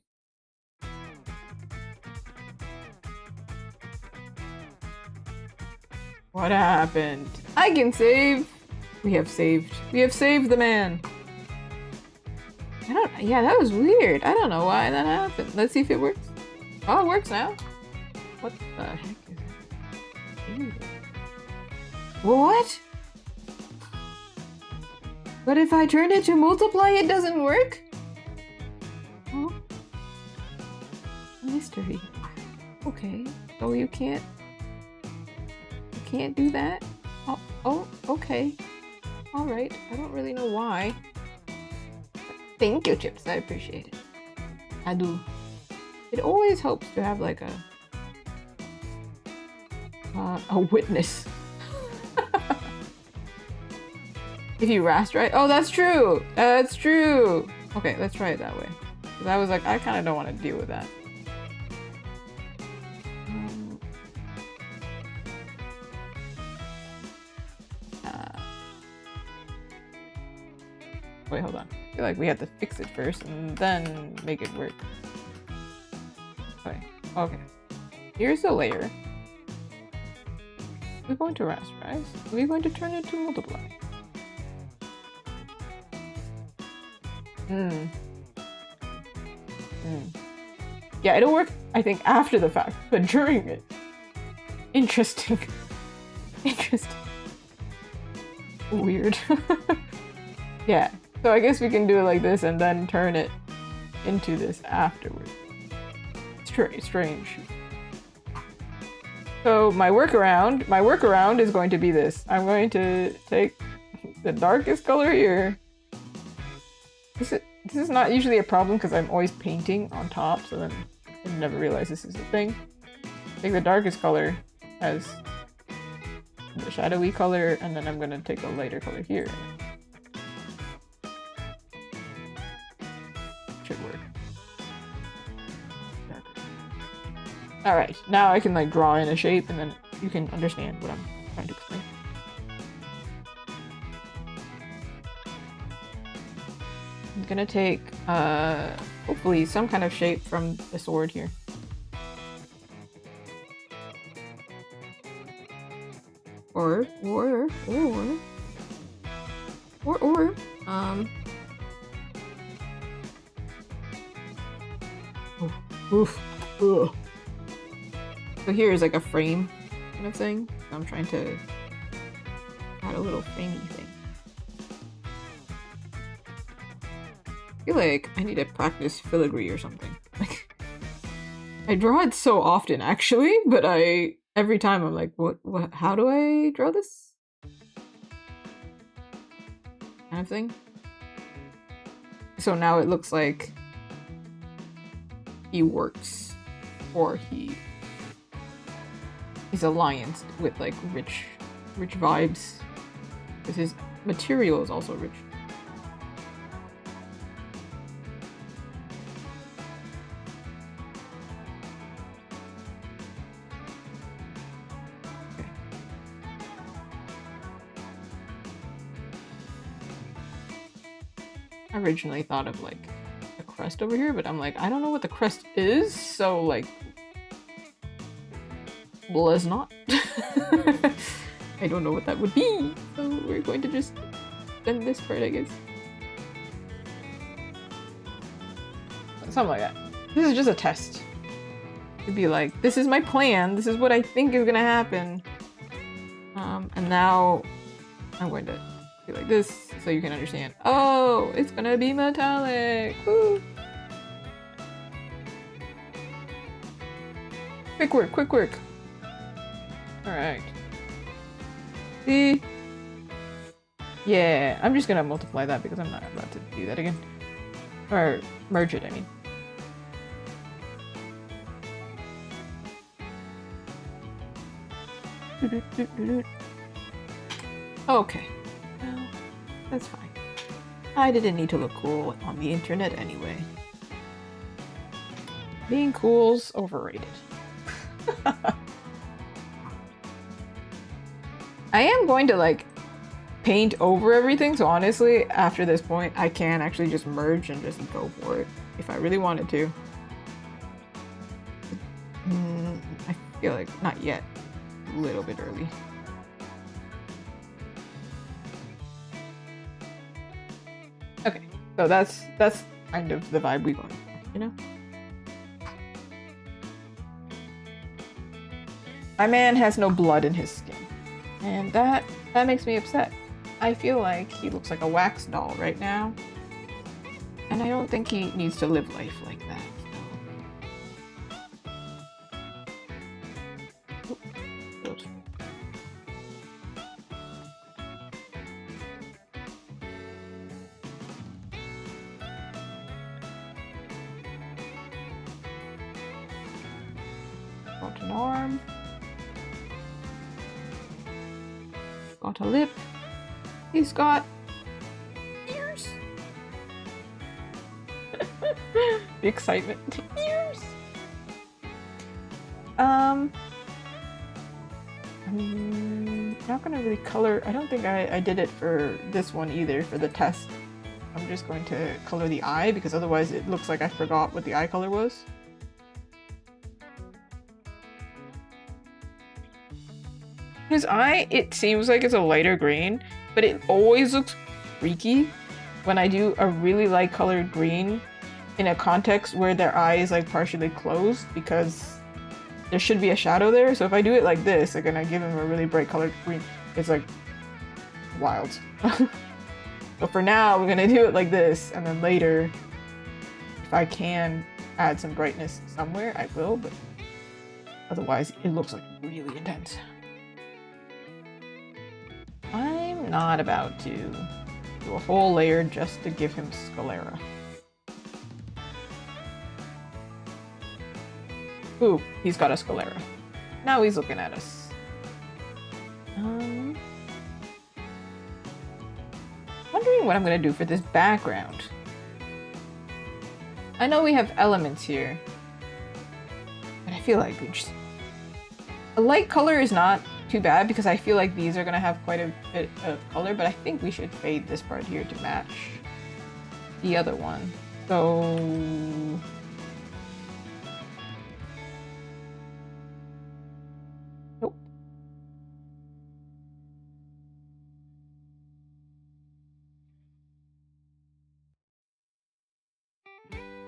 What happened? I can save. We have saved. We have saved the man. Yeah, that was weird. I don't know why that happened. Let's see if it works. Oh, it works now. What the heck is it? What? But if I turn it to multiply, it doesn't work? Oh. Mystery. Okay. So you can't do that? Oh, okay. Alright. I don't really know why. Thank you, Chips. I appreciate it. I do. It always helps to have like a witness. If you rasterize. Oh, that's true. That's true. Okay, let's try it that way. Because I was like, I kind of don't want to deal with that. Wait, hold on. I feel like we have to fix it first and then make it work. Okay. Here's the layer. We're going to rasterize. We're going to turn it to multiply. Yeah, it'll work, I think, after the fact, but during it. Interesting. Interesting. Weird. Yeah. So I guess we can do it like this and then turn it into this afterwards. It's strange. So my workaround is going to be this. I'm going to take the darkest color here. This is not usually a problem because I'm always painting on top, so then I never realize this is a thing. Take the darkest color as the shadowy color, and then I'm gonna take a lighter color here. Should work. Alright, now I can like draw in a shape and then you can understand what I'm trying to explain. I'm gonna take hopefully some kind of shape from the sword here. Or oof. Ugh. So here is like a frame kind of thing. I'm trying to add a little framey thing. I feel like I need to practice filigree or something. Like, I draw it so often actually, but every time I'm like, what, how do I draw this? Kind of thing. So now it looks like he works or he is allianced with like rich vibes. Because his material is also rich. Okay. I originally thought of like a crest over here, but I'm like, I don't know what the crest is, so like, let's not. I don't know what that would be, so we're going to just send this part, I guess. Something like that. This is just a test. It'd be like, this is my plan, this is what I think is gonna happen. And now I'm going to be like this so you can understand. Oh, it's gonna be metallic! Woo! Quick work, quick work! Alright. See? Yeah, I'm just gonna multiply that because I'm not about to do that again. Or merge it, I mean. Okay. Well, that's fine. I didn't need to look cool on the internet anyway. Being cool's overrated. I am going to like paint over everything, so honestly, after this point, I can actually just merge and just go for it if I really wanted to. I feel like not yet. A little bit early. Okay, so that's kind of the vibe we going for, you know? My man has no blood in his skin. And that makes me upset. I feel like he looks like a wax doll right now. And I don't think he needs to live life like that. So. Oops. Got an arm. Got a lip. He's got ears. The excitement. Ears. I'm not gonna really color. I don't think I did it for this one either for the test. I'm just going to color the eye because otherwise it looks like I forgot what the eye color was. His eye, it seems like it's a lighter green, but it always looks freaky when I do a really light colored green in a context where their eye is like partially closed because there should be a shadow there. So if I do it like this, like, and I give him a really bright colored green, it's like wild. But for now, we're gonna do it like this, and then later, if I can add some brightness somewhere, I will, but otherwise it looks like really intense. I'm not about to do a whole layer just to give him sclera. Ooh, he's got a sclera. Now he's looking at us. Wondering what I'm gonna do for this background. I know we have elements here, but I feel like we just... A light color is not too bad because I feel like these are gonna have quite a bit of color, but I think we should fade this part here to match the other one. So nope.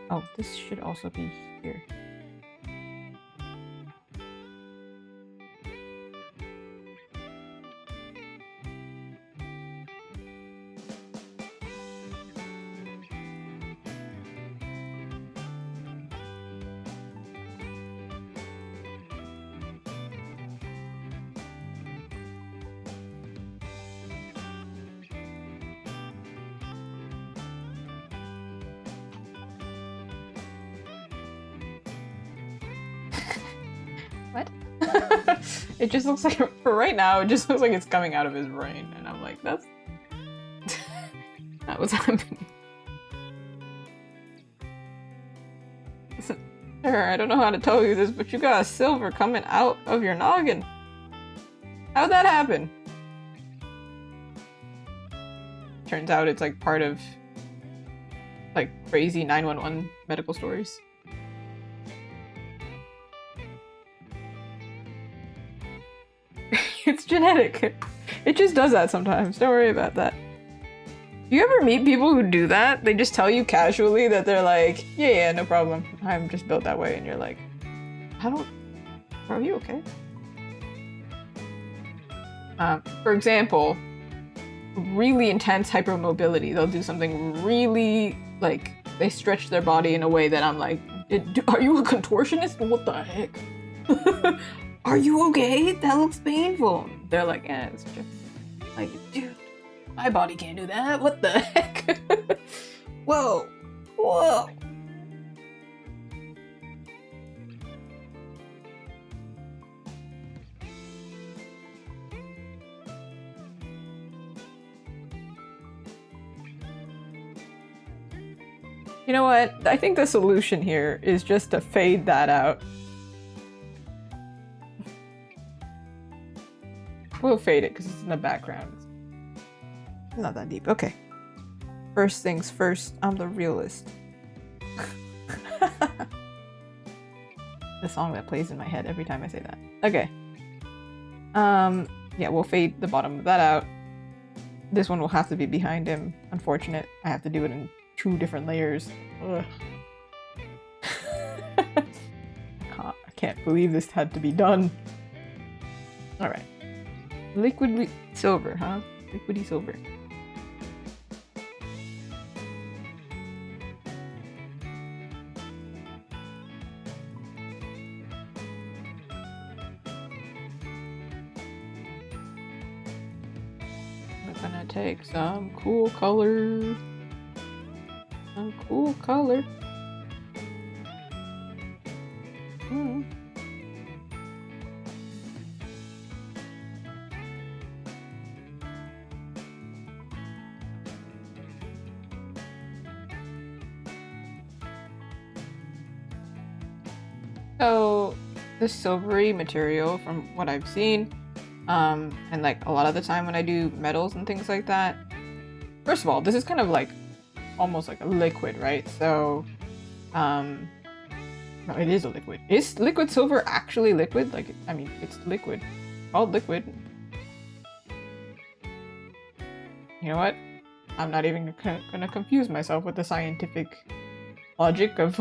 Oh, this should also be here. It just looks like, for right now, it just looks like it's coming out of his brain. And I'm like, that's not what's happening. Sure, I don't know how to tell you this, but you got a silver coming out of your noggin. How'd that happen? Turns out it's like part of like crazy 911 medical stories. It's genetic. It just does that sometimes. Don't worry about that. Do you ever meet people who do that? They just tell you casually that they're like, yeah, no problem. I'm just built that way. And you're like, are you okay? For example, really intense hypermobility. They'll do something really, like, they stretch their body in a way that I'm like, are you a contortionist? What the heck? Are you okay? That looks painful. They're like, yeah, it's just like, dude, my body can't do that. What the heck? Whoa. Whoa. You know what? I think the solution here is just to fade that out. We'll fade it because it's in the background. It's not that deep. Okay. First things first, I'm the realist. The song that plays in my head every time I say that. Okay. Yeah, we'll fade the bottom of that out. This one will have to be behind him. Unfortunate. I have to do it in 2 different layers. Ugh. I can't believe this had to be done. Alright. Liquid silver, huh? Liquidy silver. We're gonna take some cool color. Some cool color. So, this silvery material, from what I've seen, and like a lot of the time when I do metals and things like that, first of all, this is kind of like almost like a liquid, right? So, no, it is a liquid. Is liquid silver actually liquid? Like, I mean, it's liquid. Called liquid. You know what? I'm not even gonna confuse myself with the scientific logic of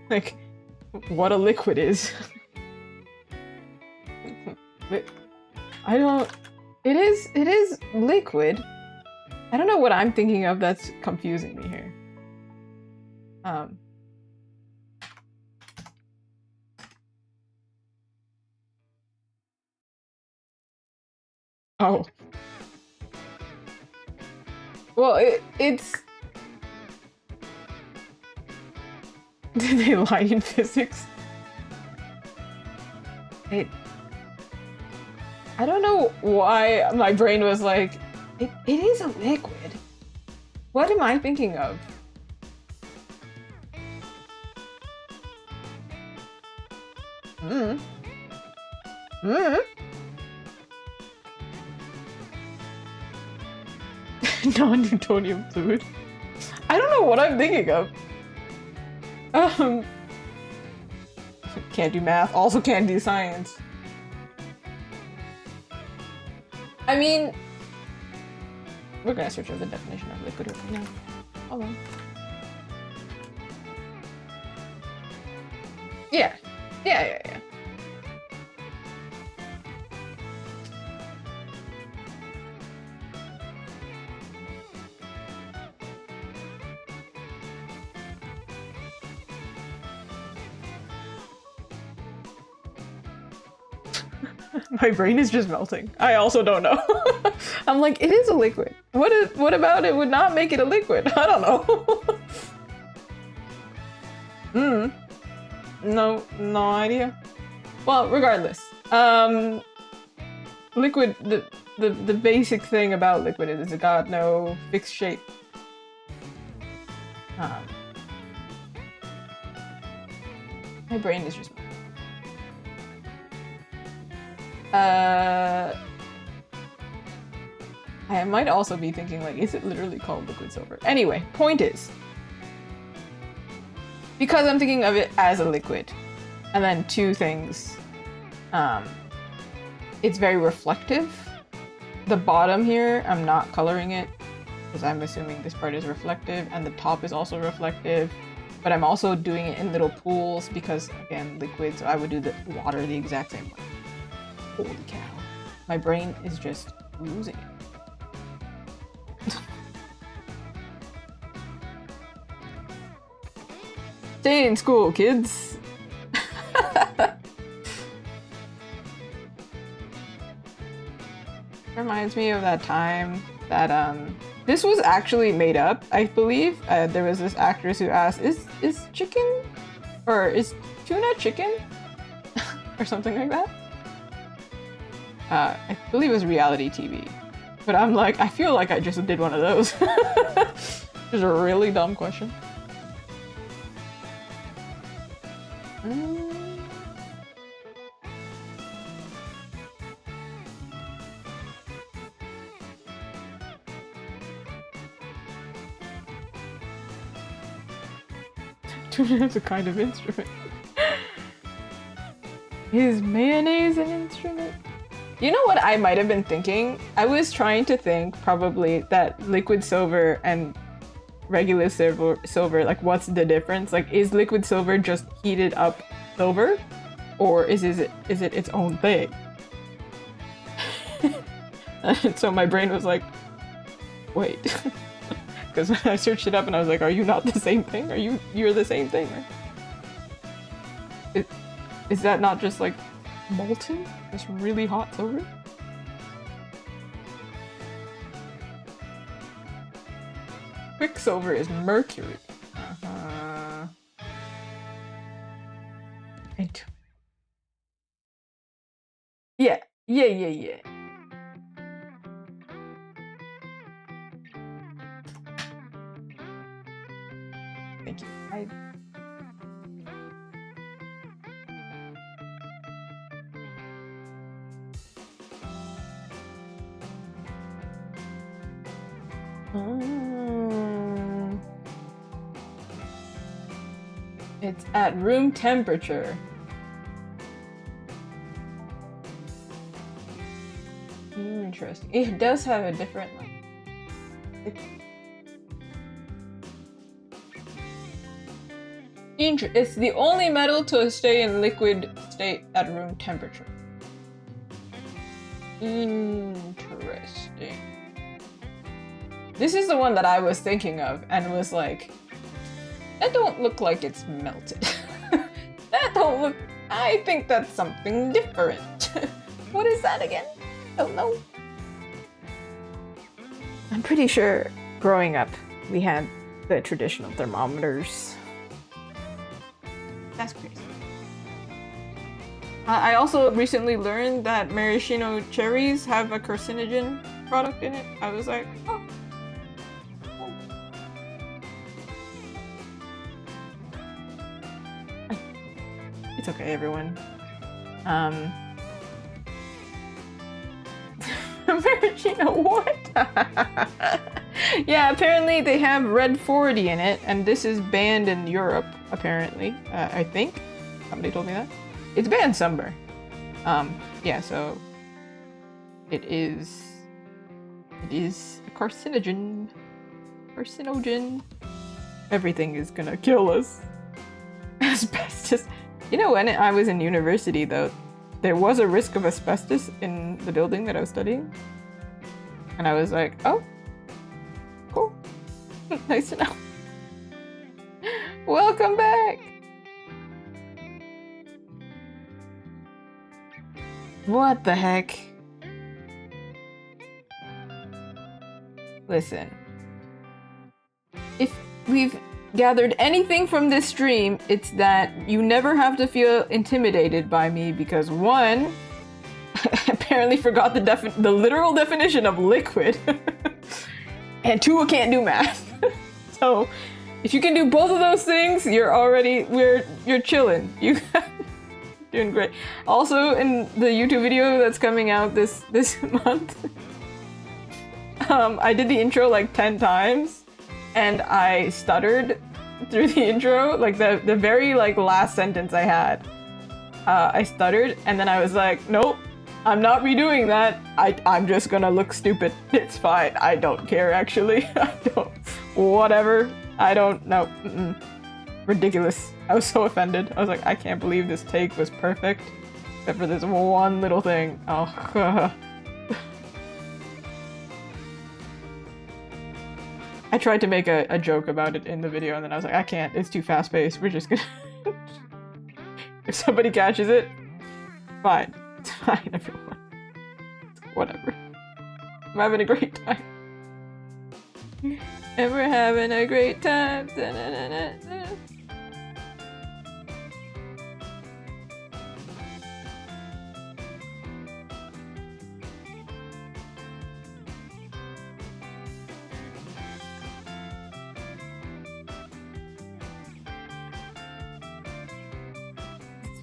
like what a liquid is. I don't. It is liquid. I don't know what I'm thinking of that's confusing me here. Oh. Well, it's... Did they lie in physics? I don't know why my brain was like, it is a liquid. What am I thinking of? Non-Newtonian fluid. I don't know what I'm thinking of. Can't do math, also can't do science. I mean, we're gonna search up the definition of liquid right now. Hold on. Yeah. My brain is just melting. I also don't know. I'm like, it is a liquid. What about it would not make it a liquid? I don't know. No idea. Well, regardless. Liquid, the basic thing about liquid is it got no fixed shape. My brain is just... I might also be thinking, like, is it literally called liquid silver? Anyway, point is, because I'm thinking of it as a liquid, and then two things, it's very reflective. The bottom here, I'm not coloring it, because I'm assuming this part is reflective, and the top is also reflective, but I'm also doing it in little pools, because, again, liquid, so I would do the water the exact same way. Holy cow. My brain is just losing it. Stay in school, kids. Reminds me of that time that this was actually made up, I believe. There was this actress who asked, is chicken or is tuna chicken? Or something like that. I believe it was reality TV. But I'm like, I feel like I just did one of those. Just a really dumb question. Tuna is a kind of instrument. Is mayonnaise an instrument? You know what I might have been thinking? I was trying to think probably that liquid silver and regular silver, like what's the difference? Like, is liquid silver just heated up silver? Or is it its own thing? So my brain was like, wait. Because I searched it up and I was like, are you not the same thing? You're the same thing, right? Is that not just like molten? Just really hot silver? Quicksilver is mercury. Yeah. Thank you. It's at room temperature. Interesting. It does have a different like. It's the only metal to stay in liquid state at room temperature. Interesting. This is the one that I was thinking of and was like, that don't look like it's melted. That don't look... I think that's something different. What is that again? Don't know. I'm pretty sure growing up we had the traditional thermometers. That's crazy. I also recently learned that maraschino cherries have a carcinogen product in it. I was like, oh. It's okay, everyone. Maraschino, what? Yeah, apparently they have red 40 in it, and this is banned in Europe, apparently. I think. Somebody told me that. It's banned somewhere. Yeah, so it is a carcinogen. Carcinogen. Everything is gonna kill us. Asbestos. You know, when I was in university, though, there was a risk of asbestos in the building that I was studying. And I was like, oh, cool. Nice to know. Welcome back! What the heck? Listen. If we've gathered anything from this stream, it's that you never have to feel intimidated by me because one, apparently forgot the literal definition of liquid, and two, I can't do math. So if you can do both of those things, you're chilling. You doing great. Also, in the YouTube video that's coming out this month, I did the intro like 10 times, and I stuttered through the intro. Like the very like last sentence I had, I stuttered, and then I was like, nope, I'm not redoing that. I'm just gonna look stupid. It's fine. I don't care actually. I don't. Whatever. I don't know. Ridiculous. I was so offended. I was like, I can't believe this take was perfect, except for this one little thing. Oh. I tried to make a joke about it in the video, and then I was like, I can't. It's too fast-paced. We're just gonna... If somebody catches it, fine. It's fine, everyone. Whatever. I'm having a great time. And we're having a great time. Da-na-na-na-na.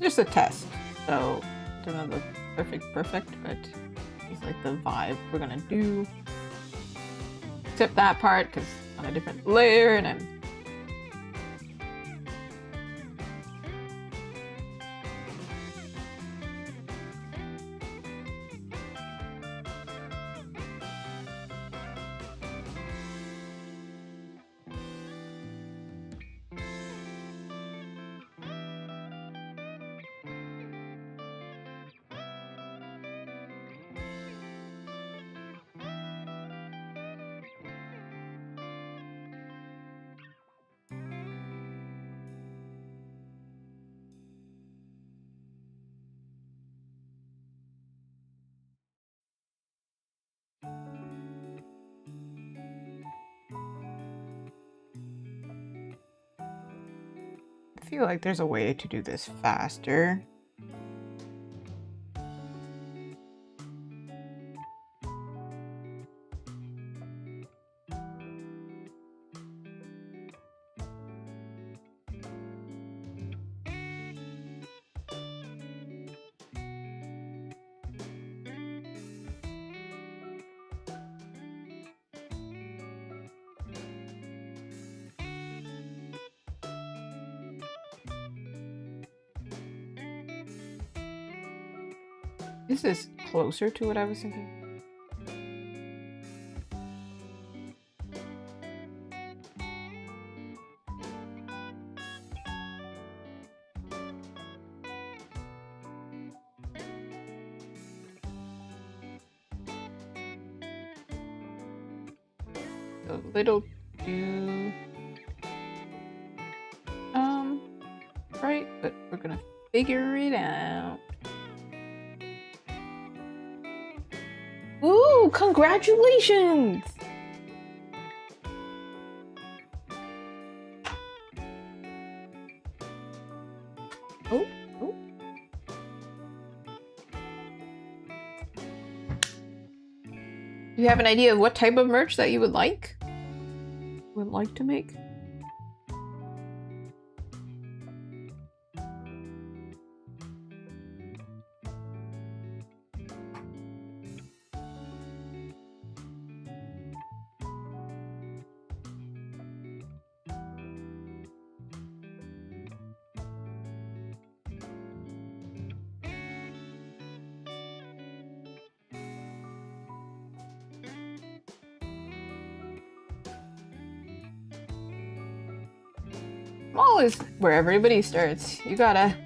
It's just a test, so I don't know the perfect, but it's like the vibe we're gonna do. Except that part, because it's on a different layer, and I'm... I feel like there's a way to do this faster. This is closer to what I was thinking. A little too... right, but we're gonna figure it out. Ooh, congratulations! Oh. Do you have an idea of what type of merch that you would like to make? Small is where everybody starts. You gotta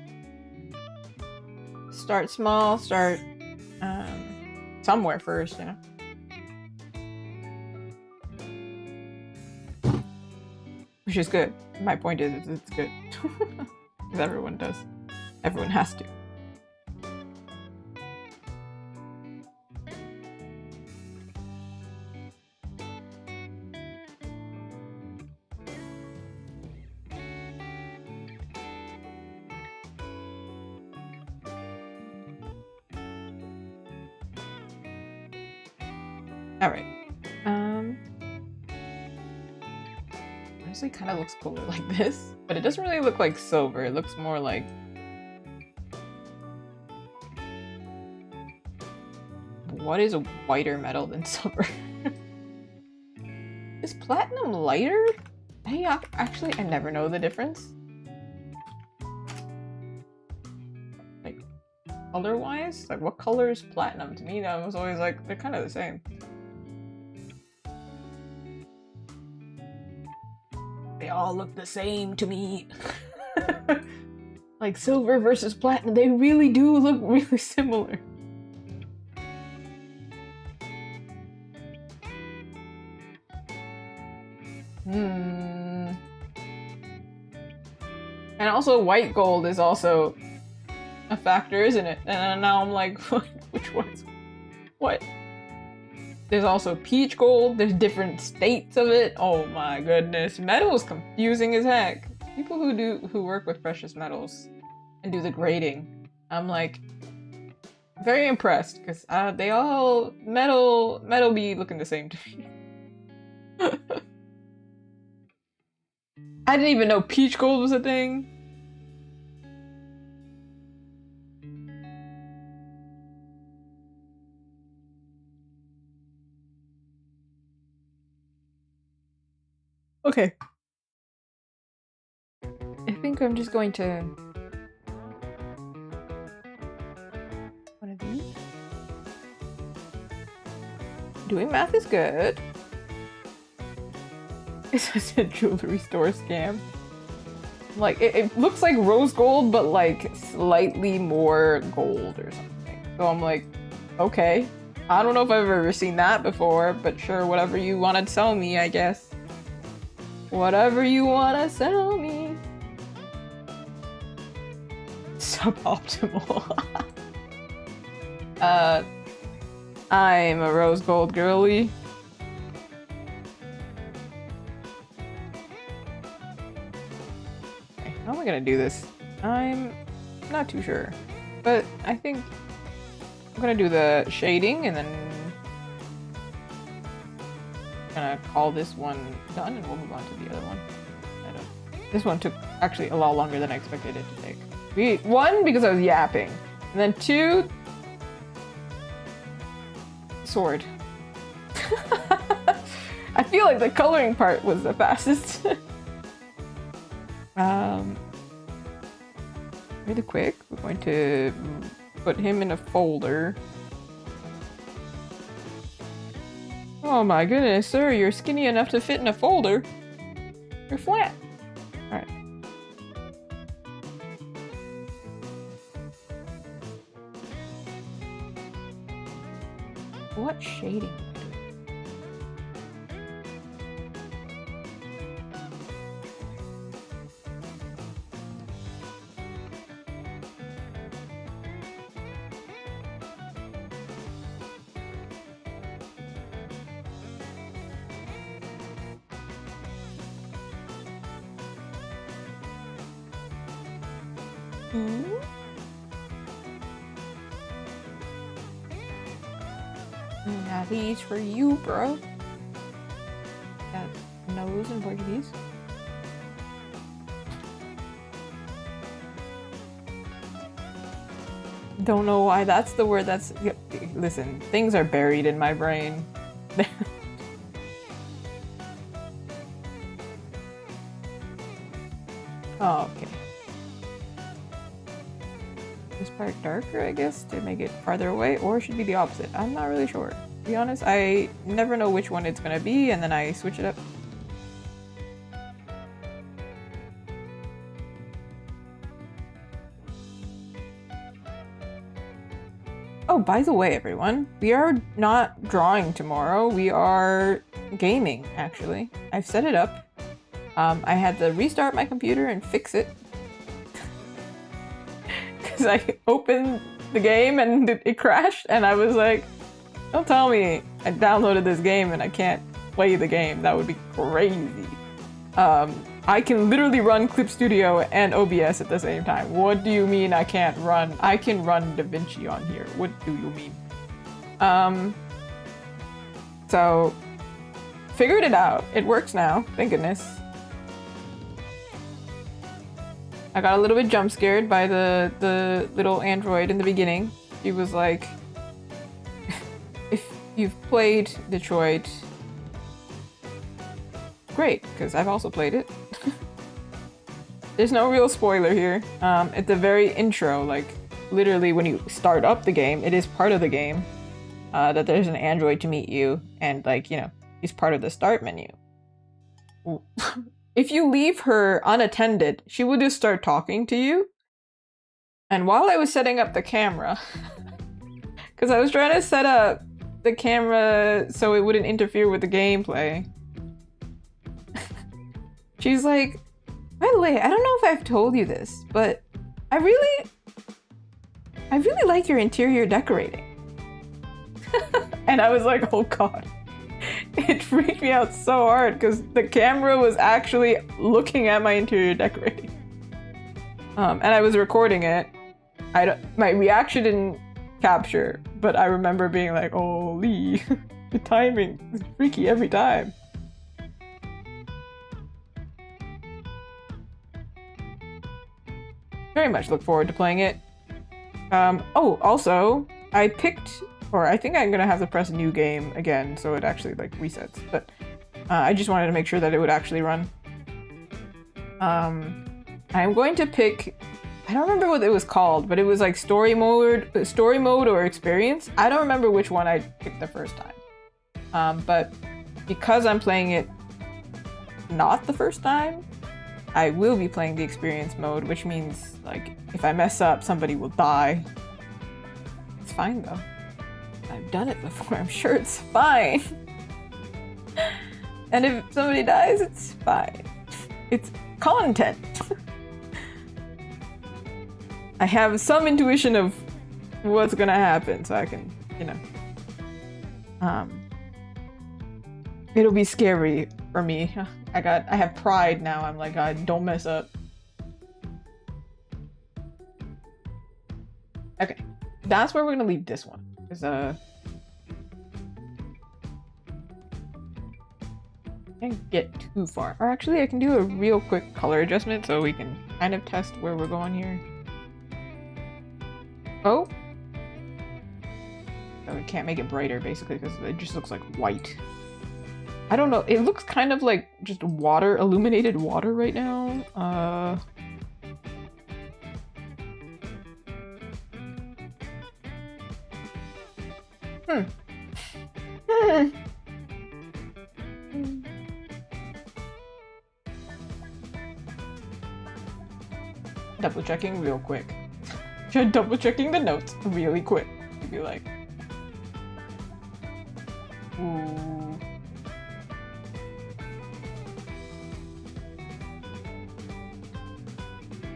start small, start somewhere first, you know? Which is good. My point is, it's good. Because everyone does. Everyone has to. Alright. Honestly kind of looks cooler like this, but it doesn't really look like silver. It looks more like... What is a whiter metal than silver? Is platinum lighter? Hey, actually, I never know the difference. Like, color-wise? Like, what color is platinum? To me, that was always like, they're kind of the same. They all look the same to me. Like, silver versus platinum, they really do look really similar. And also white gold is also a factor, isn't it? And now I'm like, which one's what? There's also peach gold, there's different states of it. Oh my goodness. Metal is confusing as heck. People who work with precious metals and do the grading, I'm like very impressed because they all metal be looking the same to me. I didn't even know peach gold was a thing. Okay. I think I'm just going to... One of these? Doing math is good. It's just a jewelry store scam. Like, it looks like rose gold, but like slightly more gold or something. So I'm like, okay. I don't know if I've ever seen that before, but sure, whatever you want to sell me, I guess. Whatever you want to sell me. Suboptimal. I'm a rose gold girly. Okay, how am I gonna do this? I'm not too sure, but I think I'm gonna do the shading and then I'm gonna call this one done and we'll move on to the other one. This one took actually a lot longer than I expected it to take. One, because I was yapping, and then two, sword. I feel like the coloring part was the fastest. Really quick, we're going to put him in a folder. Oh my goodness, sir, you're skinny enough to fit in a folder. You're flat. Alright. What shading do I do? Now these for you, bro. Got nose in Portuguese. Don't know why that's the word that's... Listen, things are buried in my brain. Oh, okay. This part darker, I guess, to make it farther away, or it should be the opposite. I'm not really sure. To be honest, I never know which one it's gonna be, and then I switch it up. Oh, by the way, everyone, we are not drawing tomorrow. We are gaming, actually. I've set it up. I had to restart my computer and fix it. Because I opened the game and it crashed, and I was like, don't tell me I downloaded this game and I can't play the game. That would be crazy. I can literally run Clip Studio and OBS at the same time. What do you mean I can't run? I can run DaVinci on here. What do you mean? So, figured it out. It works now. Thank goodness. I got a little bit jump scared by the little android in the beginning. He was like, if you've played Detroit, great, because I've also played it. There's no real spoiler here. At the very intro, like literally when you start up the game, it is part of the game that there's an android to meet you, and like, you know, he's part of the start menu. If you leave her unattended, she will just start talking to you. And while I was setting up the camera, because I was trying to set up the camera so it wouldn't interfere with the gameplay, she's like, by the way, I don't know if I've told you this, but I really like your interior decorating. And I was like, oh god. It freaked me out so hard because the camera was actually looking at my interior decorating. And I was recording it. My reaction didn't capture, but I remember being like, holy, the timing is freaky every time. Very much look forward to playing it. Oh, also, I picked, or I think I'm gonna have to press new game again so it actually like resets, but I just wanted to make sure that it would actually run. I'm going to pick, I don't remember what it was called, but it was like story mode or experience. I don't remember which one I picked the first time. But because I'm playing it not the first time, I will be playing the experience mode, which means like if I mess up, somebody will die. It's fine though. I've done it before, I'm sure it's fine. And if somebody dies, it's fine. It's content. I have some intuition of what's gonna happen, so I can, you know. It'll be scary for me. I have pride now. I'm like, God, don't mess up. Okay, that's where we're gonna leave this one. Because can't get too far. Or actually, I can do a real quick color adjustment so we can kind of test where we're going here. Oh. Oh, we can't make it brighter basically because it just looks like white. I don't know. It looks kind of like just water, illuminated water right now. Double checking real quick. Double checking the notes really quick. To be like, ooh.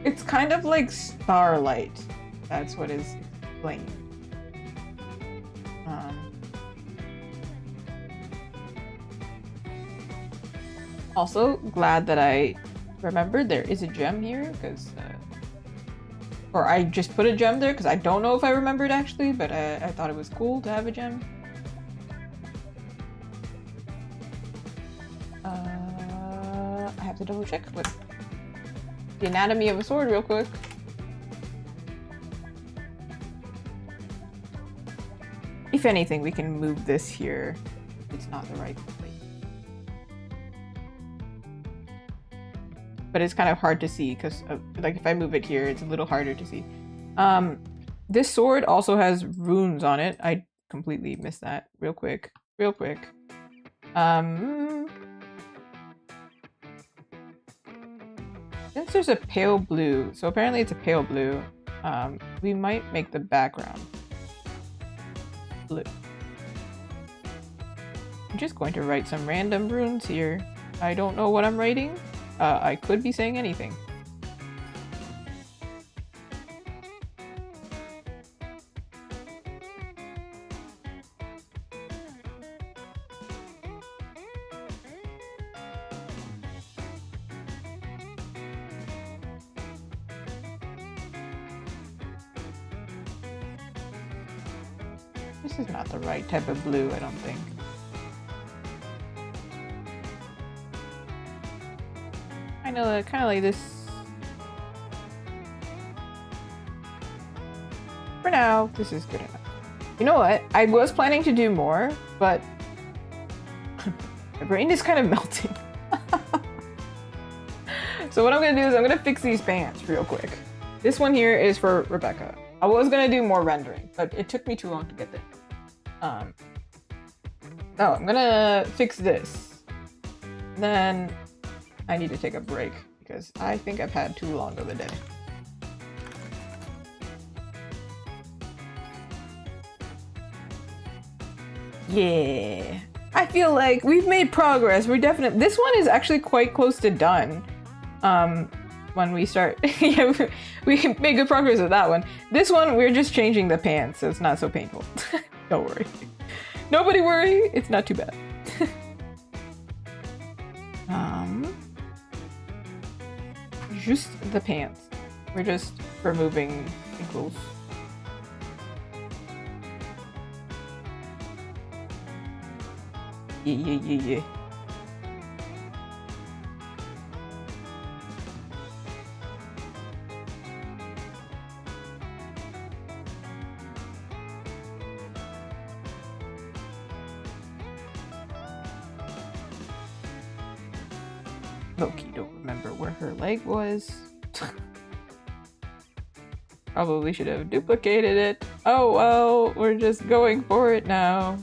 It's kind of like starlight. That's what is explained. Also, glad that I remembered there is a gem here, because or I just put a gem there because I don't know if I remembered actually, but I thought it was cool to have a gem. I have to double check with the anatomy of a sword real quick. If anything, we can move this here. It's not the right place. But it's kind of hard to see because like if I move it here, it's a little harder to see. This sword also has runes on it. I completely missed that. Real quick. Since there's a pale blue, so apparently it's a pale blue, we might make the background blue. I'm just going to write some random runes here. I don't know what I'm writing. I could be saying anything. This is not the right type of blue, I don't think. kind of like this. For now, this is good enough. You know what? I was planning to do more, but my brain is kind of melting. So what I'm gonna do is I'm gonna fix these pants real quick. This one here is for Rebecca. I was gonna do more rendering, but it took me too long to get there. Oh, I'm gonna fix this. Then I need to take a break because I think I've had too long of a day. Yeah, I feel like we've made progress. We're definitely, this one is actually quite close to done. When we start, yeah, we can make good progress with that one. This one, we're just changing the pants, so it's not so painful. Don't worry. Nobody worry, it's not too bad. Just the pants. We're just removing wrinkles. Yeah. Loki don't remember where her leg was. Probably should have duplicated it. Oh well, we're just going for it now.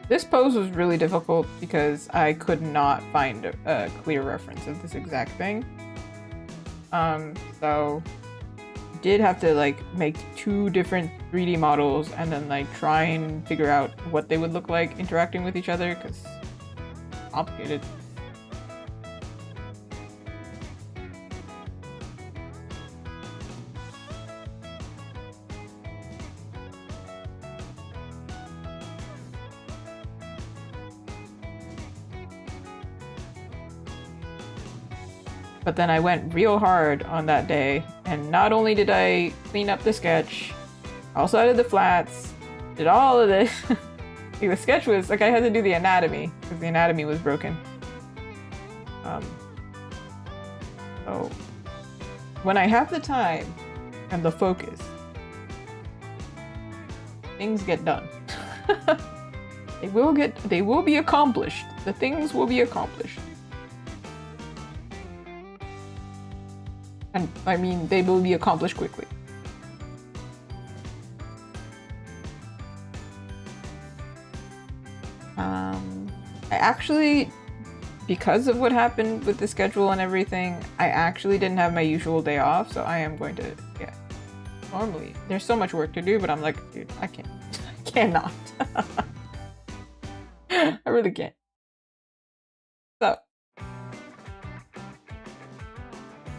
This pose was really difficult because I could not find a clear reference of this exact thing. So did have to like make 2 different 3D models and then like try and figure out what they would look like interacting with each other because it's complicated. But then I went real hard on that day, and not only did I clean up the sketch, I also added the flats, did all of this. The sketch was, like, I had to do the anatomy, because the anatomy was broken. So, when I have the time and the focus, things get done. They will be accomplished. The things will be accomplished. And I mean, they will be accomplished quickly. I actually, because of what happened with the schedule and everything, I actually didn't have my usual day off, so I am going to, yeah. Normally, there's so much work to do, but I'm like, dude, I can't. I cannot. I really can't. So,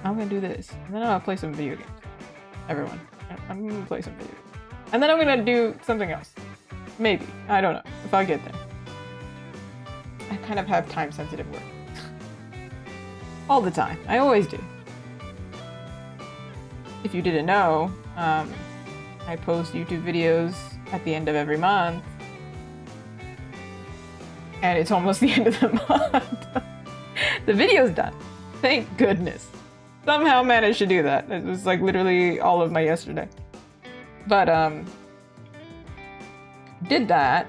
I'm gonna do this, and then I'm gonna play some video games. Everyone, I'm gonna play some video games. And then I'm gonna do something else. Maybe. I don't know. If I get there. I kind of have time-sensitive work. All the time. I always do. If you didn't know, I post YouTube videos at the end of every month. And it's almost the end of the month. The video's done. Thank goodness. Somehow managed to do that. It was like literally all of my yesterday. But, did that.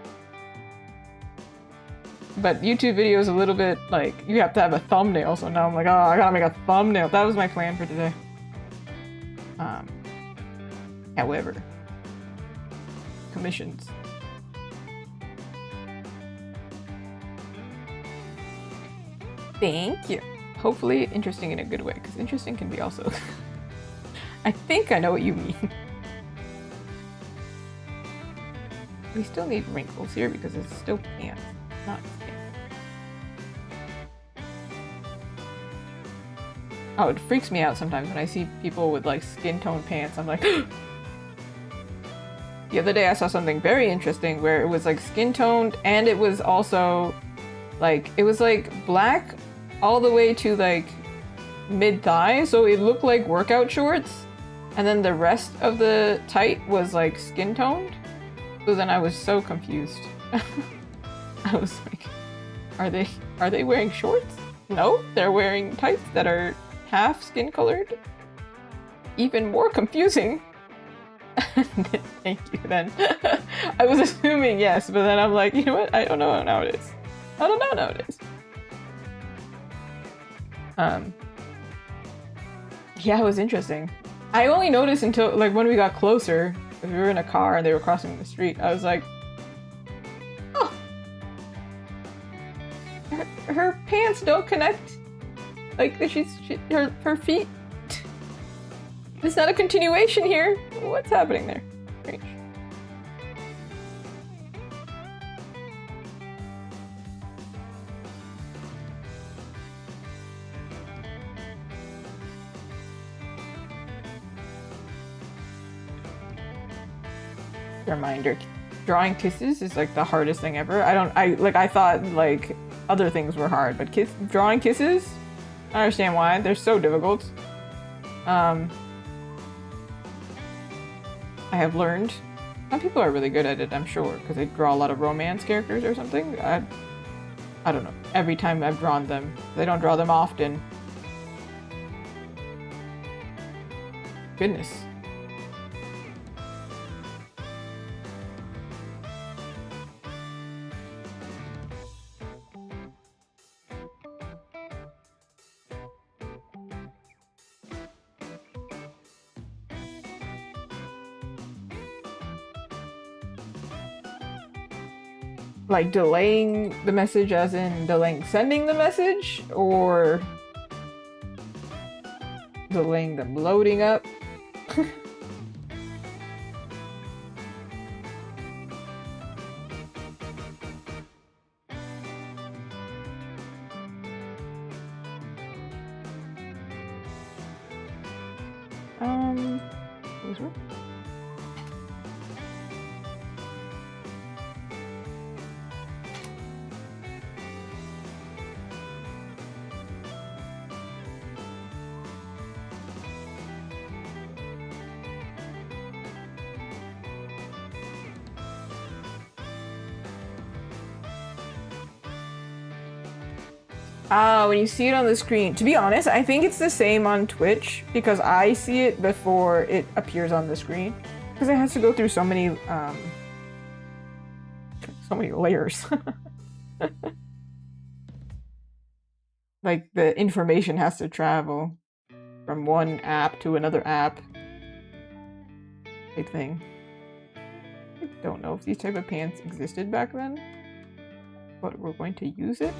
But YouTube video is a little bit like, you have to have a thumbnail, so now I'm like, oh, I gotta make a thumbnail. That was my plan for today. However, commissions. Thank you. Hopefully interesting in a good way, because interesting can be also... I think I know what you mean. We still need wrinkles here because it's still pants, not skin. Oh, it freaks me out sometimes when I see people with like skin tone pants. I'm like... The other day I saw something very interesting where it was like skin toned and it was also like, it was like black all the way to like mid-thigh, so it looked like workout shorts, And then the rest of the tight was like skin toned. So then I was so confused. I was like, are they wearing shorts? No, they're wearing tights that are half skin colored. Even more confusing. Thank you then. I was assuming yes, but then I'm like, you know what? I don't know nowadays. I don't know nowadays. Yeah, it was interesting. I only noticed until like when we got closer, we were in a car and they were crossing the street. I was like, oh, her pants don't connect. Like her feet. It's not a continuation here. What's happening there? Strange. Reminder, drawing kisses is like the hardest thing ever. I thought like other things were hard, but drawing kisses, I understand why. They're so difficult. I have learned. Some people are really good at it, I'm sure, because they draw a lot of romance characters or something. I don't know. Every time I've drawn them, they don't draw them often. Goodness. Like delaying the message as in delaying sending the message, or delaying them loading up? When you see it on the screen. To be honest, I think it's the same on Twitch because I see it before it appears on the screen because it has to go through so many layers. Like the information has to travel from one app to another app. Big thing. I don't know if these type of pants existed back then, but we're going to use it.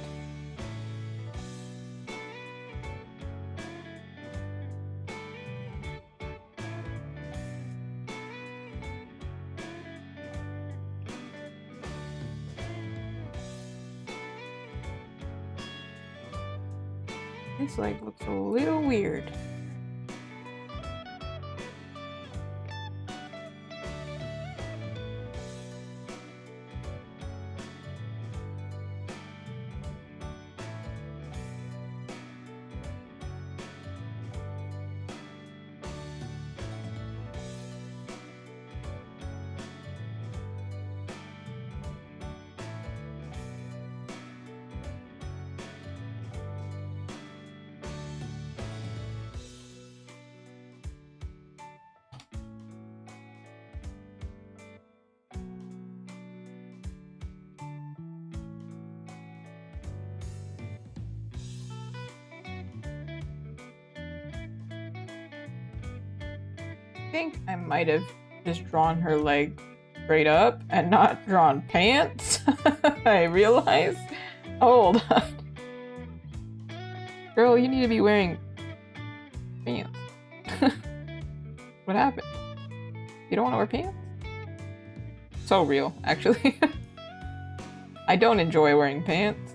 This like looks a little weird. I think I might have just drawn her leg straight up and not drawn pants. I realize. Hold on. Girl, you need to be wearing pants. What happened? You don't want to wear pants? So real, actually. I don't enjoy wearing pants.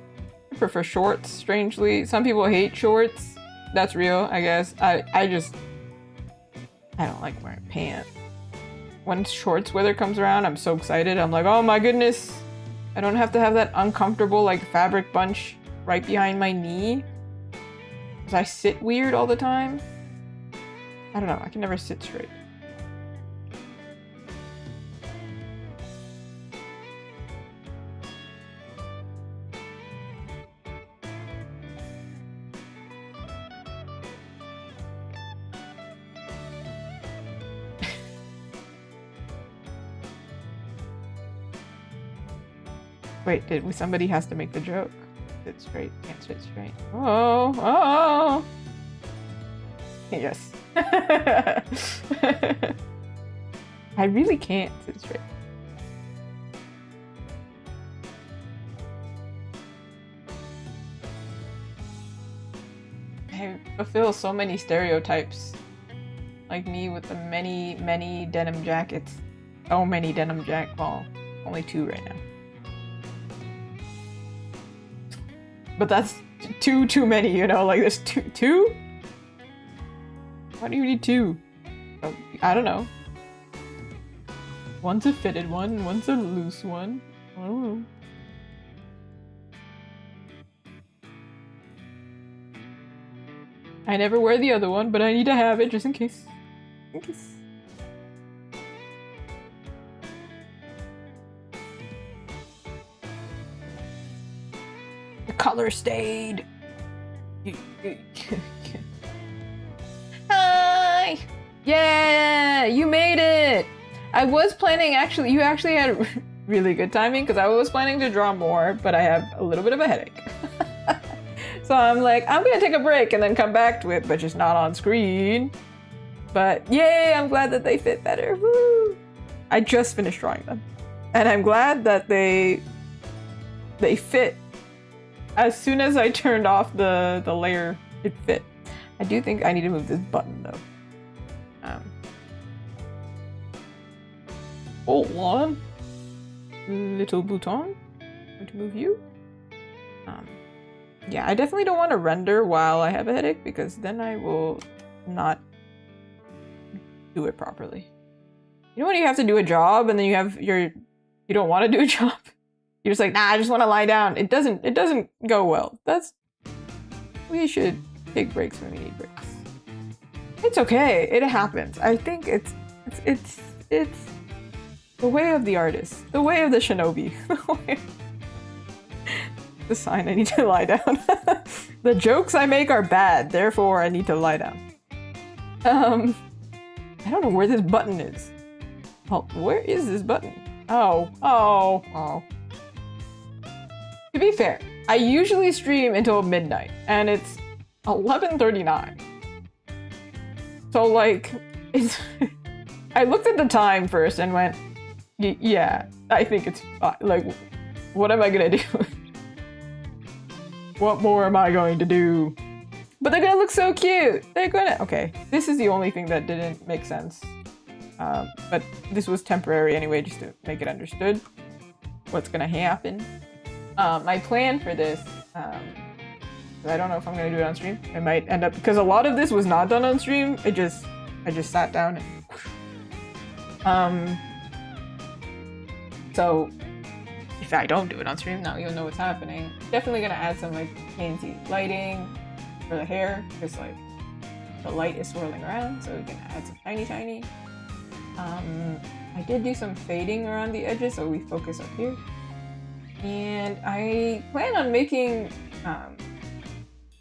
I prefer shorts, strangely. Some people hate shorts. That's real, I guess. I don't like wearing pants. When shorts weather comes around, I'm so excited. I'm like, oh my goodness. I don't have to have that uncomfortable like fabric bunch right behind my knee. Because I sit weird all the time. I don't know. I can never sit straight. Wait, somebody has to make the joke. Sit straight, can't sit straight. Oh, oh. Yes. I really can't sit straight. I fulfill so many stereotypes. Like me with the many denim jackets. So many denim well, only 2 right now. But that's too many, you know, like there's two? Why do you need 2? Oh, I don't know. One's a fitted one, one's a loose one. I don't know. I never wear the other one, but I need to have it just in case. In case. The color stayed. Hi! Yeah! You made it! I was planning you actually had really good timing because I was planning to draw more, but I have a little bit of a headache. So I'm like, I'm gonna take a break and then come back to it, but just not on screen. But yay, I'm glad that they fit better. Woo! I just finished drawing them. And I'm glad that they fit. As soon as I turned off the layer, it fit. I do think I need to move this button though. Hold on. Little bouton. I'm going to move you. Yeah, I definitely don't want to render while I have a headache because then I will not do it properly. You know when you have to do a job and then you don't want to do a job? You're just like, nah, I just want to lie down. It doesn't go well. We should take breaks when we need breaks. It's okay. It happens. I think it's the way of the artist. The way of the shinobi. The sign I need to lie down. The jokes I make are bad, therefore I need to lie down. I don't know where this button is. Oh, where is this button? Oh. To be fair, I usually stream until midnight, and it's 11:39. So like, I looked at the time first and went, yeah, I think it's like, what am I gonna do? What more am I going to do? But they're gonna look so cute! Okay, this is the only thing that didn't make sense. But this was temporary anyway, just to make it understood what's gonna happen. My plan for this, I don't know if I'm gonna do it on stream. I might end up, because a lot of this was not done on stream. I just sat down and so if I don't do it on stream, now you'll know what's happening. Definitely gonna add some like fancy lighting for the hair, because like the light is swirling around, so we can add some tiny. I did do some fading around the edges, so we focus up here. And I plan on making,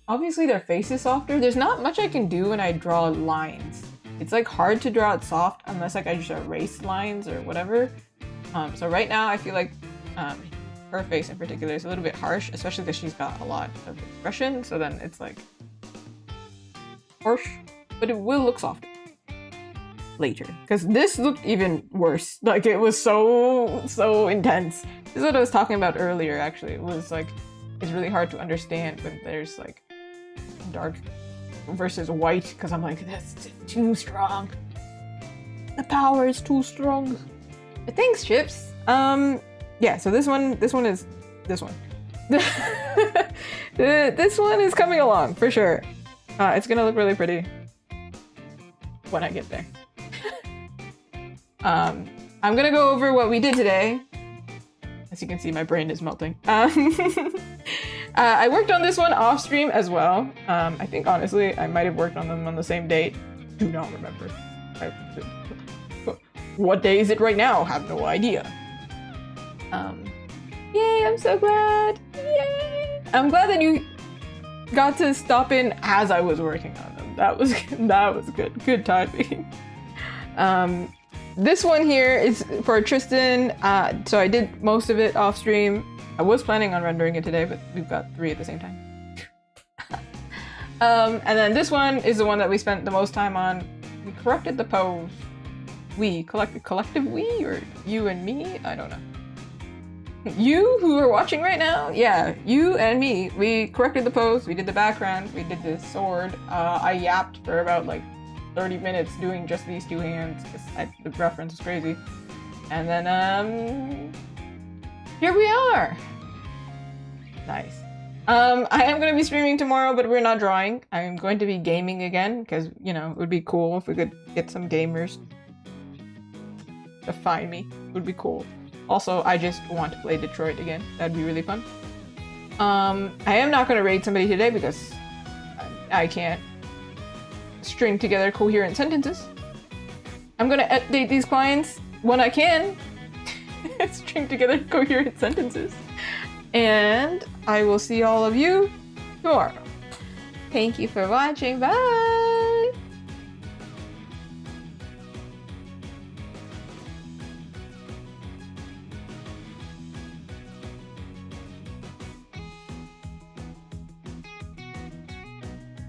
obviously their face is softer. There's not much I can do when I draw lines. It's like hard to draw it soft unless like I just erase lines or whatever. So right now I feel like her face in particular is a little bit harsh, especially because she's got a lot of expression, so then it's like harsh, but it will look softer later, because this looked even worse. Like it was so intense. This is what I was talking about earlier, actually. It was like, it's really hard to understand when there's like dark versus white, because I'm like, that's too strong. The power is too strong. But thanks, Chips. Yeah, so this one. This one is coming along for sure. It's gonna look really pretty when I get there. I'm gonna go over what we did today. As you can see, my brain is melting. I worked on this one off stream as well. I think honestly, I might have worked on them on the same date. Do not remember. What day is it right now? Have no idea. Yay, I'm so glad. Yay. I'm glad that you got to stop in as I was working on them. That was good. Good timing. This one here is for Tristin. So I did most of it off stream. I was planning on rendering it today, but we've got 3 at the same time. And then this one is the one that we spent the most time on. We corrected the pose. Collective we, or you and me? I don't know. You who are watching right now? Yeah, you and me. We corrected the pose, we did the background, we did the sword. I yapped for about like 30 minutes doing just these 2 hands because the reference is crazy. And then, here we are. Nice. I am going to be streaming tomorrow, but we're not drawing. I'm going to be gaming again because, you know, it would be cool if we could get some gamers to find me. It would be cool. Also, I just want to play Detroit again. That'd be really fun. I am not going to raid somebody today because I can't string together coherent sentences. I'm going to update these clients when I can. String together coherent sentences. And I will see all of you tomorrow. Thank you for watching. Bye!